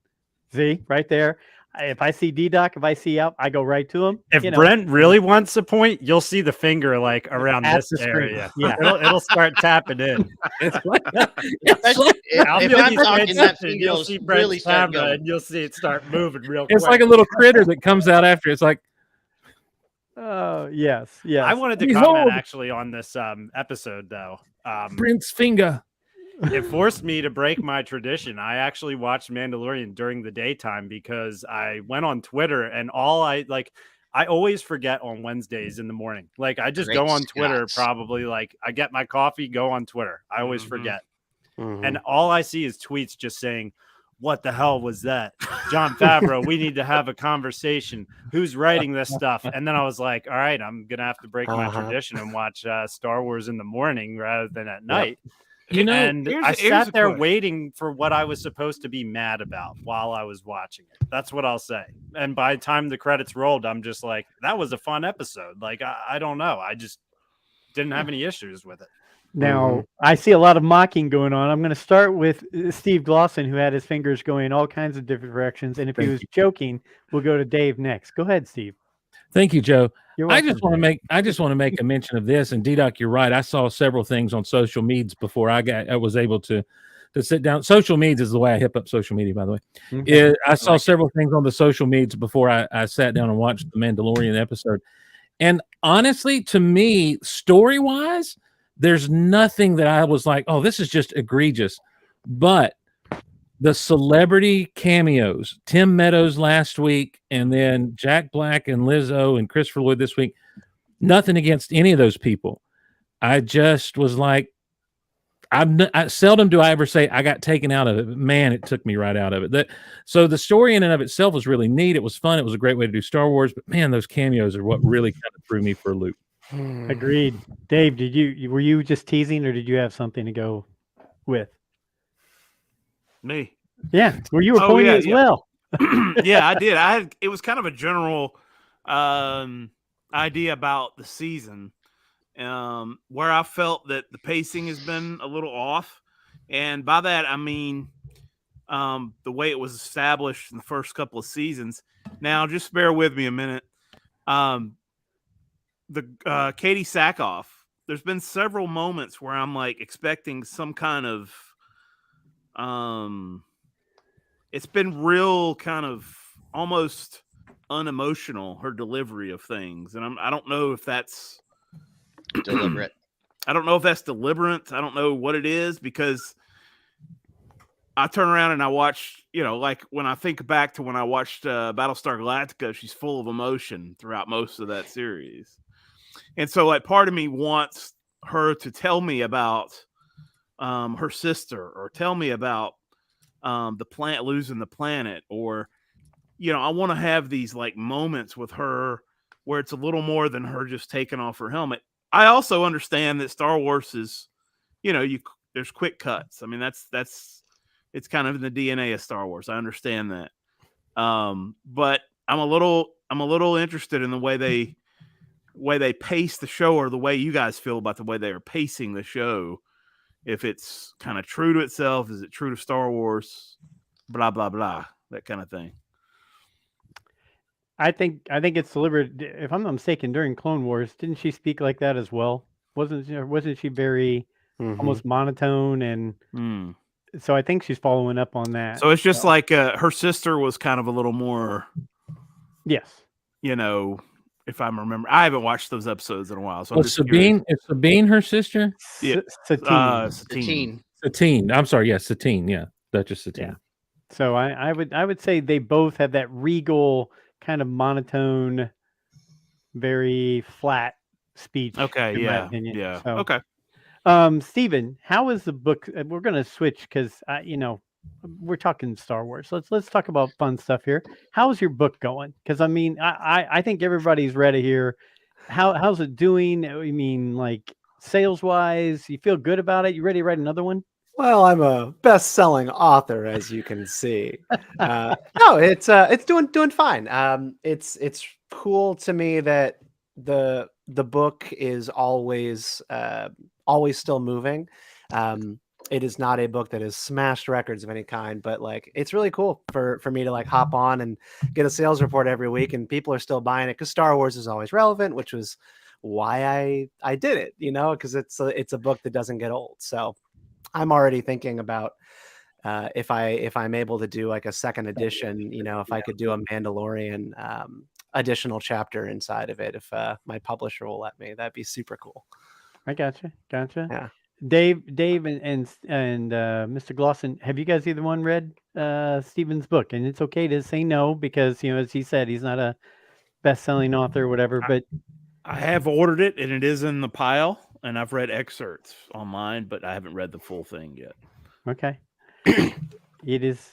Z, right there. If I see D-Doc, if I see out, I go right to him. If Brent really wants a point, you'll see the finger like around At this the screen. area. Yeah. it'll start tapping in. Especially I'll if be I'm paying talking, that attention, finger you'll will see really Brent's start camera going. and you'll see it start moving real quick. It's like a little critter that comes out after. It's like, yes. I wanted to Behold. comment actually on this episode though. Brent's finger. It forced me to break my tradition. I actually watched Mandalorian during the daytime because I went on Twitter and I always forget on Wednesdays in the morning. Like I just Great go on Twitter, Scots. probably like I get my coffee, go on Twitter. I always forget. Mhm. And all I see is tweets just saying, "What the hell was that? John Favreau, we need to have a conversation. Who's writing this stuff?" And then I was like, all right, I'm going to have to break my Uh-huh. tradition and watch Star Wars in the morning rather than at night. You know, and here's- I here's sat a there question. waiting for what I was supposed to be mad about while I was watching it. That's what I'll say. And by the time the credits rolled, I'm just like, that was a fun episode. Like, I don't know. I just didn't have any issues with it. Now, I see a lot of mocking going on. I'm going to start with Steve Glosson, who had his fingers going in all kinds of different directions. And if he Thank was joking, we'll go to Dave next. Go ahead, Steve. Thank you, Joe. You're I welcome. just want to make a mention of this. And D-Doc, you're right. I saw several things on social medias before I was able to sit down. Social medias is the way I hip up social media, by the way. Okay. I saw several things on the social medias before I sat down and watched the Mandalorian episode. And honestly, to me, story-wise, there's nothing that I was like, oh, this is just egregious. But the celebrity cameos, Tim Meadows last week, and then Jack Black and Lizzo and Christopher Lloyd this week, nothing against any of those people. I just was like, I seldom do I ever say I got taken out of it, but man, it took me right out of it. So the story in and of itself was really neat. It was fun. It was a great way to do Star Wars, but man, those cameos are what really kind of threw me for a loop. Agreed. Dave, were you just teasing, or did you have something to go with? Me. Yeah, were you Oh, pointing yeah, as yeah. well? Yeah, I did. It was kind of a general idea about the season, where I felt that the pacing has been a little off, and by that I mean the way it was established in the first couple of seasons. Now, just bear with me a minute. The Katie Sackhoff. There's been several moments where I'm like expecting some kind of it's been real kind of almost unemotional, her delivery of things, and I don't know if that's Deliberate. I don't know if that's deliberate. I don't know what it is, because I turn around and I watch, like when I think back to when I watched Battlestar Galactica, she's full of emotion throughout most of that series. And so like part of me wants her to tell me about her sister, or tell me about the planet losing the planet, or I want to have these like moments with her where it's a little more than her just taking off her helmet. I also understand that Star Wars is, there's quick cuts. I mean, it's kind of in the DNA of Star Wars. I understand that. But I'm a little interested in the way they pace the show, or the way you guys feel about the way they are pacing the show. If it's kind of true to itself, is it true to Star Wars? Blah, blah, blah, that kind of thing. I think it's deliberate. If I'm not mistaken, during Clone Wars, didn't she speak like that as well? Wasn't she very almost monotone? And so I think she's following up on that. So it's just like her sister was kind of a little more. Yes. If I remember, I haven't watched those episodes in a while. So I'm Was just Sabine? Is Sabine her sister? Yeah. Satine. Satine. I'm sorry. Yes, Satine. Yeah, Duchess Satine. Yeah. So I would say they both have that regal kind of monotone, very flat speech. Okay. in my Yeah. opinion. Yeah. So, Okay. Stephen, how is the book? We're going to switch because we're talking Star Wars. Let's talk about fun stuff here. How's your book going? Because I mean, I think everybody's ready here. How's it doing? I mean, like sales wise, you feel good about it? You ready to write another one? Well, I'm a best-selling author, as you can see. No, it's doing fine. It's cool to me that the book is always still moving. It is not a book that has smashed records of any kind, but like it's really cool for me to like hop on and get a sales report every week, and people are still buying it because Star Wars is always relevant, which was why I did it, because it's a book that doesn't get old. So I'm already thinking about if I'm able to do like a second edition, if I could do a Mandalorian additional chapter inside of it, if my publisher will let me, that'd be super cool. I gotcha. Yeah. Dave and Mr. Glosson, have you guys either one read Stephen's book? And it's okay to say no because as he said, he's not a best-selling author, whatever. But I have ordered it, and it is in the pile, and I've read excerpts on mine, but I haven't read the full thing yet. okay, it is.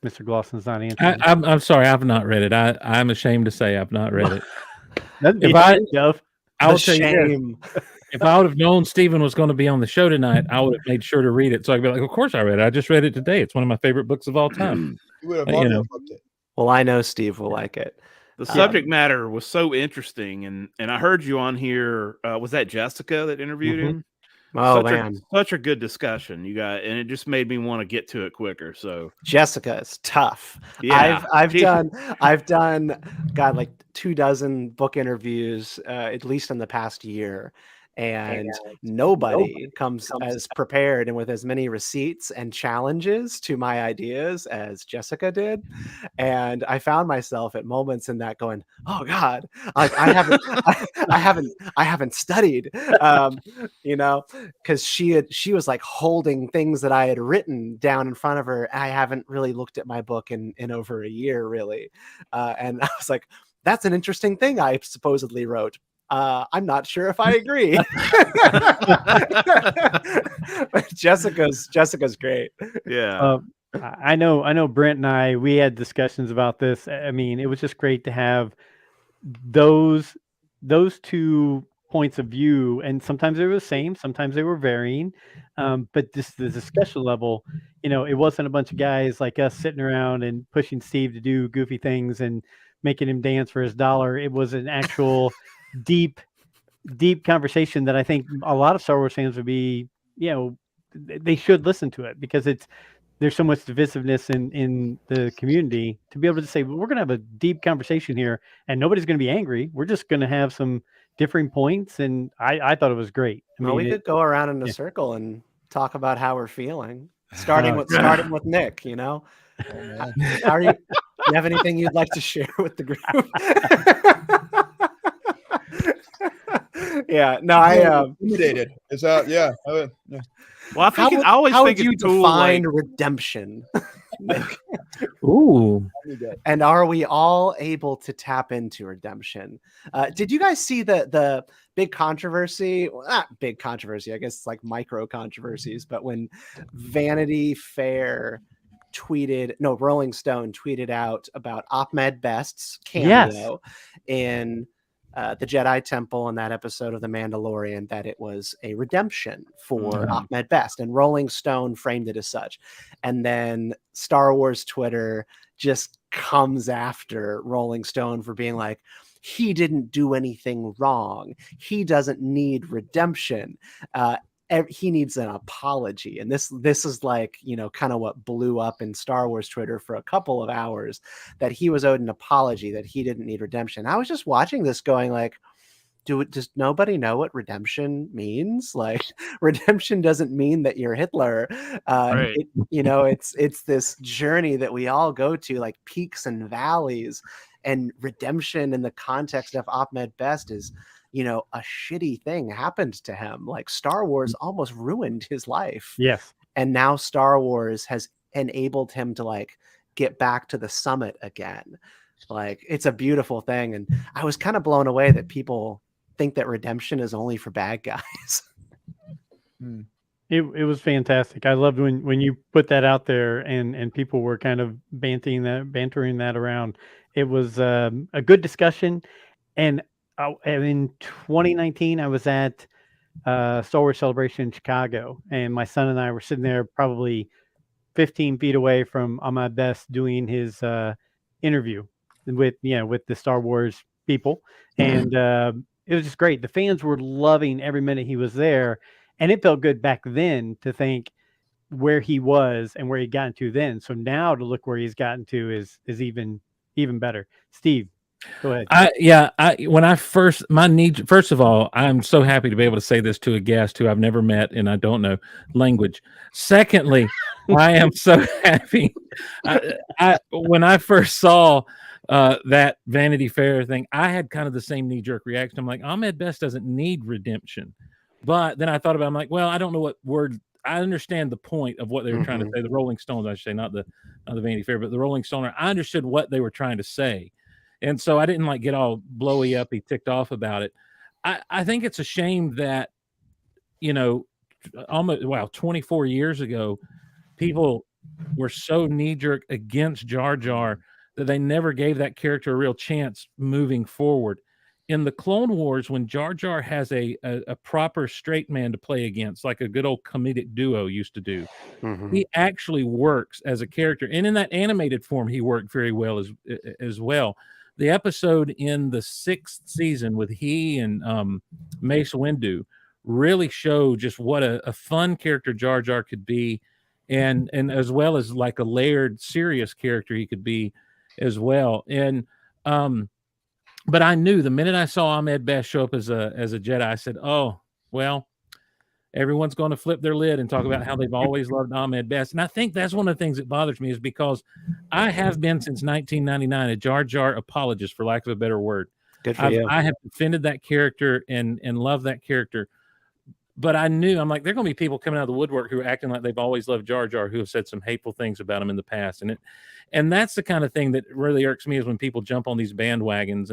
Mr. Glossen's not answering. I'm sorry, I've not read it. I'm ashamed to say I've not read it. That'd be If I will The tell you shame. this, if I would have known Stephen was going to be on the show tonight, I would have made sure to read it. So I'd be like, of course I read it. I just read it today. It's one of my favorite books of all time. You would have You know. audiobooked it. Well, I know Steve will like it. The subject matter was so interesting, and I heard you on here. Was that Jessica that interviewed him? Oh, such man. such a good discussion, you got, and it just made me want to get to it quicker. So Jessica is tough. Yeah. I've done got like 24 book interviews at least in the past year, and nobody comes as prepared and with as many receipts and challenges to my ideas as Jessica did. And I found myself at moments in that going, oh God, I haven't studied, you know, because she was like holding things that I had written down in front of her. I haven't really looked at my book in over a year, really. And I was like, that's an interesting thing I supposedly wrote. I'm not sure if I agree. But Jessica's great. Yeah. I know Brent and we had discussions about this. I mean, it was just great to have those 2 points of view, and sometimes they were the same, sometimes they were varying. But the discussion level, it wasn't a bunch of guys like us sitting around and pushing Steve to do goofy things and making him dance for his dollar. It was an actual deep conversation that I think a lot of Star Wars fans would be, they should listen to it, because there's so much divisiveness in the community to be able to say, well, we're going to have a deep conversation here and nobody's going to be angry. We're just going to have some differing points. And I thought it was great. We could go around in a circle and talk about how we're feeling, starting with Nick, How are you? You have anything you'd like to share with the group? Yeah, no, I intimidated. Is that yeah? Well, I think I always think you it's cool, define redemption. Nick? Ooh. And are we all able to tap into redemption? Did you guys see the big controversy? Well, not big controversy, I guess it's like micro controversies, but when Vanity Fair Rolling Stone tweeted out about Ahmed Best's cameo in the Jedi Temple in that episode of The Mandalorian, that it was a redemption for Ahmed Best, and Rolling Stone framed it as such. And then Star Wars Twitter just comes after Rolling Stone for being like, he didn't do anything wrong. He doesn't need redemption. He needs an apology. And this is like, kind of what blew up in Star Wars Twitter for a couple of hours, that he was owed an apology, that he didn't need redemption. I was just watching this going like, does nobody know what redemption means? Like, redemption doesn't mean that you're Hitler. Right. It's this journey that we all go to, like peaks and valleys, and redemption in the context of Ahmed Best is, a shitty thing happened to him. Like, Star Wars almost ruined his life. Yes. And now Star Wars has enabled him to like get back to the summit again. Like, it's a beautiful thing. And I was kind of blown away that people think that redemption is only for bad guys. It was fantastic. I loved when you put that out there and people were kind of bantering that around. It was a good discussion. And in 2019, I was at Star Wars Celebration in Chicago, and my son and I were sitting there probably 15 feet away from Ahmed Best doing his interview with the Star Wars people. And it was just great. The fans were loving every minute he was there. And it felt good back then to think where he was and where he'd gotten to then. So now to look where he's gotten to is even better. Steve, go ahead. First of all, I'm so happy to be able to say this to a guest who I've never met and I don't know language. Secondly, I am so happy. When I first saw that Vanity Fair thing, I had kind of the same knee-jerk reaction. I'm like, Ahmed Best doesn't need redemption. But then I thought about it, I'm like, well, I don't know what word. I understand the point of what they were trying to say. The Rolling Stones, I should say, not the Vanity Fair, but the Rolling Stone. I understood what they were trying to say. And so I didn't like get all blowy uppy, ticked off about it. I think it's a shame that, you know, almost 24 years ago, people were so knee-jerk against Jar Jar that they never gave that character a real chance moving forward. In the Clone Wars, when Jar Jar has a proper straight man to play against, like a good old comedic duo used to do, he actually works as a character. And in that animated form, he worked very well as well. The episode in the 6th season with he and Mace Windu really showed just what a fun character Jar Jar could be, and as well as like a layered, serious character he could be as well. And but I knew the minute I saw Ahmed Best show up as a Jedi, I said, "Oh, well, everyone's going to flip their lid and talk about how they've always loved Ahmed Best." And I think that's one of the things that bothers me, is because I have been since 1999 a Jar Jar apologist, for lack of a better word. Good for you. I have defended that character and loved that character. But I knew, I'm like, there are going to be people coming out of the woodwork who are acting like they've always loved Jar Jar, who have said some hateful things about him in the past. And that's the kind of thing that really irks me, is when people jump on these bandwagons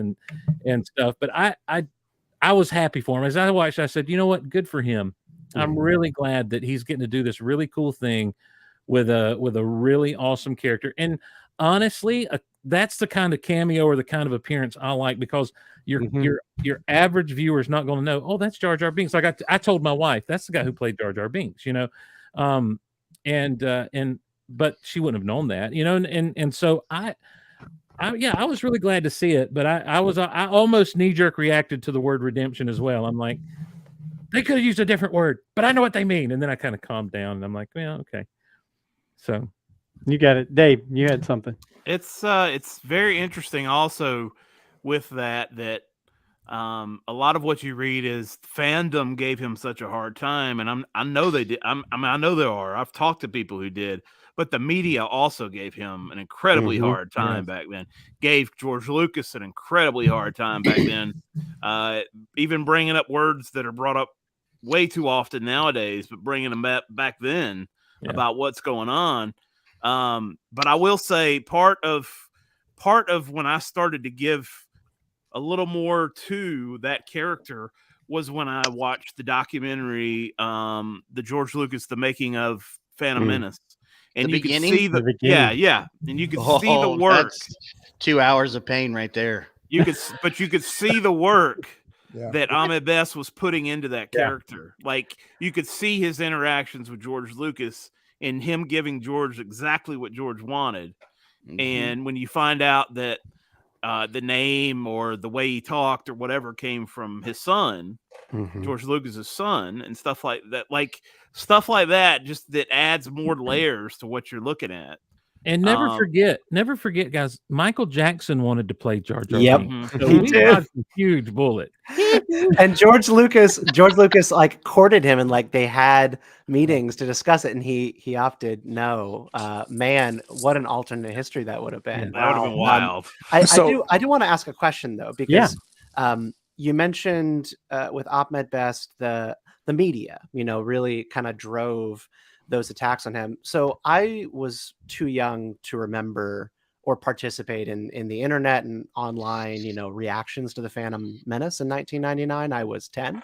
and stuff. But I was happy for him. As I watched, I said, you know what? Good for him. I'm really glad that he's getting to do this really cool thing with a really awesome character. And honestly, that's the kind of cameo or the kind of appearance I like, because your average viewer is not going to know, oh, that's Jar Jar Binks. Like I told my wife, that's the guy who played Jar Jar Binks, you know, but she wouldn't have known that, you know, and so I was really glad to see it, but I almost knee-jerk reacted to the word redemption as well. I'm like, they could have used a different word, but I know what they mean. And then I kind of calmed down and I'm like, well, okay. So you got it. Dave, you had something. It's very interesting also with that a lot of what you read is fandom gave him such a hard time, and I know they did. I know there are. I've talked to people who did, but the media also gave him an incredibly hard time back then. Gave George Lucas an incredibly hard time back then. Even bringing up words that are brought up way too often nowadays, but bringing them back then about what's going on. But I will say part of when I started to give a little more to that character was when I watched the documentary, the George Lucas, The Making of Phantom Menace. And you can see and you can see the work. That's 2 hours of pain right there. You could see the work that Ahmed Best was putting into that character. Like, you could see his interactions with George Lucas and him giving George exactly what George wanted. And when you find out that the name or the way he talked or whatever came from his son, George Lucas's son, and stuff like that, just that adds more layers to what you're looking at. And never forget, guys, Michael Jackson wanted to play Jar Jar. Yep. Binks. So he got a huge bullet. And George Lucas like courted him, and like they had meetings to discuss it, and he opted no. Man, what an alternate history that would have been. That would have been wild. I do want to ask a question though, because you mentioned with Ahmed Best the media, you know, really kind of drove those attacks on him. So I was too young to remember or participate in the internet and online, you know, reactions to the Phantom Menace in 1999. I was 10.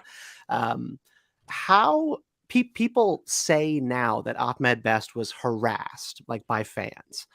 How people say now that Ahmed Best was harassed like by fans.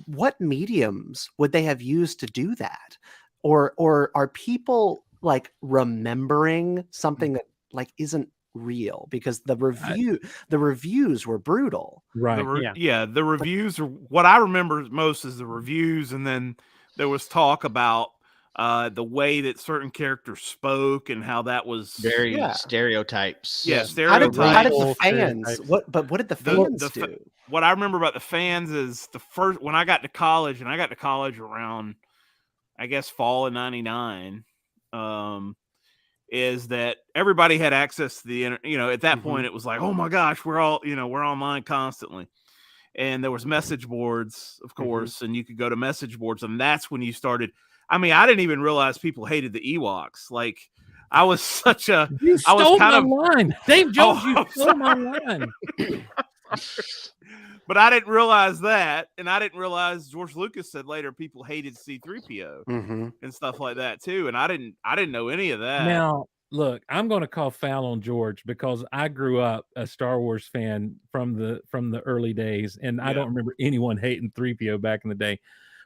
What mediums would they have used to do that? Or are people like remembering something that like isn't real, because the reviews were brutal, right? The reviews are what I remember most is the reviews, and then there was talk about the way that certain characters spoke and how that was very stereotypes. Stereotypes. How did the fans? What did the fans do? What I remember about the fans is when I got to college, and I got to college around, I guess, fall of '99. Is that everybody had access to the internet. You know, at that point it was like, oh my gosh, we're online constantly. And there was message boards, of course, and you could go to message boards, and that's when you started. I mean, I didn't even realize people hated the Ewoks. Like, I was such a you stole my line. Dave Jones, you stole my line. But I didn't realize that, and I didn't realize George Lucas said later people hated C-3PO Mhm. and stuff like that too. And I didn't know any of that. Now, look, I'm going to call foul on George because I grew up a Star Wars fan from the early days, and I Yeah. don't remember anyone hating 3PO back in the day.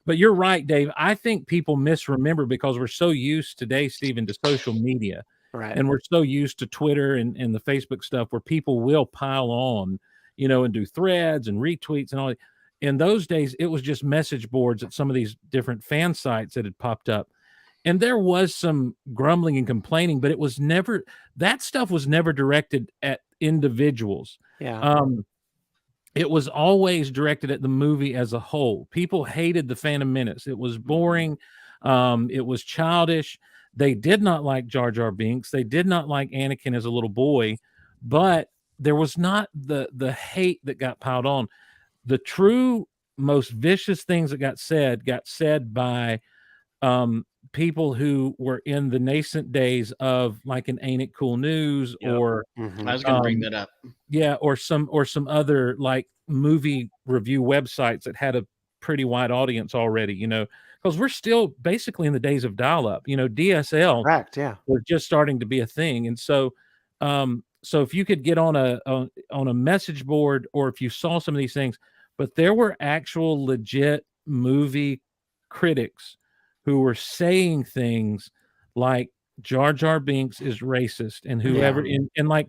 But you're right, Dave. I think people misremember because we're so used today, Stephen, to social media. Right. And we're so used to Twitter and the Facebook stuff where people will pile on, and do threads and retweets and all that. In those days, it was just message boards at some of these different fan sites that had popped up. And there was some grumbling and complaining, but that stuff was never directed at individuals. Yeah. It was always directed at the movie as a whole. People hated the Phantom Menace. It was boring. It was childish. They did not like Jar Jar Binks. They did not like Anakin as a little boy, but there was not the hate that got piled on. The true most vicious things that got said by people who were in the nascent days of like an Ain't It Cool News or I was going to bring that up. yeah, or some other like movie review websites that had a pretty wide audience already, because we're still basically in the days of dial-up. DSL Correct, yeah. was just starting to be a thing, and so if you could get on a message board, or if you saw some of these things, but there were actual legit movie critics who were saying things like Jar Jar Binks is racist, and whoever and like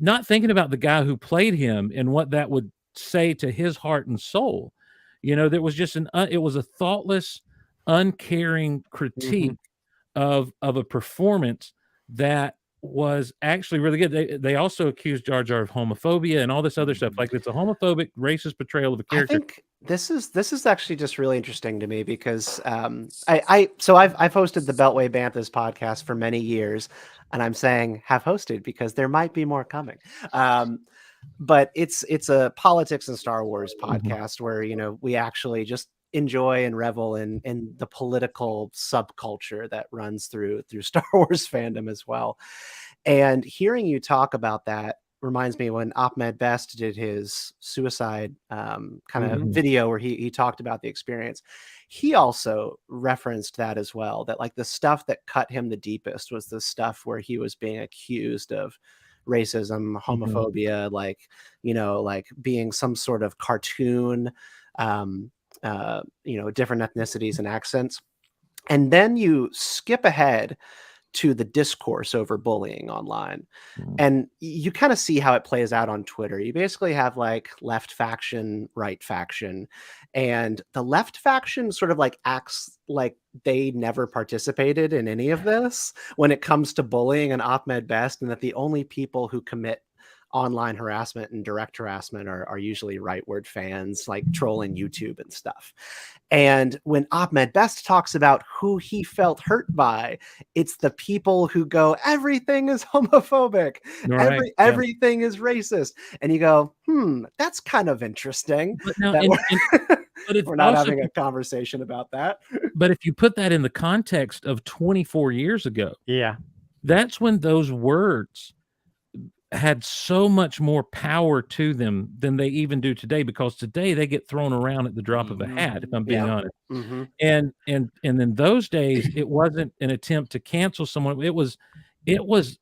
not thinking about the guy who played him and what that would say to his heart and soul. There was just it was a thoughtless, uncaring critique of a performance that was actually really good. They also accused Jar Jar of homophobia and all this other stuff. Like it's a homophobic, racist portrayal of a character. I think this is actually just really interesting to me because I've hosted the Beltway Banthas podcast for many years, and I'm saying have hosted because there might be more coming. But it's a politics and Star Wars podcast where we actually just enjoy and revel in the political subculture that runs through Star Wars fandom as well. And hearing you talk about that reminds me when Ahmed Best did his suicide kind of video where he talked about the experience. He also referenced that as well, that like the stuff that cut him the deepest was the stuff where he was being accused of racism, homophobia, like being some sort of cartoon, different ethnicities and accents. And then you skip ahead to the discourse over bullying online. And you kind of see how it plays out on Twitter. You basically have like left faction, right faction, and the left faction sort of like acts like they never participated in any of this when it comes to bullying and Ahmed Best, and that the only people who commit online harassment and direct harassment are usually rightward fans like trolling YouTube and stuff. And when Ahmed Best talks about who he felt hurt by, it's the people who go, everything is homophobic, everything is racist. And you go, that's kind of interesting. But now, we're not having a conversation about that. But if you put that in the context of 24 years ago, that's when those words had so much more power to them than they even do today, because today they get thrown around at the drop of a hat, if I'm being honest. And in those days, it wasn't an attempt to cancel someone. It was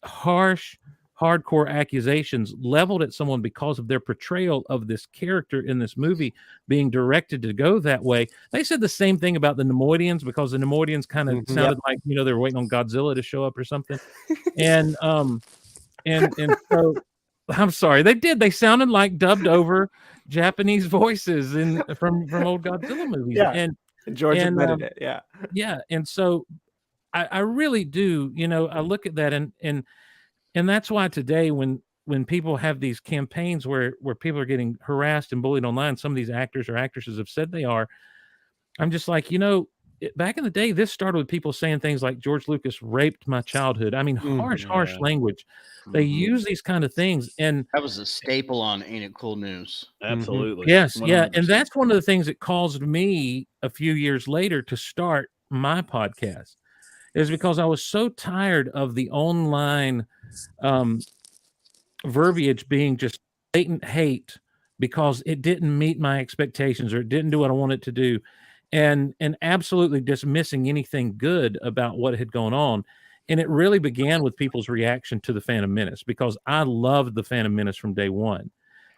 harsh, hardcore accusations leveled at someone because of their portrayal of this character in this movie being directed to go that way. They said the same thing about the Nemoidians, because the Nemoidians kind of sounded like, they were waiting on Godzilla to show up or something. And so I'm sorry, they did. They sounded like dubbed over Japanese voices from old Godzilla movies. Yeah. And George admitted it. Yeah. Yeah. And so I really do, I look at that and that's why today when people have these campaigns where people are getting harassed and bullied online, some of these actors or actresses have said they are, I'm just like, back in the day, this started with people saying things like George Lucas raped my childhood. I mean, harsh language. They use these kind of things, and that was a staple on Ain't It Cool News. Absolutely. Yes, 100%. yeah, and that's one of the things that caused me a few years later to start my podcast, is because I was so tired of the online verbiage being just blatant hate because it didn't meet my expectations or it didn't do what I wanted it to do, and absolutely dismissing anything good about what had gone on. And it really began with people's reaction to the Phantom Menace, because I loved the Phantom Menace from day one,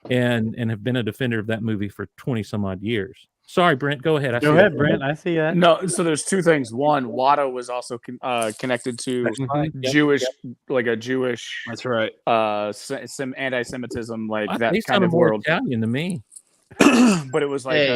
and have been a defender of that movie for 20 some odd years. Sorry, Brent, go ahead. Go ahead, Brent. I see that. No, so there's two things. One, Watto was also connected to Jewish, like a Jewish. That's right. Some anti-Semitism, like I that think kind of more world. Italian to me. But it was like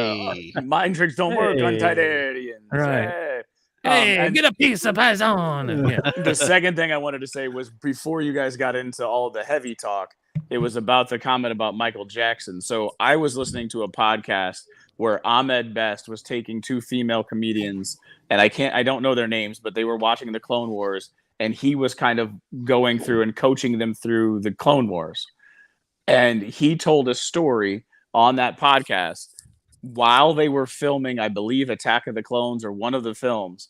mind tricks don't work on Titanians. Right. Hey, Hey, get a piece of Paisan. Yeah. The second thing I wanted to say was, before you guys got into all the heavy talk, it was about the comment about Michael Jackson. So I was listening to a podcast where Ahmed Best was taking two female comedians, and I don't know their names, but they were watching the Clone Wars, and he was kind of going through and coaching them through the Clone Wars. And he told a story on that podcast while they were filming, I believe, Attack of the Clones or one of the films.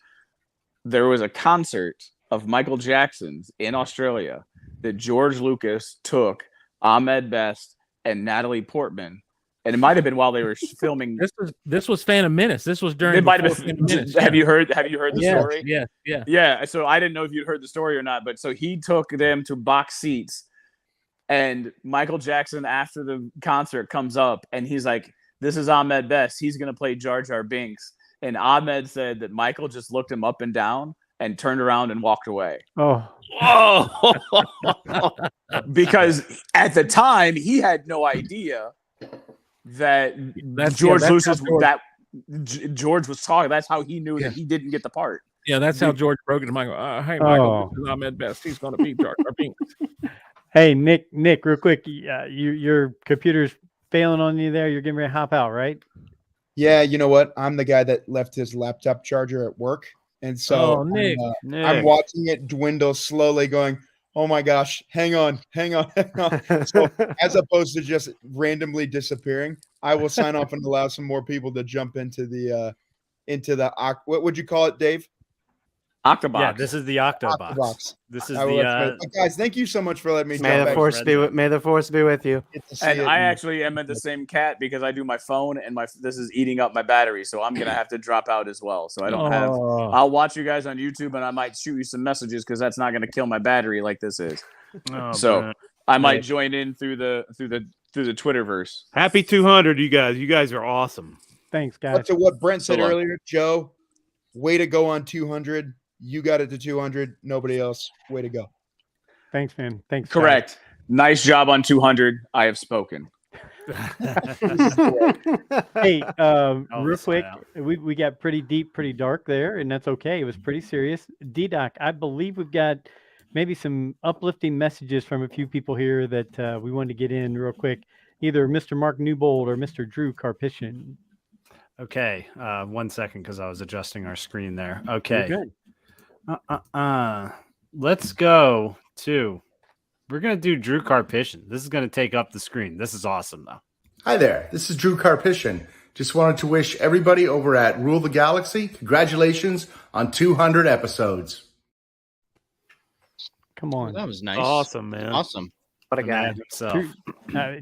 There was a concert of Michael Jackson's in Australia that George Lucas took Ahmed Best and Natalie Portman, and it might have been while they were filming. This was Phantom Menace. This was during. It might have before been. Phantom Menace. Have you heard the story? Yeah. So I didn't know if you'd heard the story or not, but so he took them to box seats, and Michael Jackson, after the concert, comes up and he's like, "This is Ahmed Best. He's gonna play Jar Jar Binks." And Ahmed said that Michael just looked him up and down and turned around and walked away. Oh. Because at the time he had no idea that George was talking. That's how he knew that he didn't get the part. Yeah, that's how George broke it to Michael. Hey, Michael, this is Ahmed Best. He's going to beat Jar Jar Binks. Hey, Nick, real quick. Your computer's failing on you there. You're getting ready to hop out, right? Yeah, you know what? I'm the guy that left his laptop charger at work. And so I'm watching it dwindle slowly, going, oh my gosh, hang on. So as opposed to just randomly disappearing, I will sign off and allow some more people to jump into the what would you call it, Dave? Octobox. Yeah, this is the Octobox. This is guys, thank you so much for letting me. May the force be with you. And I actually am at the same cat because I do my phone, and this is eating up my battery, so I'm gonna have to drop out as well. So I don't have. I'll watch you guys on YouTube, and I might shoot you some messages because that's not gonna kill my battery like this is. So man. I might join in through the Twitterverse. Happy 200, you guys. You guys are awesome. Thanks, guys. To what Brent said earlier, Joe, way to go on 200. You got it to 200. Nobody else. Way to go. Thanks, man. Thanks. Correct. Guys. Nice job on 200. I have spoken. Hey, real quick, we got pretty deep, pretty dark there, and that's okay. It was pretty serious. D-Doc, I believe we've got maybe some uplifting messages from a few people here that we wanted to get in real quick. Either Mr. Mark Newbold or Mr. Drew Karpyshyn. Okay, 1 second because I was adjusting our screen there. Okay. Let's go to. We're gonna do Drew Karpyshyn. This is gonna take up the screen. This is awesome, though. Hi there. This is Drew Karpyshyn. Just wanted to wish everybody over at Rule the Galaxy congratulations on 200 episodes. Come on, that was nice. Awesome, man. Awesome. What a guy. Drew,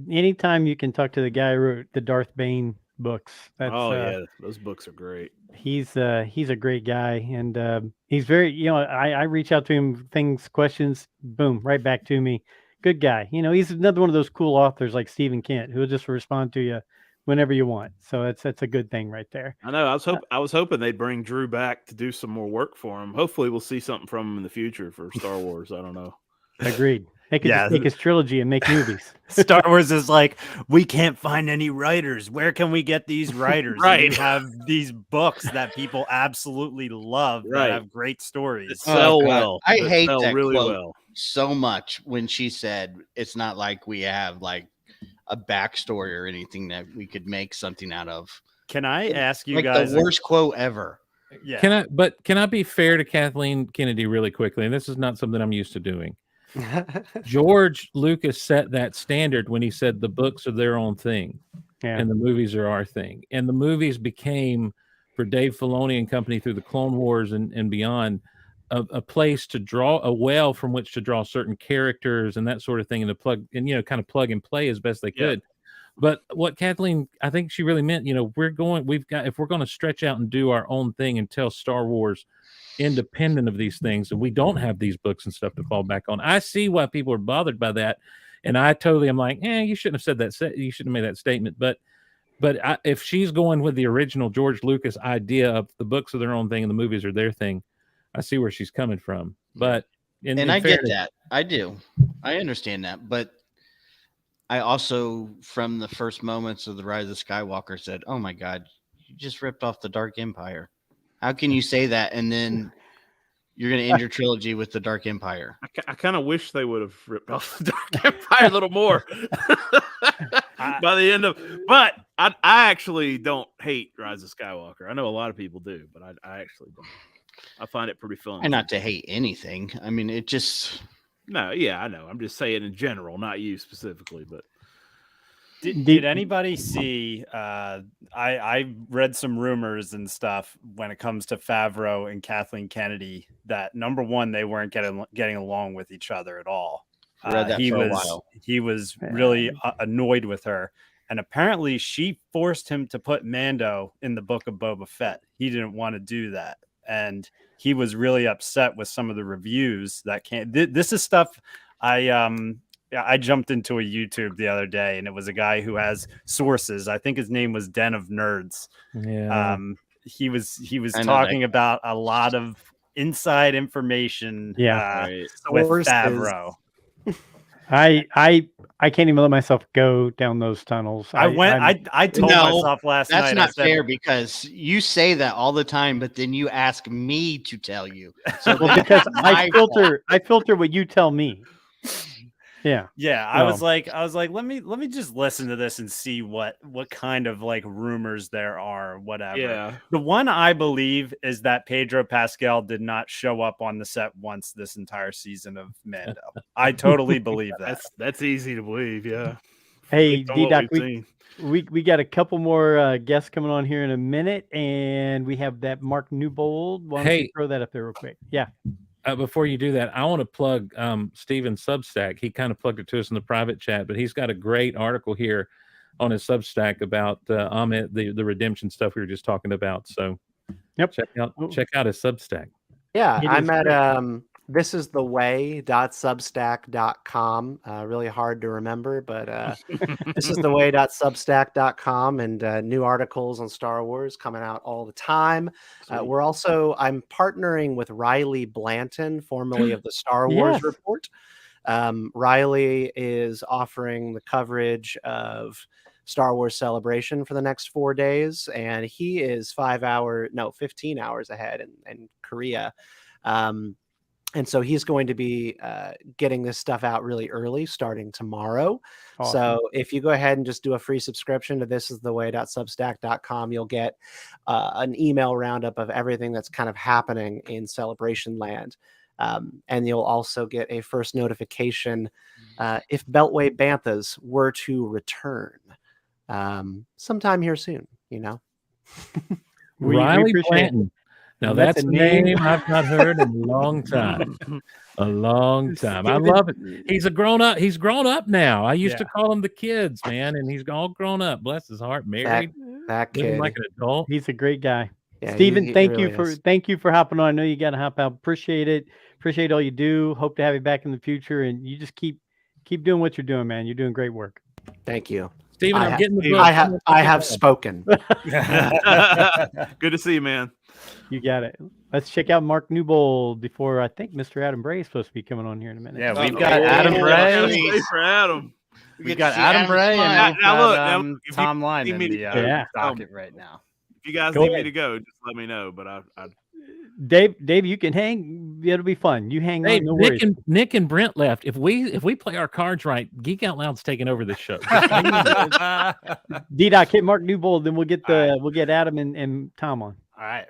anytime you can talk to the guy who wrote the Darth Bane books. Yeah, those books are great. He's a great guy, and he's very, I reach out to him, questions, boom, right back to me. Good guy. He's another one of those cool authors like Stephen Kent who'll just respond to you whenever you want. So that's a good thing right there. I know. I was hoping they'd bring Drew back to do some more work for him. Hopefully we'll see something from him in the future for Star Wars. I don't know. Agreed. They could just take his trilogy and make movies. Star Wars is like, we can't find any writers. Where can we get these writers? Right. And you have these books that people absolutely love that have great stories. Sell well. I hate that really quote so much when she said it's not like we have like a backstory or anything that we could make something out of. Can I ask you like guys the worst quote ever? Yeah. Can I be fair to Kathleen Kennedy really quickly? And this is not something I'm used to doing. George Lucas set that standard when he said the books are their own thing and the movies are our thing. And the movies became, for Dave Filoni and company through the Clone Wars and beyond, a place to draw a well from which to draw certain characters and that sort of thing, and to plug and kind of plug and play as best they could. But what Kathleen, I think she really meant, if we're going to stretch out and do our own thing and tell Star Wars independent of these things, and we don't have these books and stuff to fall back on. I see why people are bothered by that, and I totally am like, you shouldn't have said that. You shouldn't have made that statement. But if she's going with the original George Lucas idea of the books are their own thing and the movies are their thing, I see where she's coming from. But and I get that. I do. I understand that. But I also, from the first moments of The Rise of Skywalker, said, oh my God, you just ripped off the Dark Empire. How can you say that and then you're going to end your trilogy with the Dark Empire? I kind of wish they would have ripped off the Dark Empire a little more by the end of. But I actually don't hate Rise of Skywalker. I know a lot of people do, but I actually don't. I find it pretty fun. And not to hate anything. I mean, it just. No, yeah, I know. I'm just saying in general, not you specifically, but. Did anybody see? I read some rumors and stuff when it comes to Favreau and Kathleen Kennedy that number one, they weren't getting along with each other at all. I read that for a while. He was really annoyed with her, and apparently she forced him to put Mando in the Book of Boba Fett. He didn't want to do that, and he was really upset with some of the reviews that came. This is stuff I jumped into a YouTube the other day, and it was a guy who has sources. I think his name was Den of Nerds. Yeah. He was talking about a lot of inside information. With Favreau. I can't even let myself go down those tunnels. I told myself last night. That's not fair because you say that all the time, but then you ask me to tell you. So because I filter what you tell me. Yeah. I was like, let me just listen to this and see what kind of like rumors there are, whatever. Yeah. The one I believe is that Pedro Pascal did not show up on the set once this entire season of Mando. I totally believe that. That's easy to believe. Yeah. Hey, Based on what D-Doc, we've we got a couple more guests coming on here in a minute, and we have that Mark Newbold. Why don't you throw that up there real quick? Yeah. Before you do that, I want to plug Steven's Substack. He kind of plugged it to us in the private chat, but he's got a great article here on his Substack about the redemption stuff we were just talking about. So, check out his Substack. Yeah, I'm at thisistheway.substack.com. Really hard to remember, but thisistheway.substack.com, and new articles on Star Wars coming out all the time. I'm partnering with Riley Blanton, formerly of the Star Wars Report. Riley is offering the coverage of Star Wars Celebration for the next 4 days, and he is 15 hours ahead in Korea. And so he's going to be getting this stuff out really early, starting tomorrow. Awesome. So if you go ahead and just do a free subscription to thisistheway.substack.com, you'll get an email roundup of everything that's kind of happening in Celebration Land. And you'll also get a first notification if Beltway Banthas were to return sometime here soon, Riley Blanton. Now that's a name I've not heard in a long time. I love it. He's grown up now. I used to call him the kids, man, and he's all grown up. Bless his heart, married, that kid, like an adult. He's a great guy. Yeah, Steven, he thank really you for hopping on. I know you got to hop out. Appreciate it. Appreciate all you do. Hope to have you back in the future, and you just keep doing what you're doing, man. You're doing great work. Thank you. Steven, I'm getting the book. I have spoken. Good to see you, man. You got it. Let's check out Mark Newbold before I think Mr. Adam Bray is supposed to be coming on here in a minute. Yeah, we've got Adam Bray. For Adam. We've got Adam Bray and Tom Line in the docket right now. If you guys need me to go, just let me know. But I Dave, you can hang. It'll be fun. You hang on. No worries. Nick and Brent left. If we play our cards right, Geek Out Loud's taking over the show. D-Doc, hit Mark Newbold, then we'll get Adam and Tom on. All right.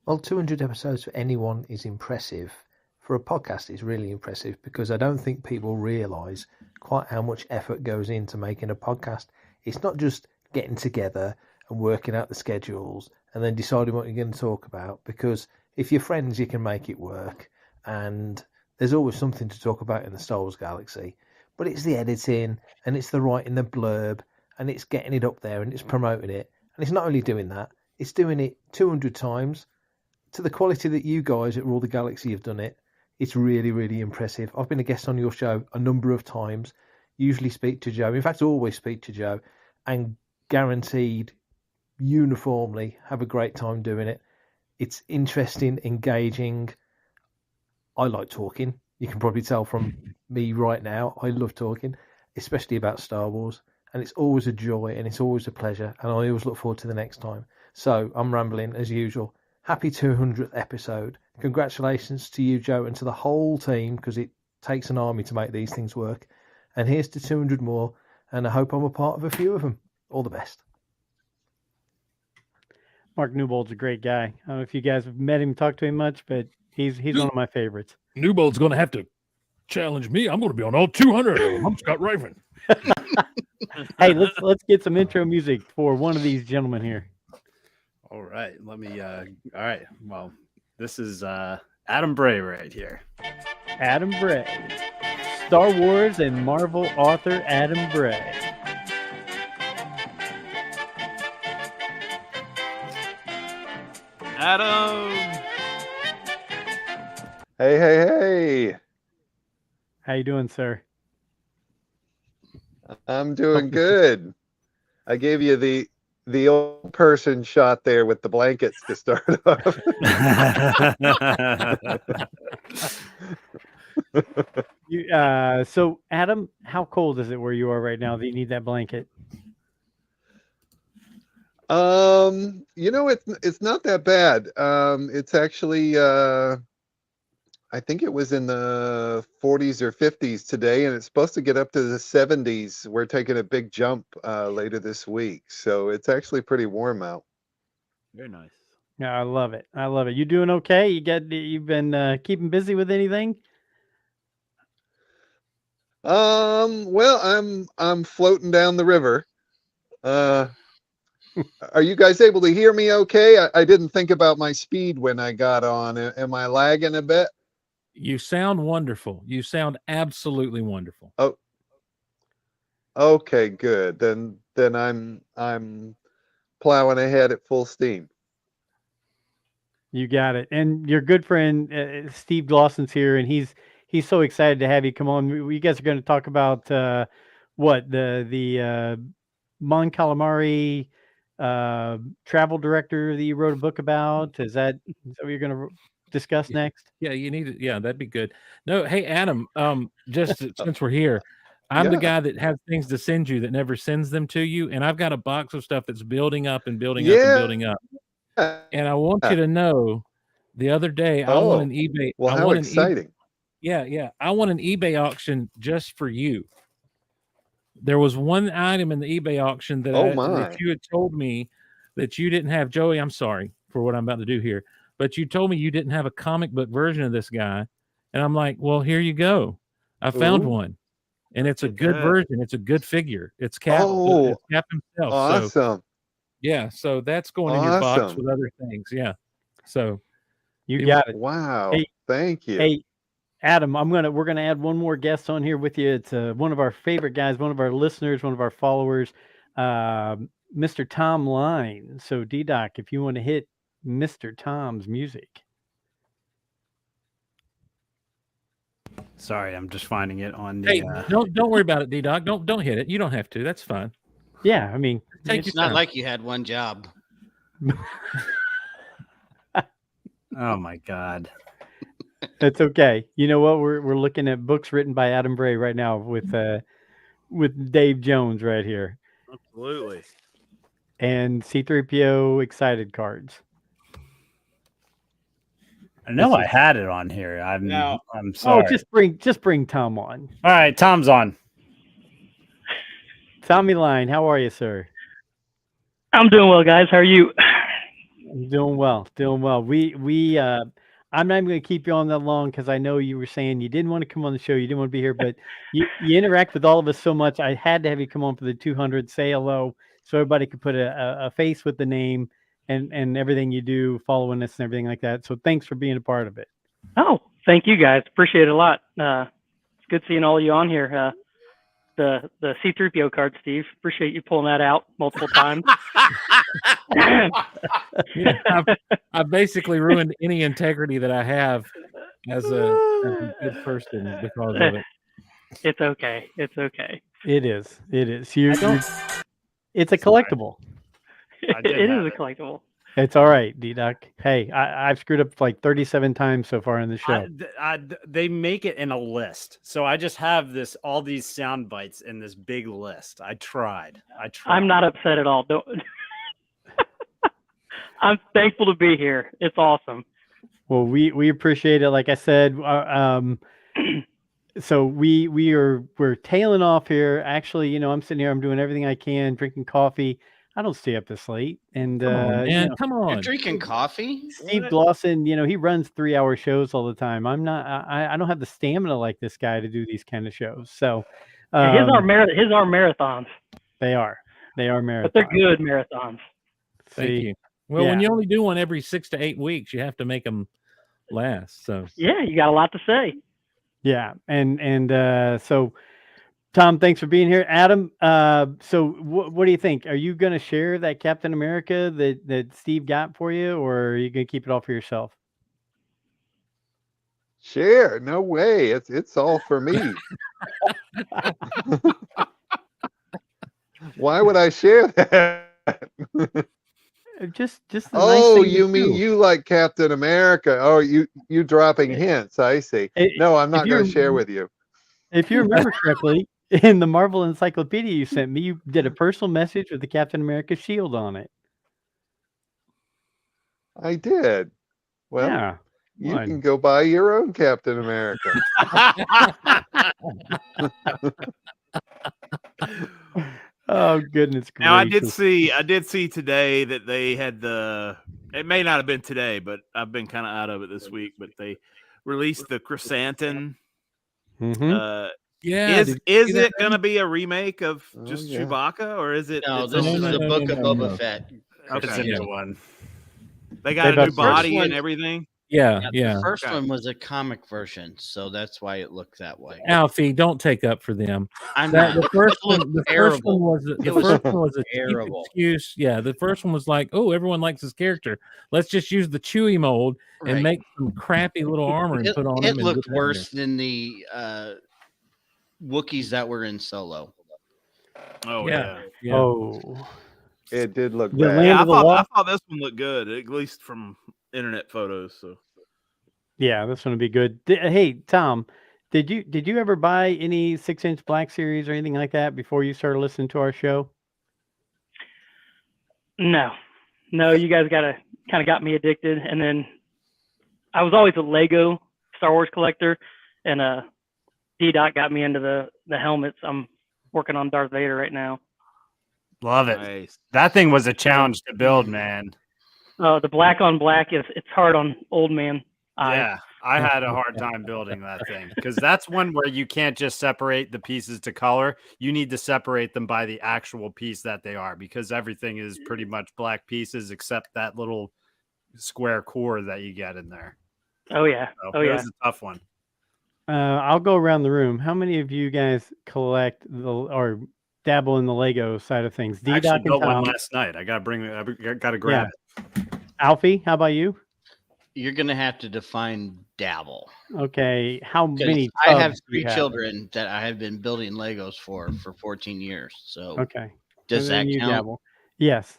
Well, 200 episodes for anyone is impressive. For a podcast, it's really impressive because I don't think people realise quite how much effort goes into making a podcast. It's not just getting together and working out the schedules and then deciding what you're going to talk about, because if you're friends, you can make it work. And there's always something to talk about in the Star Wars galaxy. But it's the editing and it's the writing the blurb and it's getting it up there and it's promoting it. And it's not only doing that, it's doing it 200 times to the quality that you guys at Rule the Galaxy have done it. It's really, really impressive. I've been a guest on your show a number of times, usually speak to Joe. In fact, always speak to Joe, and guaranteed uniformly have a great time doing it. It's interesting, engaging. I like talking. You can probably tell from me right now. I love talking, especially about Star Wars. And it's always a joy and it's always a pleasure. And I always look forward to the next time. So I'm rambling as usual. Happy 200th episode. Congratulations to you, Joe, and to the whole team, because it takes an army to make these things work. And here's to 200 more. And I hope I'm a part of a few of them. All the best. Mark Newbold's a great guy. I don't know if you guys have met him, talked to him much, but he's one of my favorites. Newbold's going to have to challenge me. I'm going to be on all 200 of them. I'm Scott Rifen. Hey, let's get some intro music for one of these gentlemen here. All right, let me. All right, well, this is Adam Bray right here. Adam Bray, Star Wars and Marvel author Adam Bray. Adam. Hey. How you doing, sir? I'm doing good. I gave you the old person shot there with the blankets to start off. So Adam, how cold is it where you are right now that you need that blanket? It's not that bad. It's actually I think it was in the 40s or 50s today, and it's supposed to get up to the 70s. We're taking a big jump later this week, so it's actually pretty warm out. Very nice. Yeah, I love it. I love it. You doing okay? You've been keeping busy with anything? Well, I'm floating down the river. Are you guys able to hear me okay? I didn't think about my speed when I got on. Am I lagging a bit? You sound wonderful. You sound absolutely wonderful. Oh, okay, good. Then I'm plowing ahead at full steam. You got it. And your good friend Steve Glossen's here, and he's so excited to have you come on. You guys are going to talk about what the Mon Calamari travel director that you wrote a book about. Is that what you're going to discuss next? Yeah, you need it. Yeah, that'd be good. No, hey Adam, since we're here, I'm the guy that has things to send you that never sends them to you, and I've got a box of stuff that's building up and building up and building up. And I want you to know, the other day I won an eBay. Well, how exciting! I won an eBay auction just for you. There was one item in the eBay auction that, that you had told me that you didn't have. Joey, I'm sorry for what I'm about to do here, but you told me you didn't have a comic book version of this guy. And I'm like, well, here you go. I found one. And it's a good version. It's a good figure. It's Cap, it's Cap himself. Awesome. So that's going in your box with other things. Yeah. So you got it. Wow. Hey, thank you. Hey, Adam, we're gonna add one more guest on here with you. It's one of our favorite guys, one of our listeners, one of our followers, Mr. Tom Line. So D-Doc, if you want to hit Mr. Tom's music. Sorry, I'm just finding it on the. Hey, don't worry about it, D-Doc. Don't hit it. You don't have to. That's fine. Yeah, I mean, it's not like you had one job. Oh my God. That's okay. You know what? We're looking at books written by Adam Bray right now with Dave Jones right here. Absolutely. And C-3PO excited cards. I know I had it on here. I'm sorry. Oh, just bring Tom on. All right, Tom's on. Tommy Line, how are you, sir? I'm doing well, guys. How are you? I'm doing well. I'm not even going to keep you on that long because I know you were saying you didn't want to come on the show. You didn't want to be here, but you interact with all of us so much. I had to have you come on for the 200, say hello, so everybody could put a face with the name and everything you do, following us and everything like that. So thanks for being a part of it. Oh, thank you, guys. Appreciate it a lot. It's good seeing all of you on here. the C-3PO card, Steve. Appreciate you pulling that out multiple times. Yeah, I've basically ruined any integrity that I have as a good person because of it. It's okay. It's okay. It is. It's a collectible. It is a collectible. It's all right, D-Duck. Hey, I've screwed up like 37 times so far in the show. They make it in a list, so I just have all these sound bites in this big list. I tried. I'm not upset at all. Don't. I'm thankful to be here. It's awesome. Well, we appreciate it. Like I said, so we're tailing off here. Actually, I'm sitting here. I'm doing everything I can, drinking coffee. I don't stay up this late. And come on. You're drinking coffee? Steve Glosson, he runs 3-hour shows all the time. I'm not. I don't have the stamina like this guy to do these kind of shows. So his are marathons. They are marathons, but they're good marathons. Thank you. Well, when you only do one every 6 to 8 weeks, you have to make them last. So yeah, you got a lot to say. Yeah, and so Tom, thanks for being here. Adam, so what do you think? Are you going to share that Captain America that Steve got for you, or are you going to keep it all for yourself? Share? No way. It's all for me. Why would I share that? Just the oh, nice thing you to mean do. you like Captain America? Oh, you dropping hints. I see. No, I'm not going to share with you. If you remember correctly, in the Marvel Encyclopedia you sent me, you did a personal message with the Captain America shield on it. I did. Well, Yeah. you Fine. can go buy your own Captain America. Oh goodness gracious! Now I did see today that they had it may not have been today, but I've been kind of out of it this week. But they released the Chrysanthemum. Yeah, is did you see that it going to be a remake of just yeah. Chewbacca, or is it? No, it's this a- is the book of Boba Fett. Okay. It's a new one. They got They a new got- body First and one- everything. yeah. The first Okay. one was a comic version, so that's why it looked that way. Alfie, don't take up for them. I'm That, not. the first It looked one, the terrible. first one was It was a cheap terrible. excuse. Yeah, the first one was like, oh, everyone likes his character. Let's just use the Chewie mold and Right. make some crappy little armor and put on It him. and looked get out of worse than the Wookiees that were in Solo. Oh Yeah. yeah. Oh, It did look The bad. Land Yeah, of the I Lost. thought this one looked good, at least from internet photos. So Yeah, this one would be good. Hey, Tom, did you ever buy any 6-inch Black Series or anything like that before you started listening to our show? No, you guys kind of got me addicted, and then I was always a Lego Star Wars collector, and D-Dot got me into the helmets. I'm working on Darth Vader right now. Love it. nice. That thing was a challenge to build, man. The black on black it's hard on old man eyes. Yeah, I had a hard time building that thing because that's one where you can't just separate the pieces to color. You need to separate them by the actual piece that they are, because everything is pretty much black pieces except that little square core that you get in there. Oh yeah. So it was a tough one. I'll go around the room. How many of you guys collect or dabble in the Lego side of things? I actually D-Doc and built one Tom. last night. I gotta grab it. Alfie, how about you? You're gonna have to define dabble. Okay, how 'Cause many? I have tubs do you 3 children that I have been building Legos for 14 years. So Okay. does And then that you count? dabble. Yes.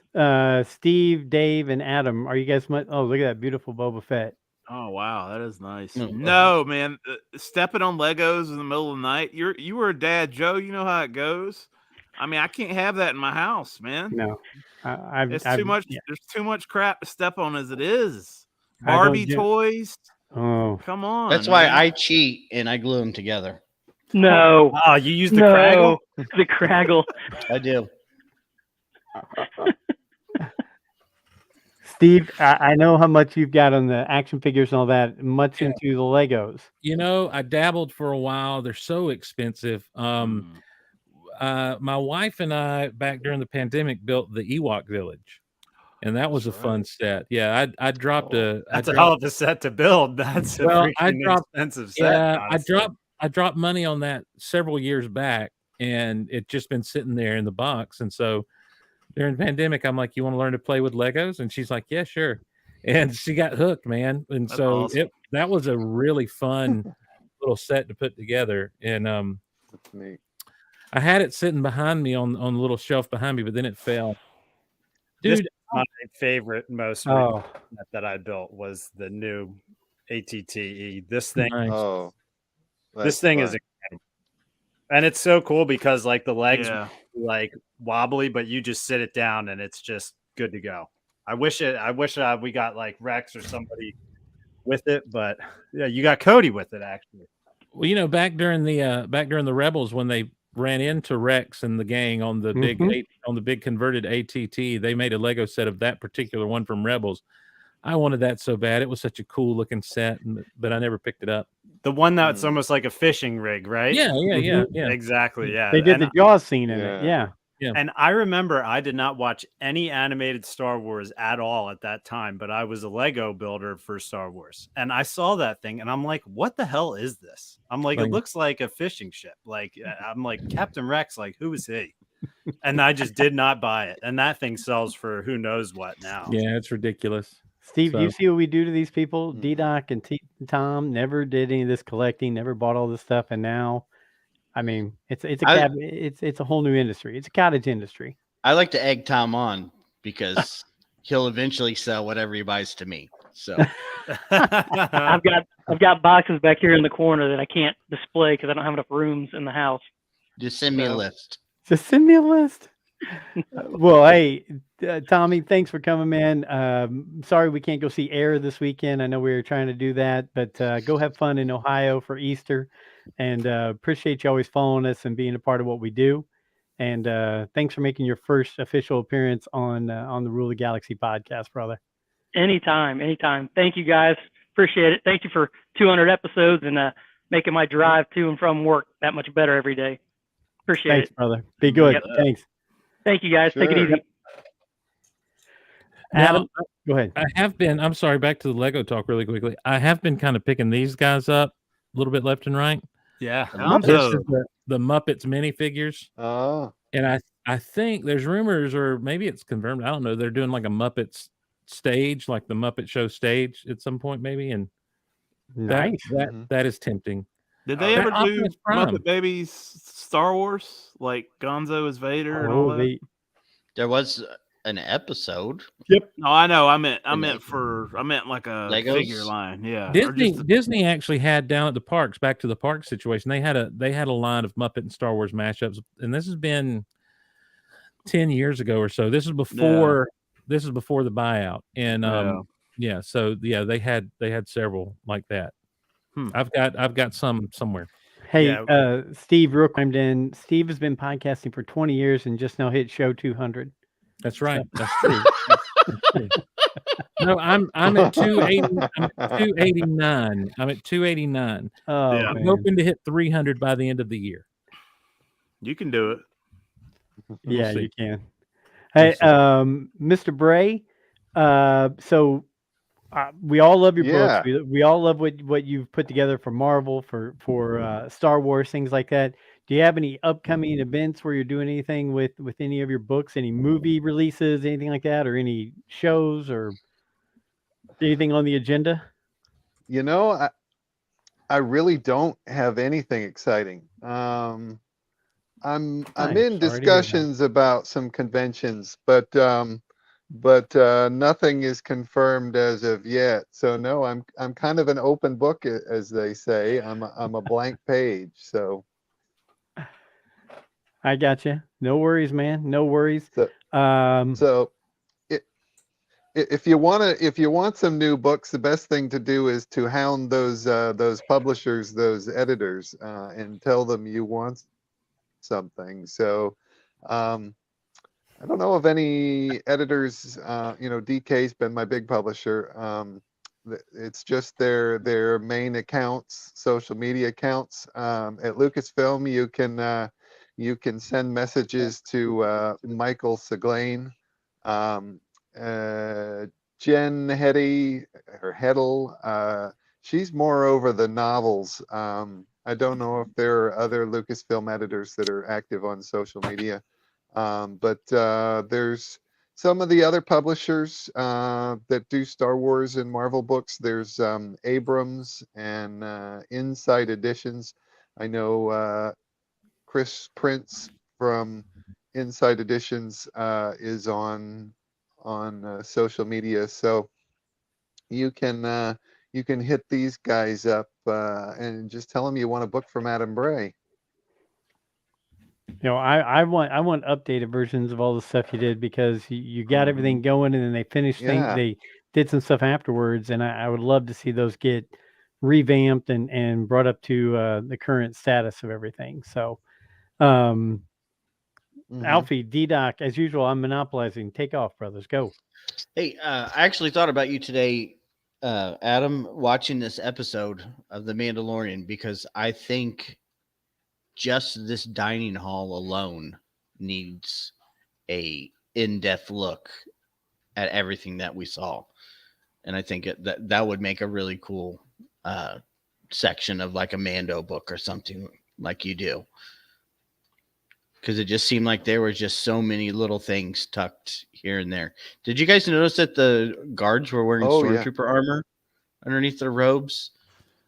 Steve, Dave, and Adam. Are you guys much? Oh, look at that beautiful Boba Fett. Oh wow, that is nice. No. No, man, stepping on Legos in the middle of the night. You were a dad, Joe. You know how it goes. I mean, I can't have that in my house, man. No, I've It's I've- too much. yeah. There's too much crap to step on as it is. I don't Barbie get- toys. Oh, Come on. That's why man. I cheat and I glue them together. No. Oh, you use the no. Craggle? The Craggle. I do. Steve, I know how much you've got on the action figures and all that. Much into the Legos. You know, I dabbled for a while. They're so expensive. Mm. My wife and I, back during the pandemic, built the Ewok Village, and that was a fun set. Yeah, I dropped a. That's a hell of a set to build. That's a Well, I freaking dropped. expensive set. Yeah, honestly. I dropped money on that several years back, and it just been sitting there in the box. And so during the pandemic, I'm like, "You want to learn to play with Legos?" And she's like, "Yeah, sure." And she got hooked, man. And That's so awesome. that was a really fun little set to put together. And That's neat. I had it sitting behind me on the little shelf behind me, but then it fell. This Dude, is my favorite, most Oh. recent net that I built was the new ATTE. This thing, nice. Oh, this that's thing is fun. incredible. And it's so cool because like the legs Yeah. like wobbly, but you just sit it down and it's just good to go. I wish we got like Rex or somebody with it, but yeah, you got Cody with it actually. Well, you know, back during the Rebels, when they ran into Rex and the gang on the big converted ATT, they made a Lego set of that particular one from Rebels. I wanted that so bad. It was such a cool looking set, but I never picked it up. The one that's almost like a fishing rig, right? Yeah. Exactly. Yeah. They did And the Jaws scene in Yeah. it. Yeah. Yeah. And I remember I did not watch any animated Star Wars at all at that time, but I was a Lego builder for Star Wars. And I saw that thing and I'm like, what the hell is this? I'm like, it looks like a fishing ship. Like, I'm like, Captain Rex, like, who is he? And I just did not buy it. And that thing sells for who knows what now. Yeah, it's ridiculous. Steve, So- you see what we do to these people? D-Doc and Tom never did any of this collecting, never bought all this stuff, and now, I mean, it's a whole new industry. It's a cottage industry. I like to egg Tom on because he'll eventually sell whatever he buys to me. So I've got boxes back here in the corner that I can't display because I don't have enough rooms in the house. just send me a list. Just send me a list. Well, hey, Tommy, thanks for coming, man. Sorry we can't go see Air this weekend. I know we were trying to do that, but go have fun in Ohio for Easter. And appreciate you always following us and being a part of what we do. And thanks for making your first official appearance on the Rule of the Galaxy podcast, brother. Anytime. Thank you guys. Appreciate it. Thank you for 200 episodes and making my drive to and from work that much better every day. Appreciate Thanks, it. brother. Be good. Yep. Thanks. Thank you guys. Take it Sure. easy. Adam, go ahead. I'm sorry, back to the Lego talk really quickly. I have been kind of picking these guys up a little bit left and right. Yeah. This is the Muppets minifigures. Oh, And I think there's rumors, or maybe it's confirmed, I don't know, they're doing like a Muppets stage, like the Muppet Show stage at some point, maybe. And Nice. that is tempting. Did they ever do Optimus Prime. Muppet Babies Star Wars like Gonzo as Vader and all that? There was an episode. Yep. No, I know. I meant like a Legos? figure line. Yeah. Or just Disney actually had down at the parks, back to the park situation. They had a line of Muppet and Star Wars mashups, and this has been 10 years ago or so. This is before the buyout, and they had several like that. I've got some somewhere. Hey, Steve, real quick, Steve has been podcasting for 20 years and just now hit show 200. That's right. That's true. That's true. No, I'm at 280. I'm at 289. I'm at 289. Oh, I'm man. hoping to hit 300 by the end of the year. You can do it. Yeah, see. you can. Hey, Mr. Bray. So we all love your Yeah. books. We all love what you've put together for Marvel, for Star Wars, things like that. Do you have any upcoming events where you're doing anything with any of your books? Any movie releases, anything like that, or any shows or anything on the agenda? You know, I really don't have anything exciting. I'm I'm in sorry to hear that. discussions about some conventions, but nothing is confirmed as of yet. So no, I'm kind of an open book, as they say. I'm a blank page. So I got you. No worries, man. No worries. So if you want some new books, the best thing to do is to hound those publishers, those editors, and tell them you want something. So I don't know of any editors. DK's been my big publisher. It's just their main accounts, social media accounts. At Lucasfilm, you can send messages to Michael Seglain, Jen Heddle. She's more over the novels. I don't know if there are other Lucasfilm editors that are active on social media, but there's some of the other publishers that do Star Wars and Marvel books. There's Abrams and Inside Editions. I know Chris Prince from Inside Editions is on social media, so you can hit these guys up and just tell them you want a book from Adam Bray. You know, I want updated versions of all the stuff you did, because you got everything going, and then they finished things. Yeah. They did some stuff afterwards, and I would love to see those get revamped and brought up to the current status of everything. So, Alfie, D-Doc, as usual, I'm monopolizing. Take off, brothers. Go. Hey, I actually thought about you today, Adam, watching this episode of The Mandalorian, because I think just this dining hall alone needs a in-depth look at everything that we saw. And I think that would make a really cool section of like a Mando book or something like you do. Because it just seemed like there were just so many little things tucked here and there. Did you guys notice that the guards were wearing stormtrooper armor underneath their robes?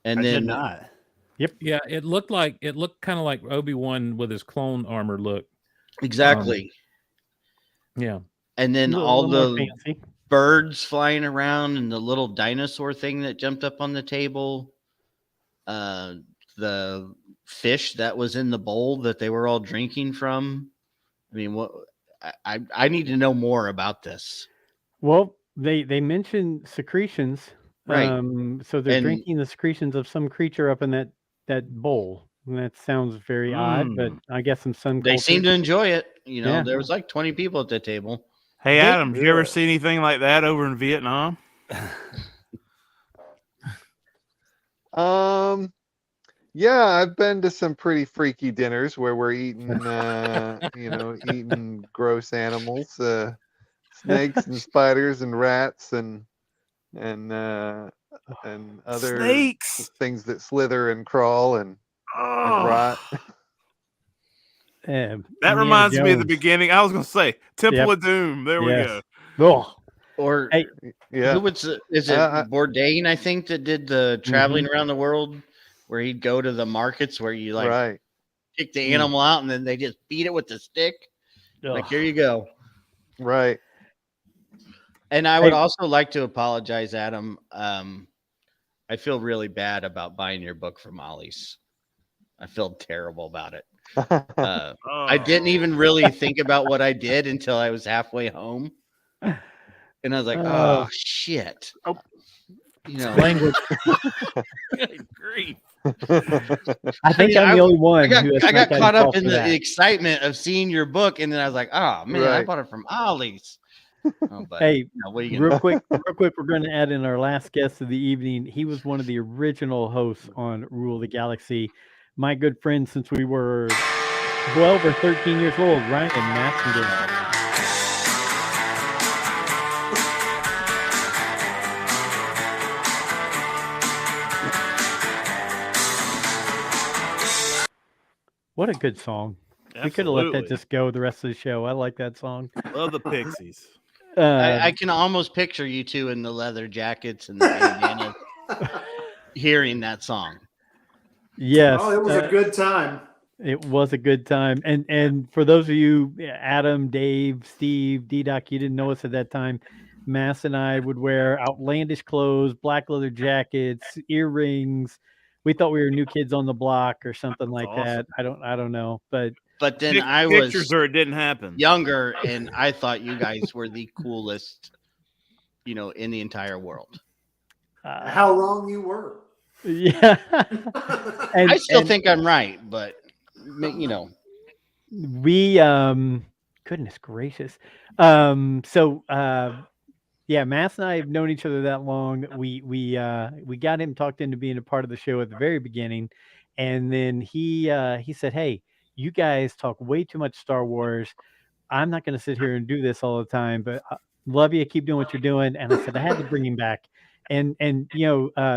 And I then did not. Yep. Yeah, it looked kind of like Obi-Wan with his clone armor look. Exactly. Yeah. And then Little all more the fancy. birds flying around, and the little dinosaur thing that jumped up on the table. The fish that was in the bowl that they were all drinking from. I mean, what? I need to know more about this. Well, they mentioned secretions. Right. So they're And- drinking the secretions of some creature up in that bowl. And that sounds very odd, but I guess in some They seem to cultures- enjoy it. You know, Yeah. there was like 20 people at the table. Hey, Adam, did you ever see anything like that over in Vietnam? Yeah, I've been to some pretty freaky dinners where we're eating, eating gross animals, snakes and spiders and rats and other Snakes! things that slither and crawl and Oh. rot. That Indiana reminds me of the Jones. beginning. I was going to say Temple Yep. of Doom. There we Yes. go. Oh, Or Yeah. who was is it Bourdain? I think that did the traveling around the world, where he'd go to the markets where you like Right. pick the animal out and then they just beat it with the stick. Like, Ugh. here you go. Right. And I would Hey. also like to apologize, Adam. I feel really bad about buying your book from Ollie's. I feel terrible about it. I didn't even really think about what I did until I was halfway home. And I was like, oh, shit. Oh. You know, Language. Good grief. I think I'm the only one I got, who has I got not caught gotten up in for the that. excitement of seeing your book, and then I was like, oh, man, I Right. bought it from Ollie's. Oh, but, Hey, you know, what are you real gonna do? quick, we're going to add in our last guest of the evening. He was one of the original hosts on Rule the Galaxy. My good friend since we were 12 or 13 years old, Ryan Massengale. What a good song. We could have let that Absolutely. just go the rest of the show. I like that song. Love the Pixies. I can almost picture you two in the leather jackets and the bandanas hearing that song. Yes. Oh, it was a good time. It was a good time. And for those of you, Adam, Dave, Steve, D-Doc, you didn't know us at that time. Mass and I would wear outlandish clothes, black leather jackets, earrings. We thought we were New Kids on the Block or something like that. I don't know, but then Pic- I pictures was or it didn't happen. younger, and I thought you guys were the coolest, in the entire world. How wrong you were. Yeah. I still think I'm right, but we goodness gracious. Yeah, Mass and I have known each other that long. We got him talked into being a part of the show at the very beginning, and then he said, "Hey, you guys talk way too much Star Wars. I'm not going to sit here and do this all the time, but love you. Keep doing what you're doing." And I said I had to bring him back, and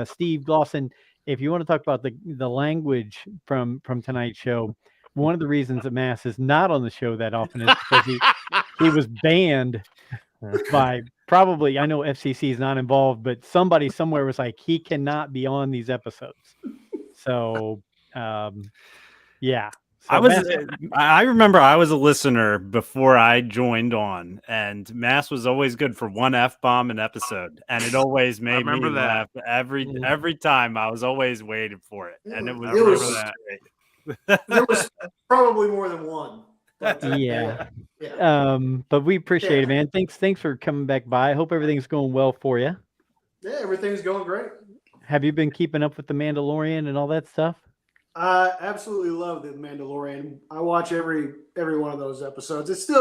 Steve Glosson, if you want to talk about the language from tonight's show, one of the reasons that Mass is not on the show that often is because he was banned by probably, I know FCC is not involved, but somebody somewhere was like, he cannot be on these episodes. So, yeah. So I remember I was a listener before I joined on, and Mass was always good for one F-bomb an episode, and it always made me remember laugh every time. I was always waiting for it, and it was There was probably more than one. But, yeah. yeah. But we appreciate it, man. Thanks for coming back by. I hope everything's going well for you. Yeah, everything's going great. Have you been keeping up with the Mandalorian and all that stuff? I absolutely love the Mandalorian. I watch every one of those episodes. I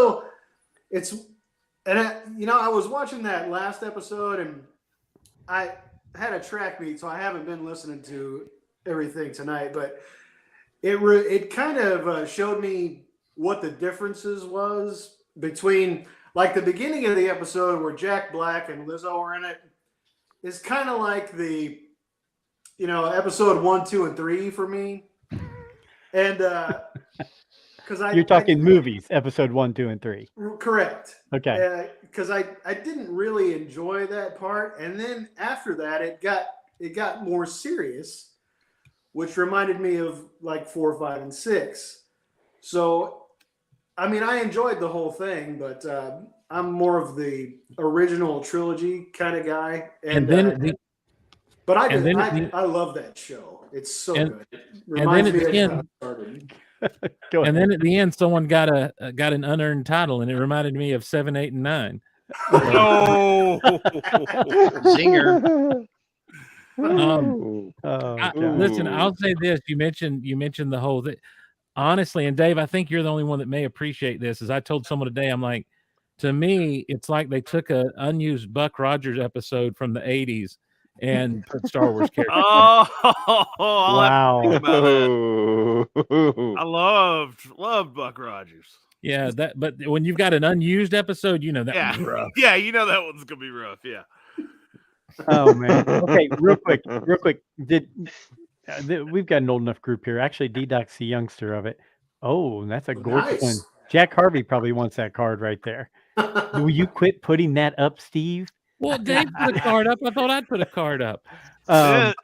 was watching that last episode, and I had a track meet, so I haven't been listening to everything tonight. But it kind of showed me what the differences was between, like, the beginning of the episode where Jack Black and Lizzo are in it is kind of like the episode 1, 2, and 3 for me. And because You're talking movies, episode 1, 2, and 3. Correct. Okay. Because I didn't really enjoy that part, and then after that, it got more serious, which reminded me of like 4, 5, and 6. So, I mean, I enjoyed the whole thing, but I'm more of the original trilogy kind of guy, but I love that show. It's so good. It reminds me of how it started. And then at the end, someone got an unearned title, and it reminded me of 7, 8, and 9. No. Zinger. Listen, I'll say this: you mentioned the whole thing. Honestly, and Dave, I think you're the only one that may appreciate this. As I told someone today, I'm like, to me, it's like they took an unused Buck Rogers episode from the '80s and put Star Wars characters. Wow! I loved Buck Rogers. Yeah, but when you've got an unused episode, you know that one's rough. Yeah, you know that one's gonna be rough. Yeah. Oh man. Okay, real quick. We've got an old enough group here. Actually, D-Doc's the youngster of it. Oh, that's a gorgeous one. Jack Harvey probably wants that card right there. Will you quit putting that up, Steve? Well, Dave put a card up. I thought I'd put a card up.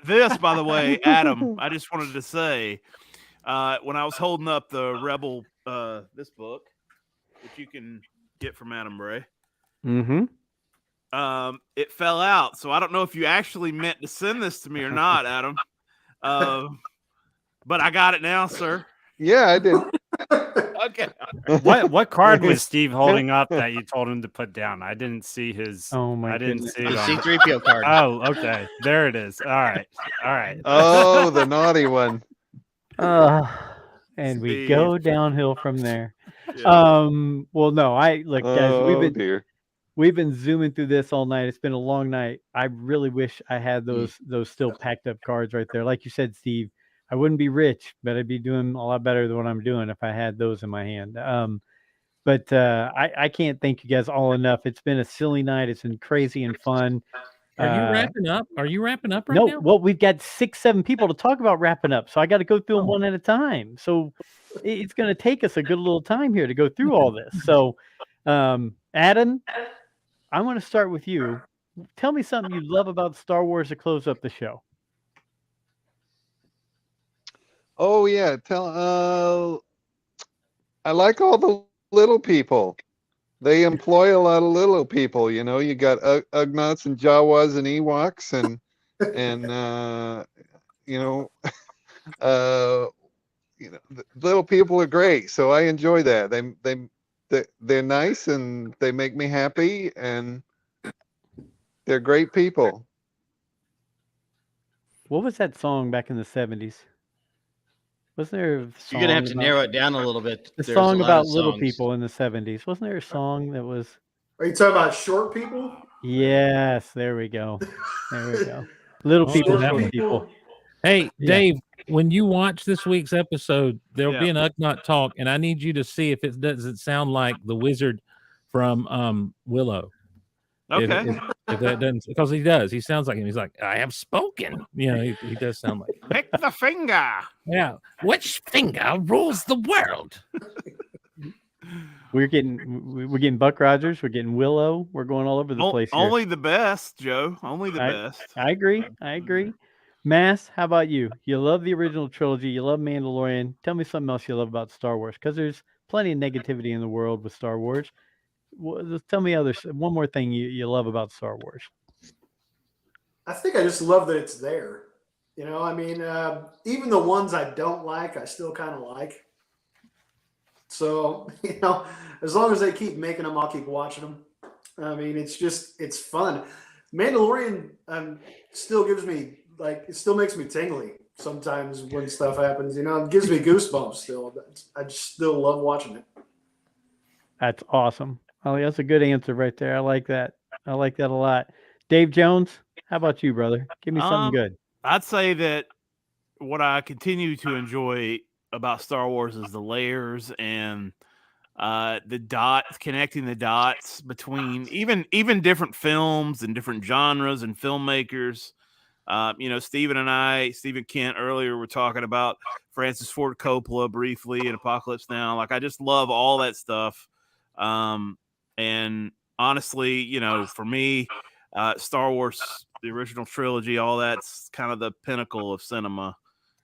This, by the way, Adam, I just wanted to say, when I was holding up the Rebel, this book, which you can get from Adam Bray, it fell out. So I don't know if you actually meant to send this to me or not, Adam. But I got it now, sir. Yeah, I did. Okay. What card was Steve holding up that you told him to put down? I didn't see his. Oh my! I didn't see it. The C-3PO card. Oh, okay. There it is. All right. Oh, the naughty one. And we go downhill from there. Yeah. Well, no, look, guys. We've been zooming through this all night. It's been a long night. I really wish I had those still packed up cards right there. Like you said, Steve, I wouldn't be rich, but I'd be doing a lot better than what I'm doing if I had those in my hand. But I can't thank you guys all enough. It's been a silly night. It's been crazy and fun. Are you wrapping up? Are you wrapping up right now? No, well, we've got 6, 7 people to talk about wrapping up, so I got to go through them one at a time. So it's going to take us a good little time here to go through all this. So, Adam, I want to start with you. Tell me something you love about Star Wars to close up the show. Oh yeah, I like all the little people. They employ a lot of little people. You know, you got Ugnaughts and Jawas and Ewoks and little people are great. So I enjoy that. They're nice and they make me happy and they're great people. What was that song back in the 70s? Wasn't there a song You're going to have to narrow it down a little bit. The song about little people in the 70s. Wasn't there a song that was... Are you talking about short people? Yes, there we go. There we go. Little people, little people. Hey, Dave, when you watch this week's episode, there'll be an Ugnaught talk, and I need you to see if it doesn't sound like the wizard from Willow. Okay. If that doesn't, because he does. He sounds like him. He's like, I have spoken. You know, he does sound like. Pick the finger. Yeah. Which finger rules the world? We're getting Buck Rogers. We're getting Willow. We're going all over the place here. Only the best, Joe. Only the best. I agree. Mass, how about you? You love the original trilogy. You love Mandalorian. Tell me something else you love about Star Wars, because there's plenty of negativity in the world with Star Wars. Tell me one more thing you love about Star Wars. I think I just love that it's there. You know, I mean, even the ones I don't like, I still kind of like. So, you know, as long as they keep making them, I'll keep watching them. I mean, it's fun. Mandalorian still gives me, like, it still makes me tingly sometimes when stuff happens. You know, it gives me goosebumps still. I just still love watching it. That's awesome. Oh, that's a good answer right there. I like that. I like that a lot. Dave Jones, how about you, brother? Give me something good. I'd say that what I continue to enjoy about Star Wars is the layers and the dots, connecting the dots between even different films and different genres and filmmakers. You know, Stephen Kent earlier were talking about Francis Ford Coppola briefly in Apocalypse Now. Like, I just love all that stuff. And honestly, you know, for me, Star Wars, the original trilogy, all that's kind of the pinnacle of cinema,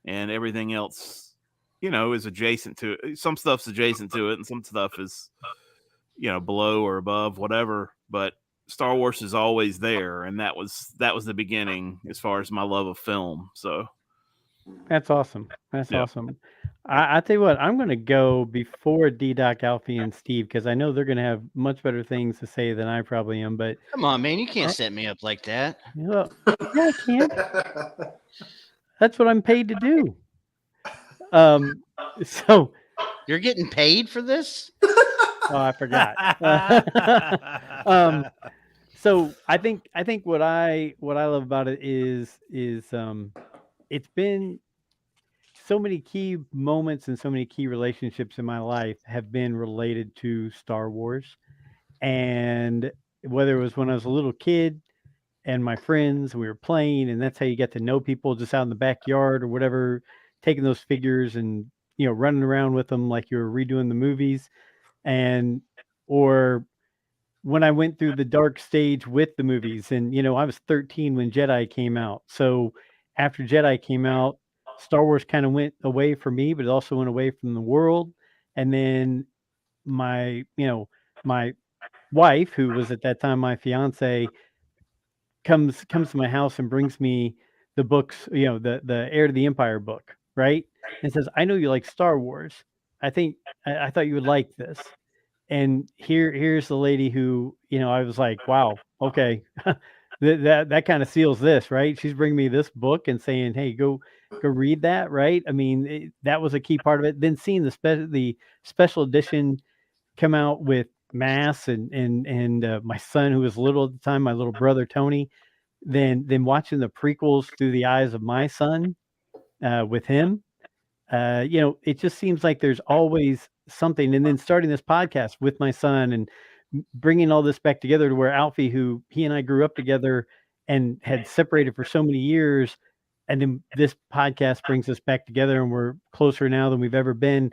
and everything else, you know, is adjacent to it. Some stuff's adjacent to it, and some stuff is, you know, below or above, whatever. But Star Wars is always there, and that was the beginning as far as my love of film. So that's awesome. That's awesome. I tell you what, I'm going to go before D-Doc, Alfie, and Steve, because I know they're going to have much better things to say than I probably am. But come on, man, you can't set me up like that. Yeah, I can. That's what I'm paid to do. So you're getting paid for this? Oh, I forgot. So I think what I love about it is it's been so many key moments and so many key relationships in my life have been related to Star Wars. And whether it was when I was a little kid and my friends, we were playing, and that's how you get to know people, just out in the backyard or whatever, taking those figures and, you know, running around with them like you were redoing the movies. Or when I went through the dark stage with the movies, and, you know, I was 13 when Jedi came out. So after Jedi came out, Star Wars kind of went away from me, but it also went away from the world. And then my wife, who was at that time my fiance, comes to my house and brings me the books, you know, the Heir to the Empire book, right? And says, I know you like Star Wars. I thought you would like this. And here's the lady who, you know, I was like, wow, okay. that kind of seals this, right? She's bringing me this book and saying, hey, go read that, right? I mean, that was a key part of it. Then seeing the special edition come out with Mass and my son, who was little at the time, my little brother Tony, then watching the prequels through the eyes of my son with him, you know, it just seems like there's always something. And then starting this podcast with my son and bringing all this back together to where Alfie, who he and I grew up together and had separated for so many years, and then this podcast brings us back together, and we're closer now than we've ever been.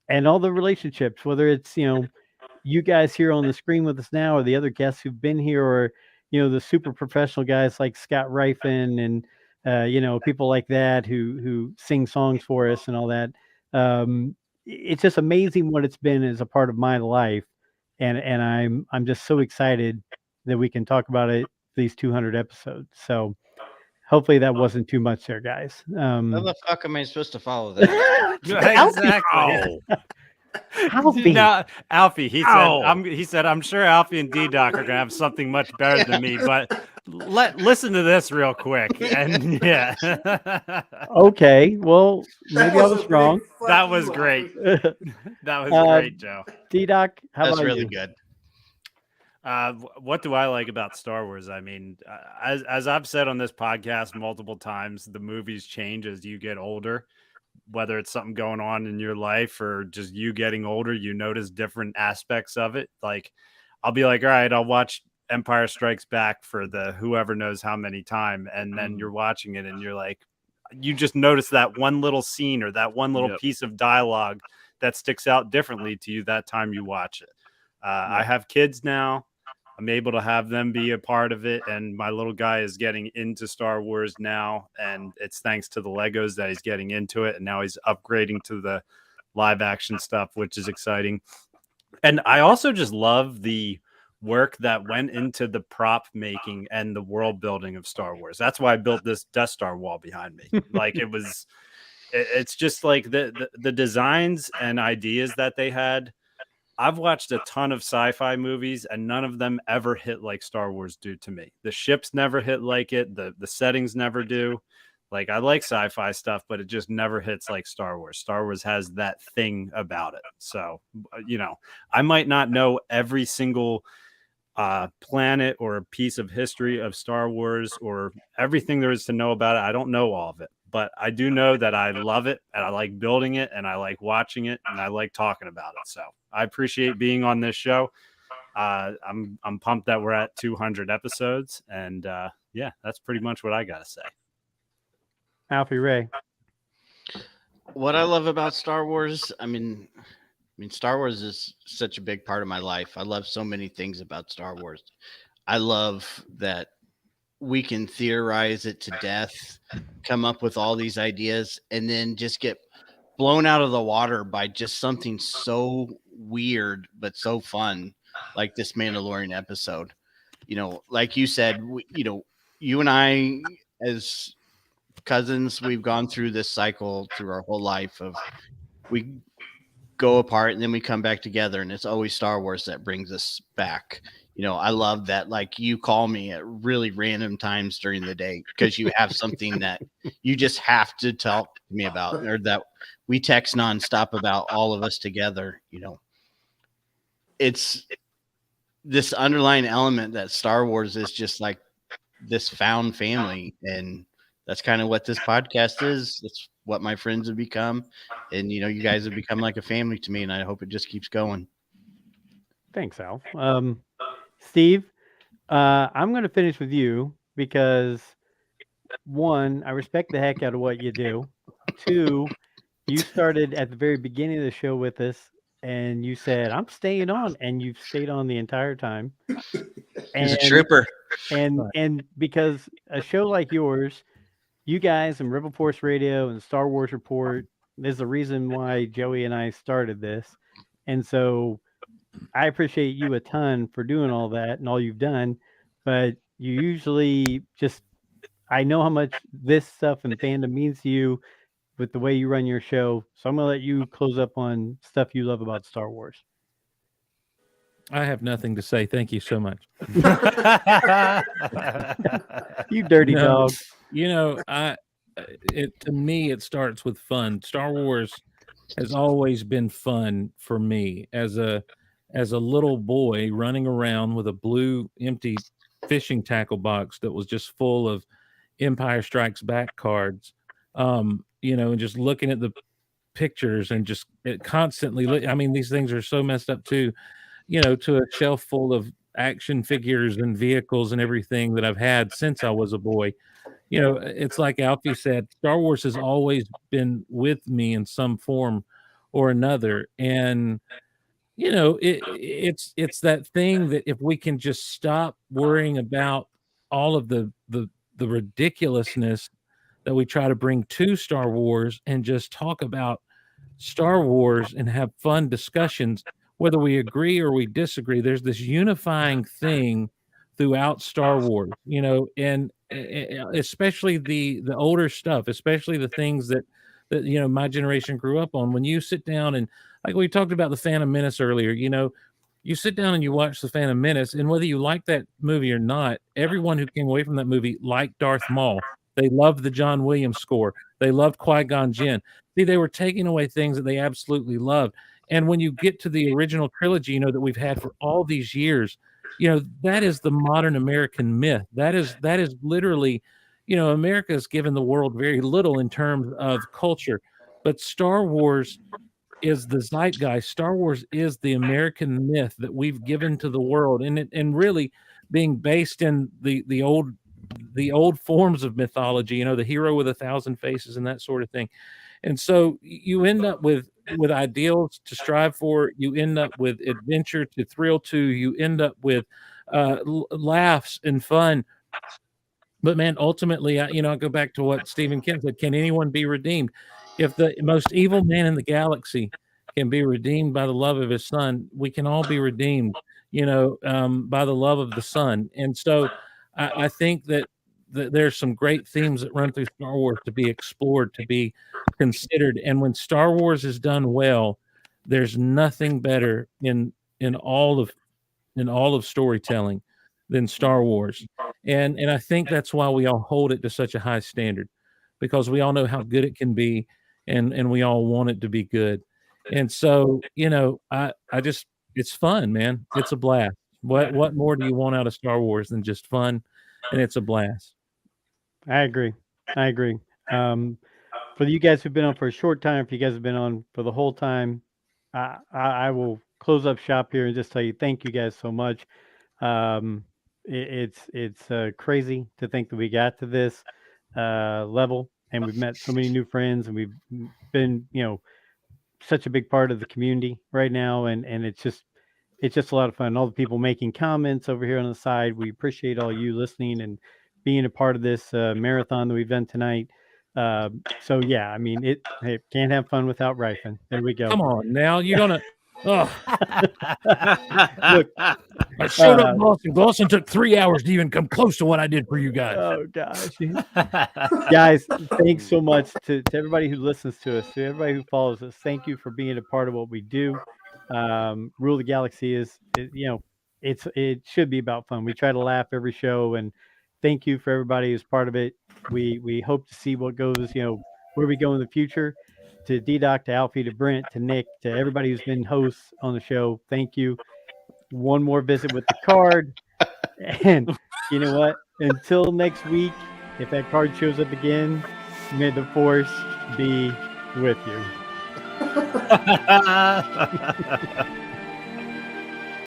And all the relationships, whether it's, you know, you guys here on the screen with us now, or the other guests who've been here, or, you know, the super professional guys like Scott Rifen and, you know, people like that who sing songs for us and all that. It's just amazing what it's been as a part of my life. And I'm just so excited that we can talk about it, these 200 episodes. So hopefully that wasn't too much there, guys. How the fuck am I supposed to follow that? Exactly. Alfie. No, Alfie, he said, I'm sure Alfie and D-Doc are gonna have something much better than me, but listen to this real quick. And yeah. Okay, well, maybe I was wrong. That was great. That was great, Joe. D-Doc, how That's about really you? good. What do I like about Star Wars? I mean, as I've said on this podcast multiple times, the movies change as you get older. Whether it's something going on in your life or just you getting older, you notice different aspects of it. Like, I'll be like, all right, I'll watch Empire Strikes Back for the whoever knows how many time, and then you're watching it and you're like, you just notice that one little scene or that one little piece of dialogue that sticks out differently to you that time you watch it. I have kids now. I'm able to have them be a part of it, and my little guy is getting into Star Wars now, and it's thanks to the Legos that he's getting into it, and now he's upgrading to the live action stuff, which is exciting. And I also just love the work that went into the prop making and the world building of Star Wars. That's why I built this Death Star wall behind me. Like it's just like the designs and ideas that they had. I've watched a ton of sci-fi movies and none of them ever hit like Star Wars do to me. The ships never hit like it. The settings never do. Like, I like sci-fi stuff, but it just never hits like Star Wars. Star Wars has that thing about it. So, I might not know every single planet or piece of history of Star Wars or everything there is to know about it. I don't know all of it, but I do know that I love it and I like building it and I like watching it and I like talking about it. So I appreciate being on this show. I'm pumped that we're at 200 episodes, and that's pretty much what I got to say. Alfie Ray. What I love about Star Wars, I mean, Star Wars is such a big part of my life. I love so many things about Star Wars. I love that we can theorize it to death, come up with all these ideas, and then just get blown out of the water by just something so weird but so fun, like this Mandalorian episode. Like you said, you and I as cousins, we've gone through this cycle through our whole life of we go apart and then we come back together, and it's always Star Wars that brings us back. I love that, like, you call me at really random times during the day because you have something that you just have to talk to me about, or that we text nonstop about, all of us together. It's this underlying element that Star Wars is just like this found family, and that's kind of what this podcast is. That's what my friends have become, and you guys have become like a family to me, and I hope it just keeps going. Thanks, Al. Steve, I'm going to finish with you because, one, I respect the heck out of what you do. Two, you started at the very beginning of the show with us, and you said, I'm staying on, and you've stayed on the entire time. He's a trooper. And because a show like yours, you guys and Rebel Force Radio and Star Wars Report is the reason why Joey and I started this. And so I appreciate you a ton for doing all that and all you've done, but you usually I know how much this stuff and fandom means to you with the way you run your show. So I'm going to let you close up on stuff you love about Star Wars. I have nothing to say. Thank you so much. You dirty dog. To me, it starts with fun. Star Wars has always been fun for me as a little boy running around with a blue empty fishing tackle box that was just full of Empire Strikes Back cards, and just looking at the pictures and just constantly, these things are so messed up too, to a shelf full of action figures and vehicles and everything that I've had since I was a boy. It's like Alfie said, Star Wars has always been with me in some form or another. And it's that thing that if we can just stop worrying about all of the ridiculousness that we try to bring to Star Wars and just talk about Star Wars and have fun discussions, whether we agree or we disagree, there's this unifying thing throughout Star Wars, and especially the older stuff, especially the things that my generation grew up on. When you sit down and, like we talked about the Phantom Menace earlier, you sit down and you watch the Phantom Menace, and whether you like that movie or not, everyone who came away from that movie liked Darth Maul. They loved the John Williams score. They loved Qui-Gon Jinn. See, they were taking away things that they absolutely loved. And when you get to the original trilogy, that we've had for all these years, that is the modern American myth. That is literally, America has given the world very little in terms of culture, but Star Wars is the zeitgeist. Star Wars is the American myth that we've given to the world. And really, being based in the old forms of mythology, the hero with 1,000 faces and that sort of thing. And so you end up with ideals to strive for. You end up with adventure to thrill to. You end up with laughs and fun. But man, ultimately, I go back to what Stephen King said: can anyone be redeemed? If the most evil man in the galaxy can be redeemed by the love of his son, we can all be redeemed, by the love of the son. And so I think that there's some great themes that run through Star Wars to be explored, to be considered. And when Star Wars is done well, there's nothing better in all of storytelling than Star Wars. And I think that's why we all hold it to such a high standard, because we all know how good it can be, and we all want it to be good. And so, I just, it's fun, man. It's a blast. What more do you want out of Star Wars than just fun? And it's a blast. I agree. For you guys who've been on for a short time, if you guys have been on for the whole time, I will close up shop here and just tell you thank you guys so much. It's crazy to think that we got to this level, and we've met so many new friends, and we've been such a big part of the community right now, and it's just a lot of fun. All the people making comments over here on the side, we appreciate all you listening and being a part of this marathon that we've done tonight. So yeah, I mean, it can't have fun without Ryfin. There we go. Come on now, you're gonna. Oh. Look, I showed up, Glosson. Glosson took 3 hours to even come close to what I did for you guys. Oh gosh, guys, thanks so much to everybody who listens to us, to everybody who follows us. Thank you for being a part of what we do. Rule the Galaxy it should be about fun. We try to laugh every show, and thank you for everybody who's part of it. We hope to see what goes, where we go in the future. To D-Doc, to Alfie, to Brent, to Nick, to everybody who's been hosts on the show, thank you. One more visit with the card. And you know what? Until next week, if that card shows up again, may the Force be with you.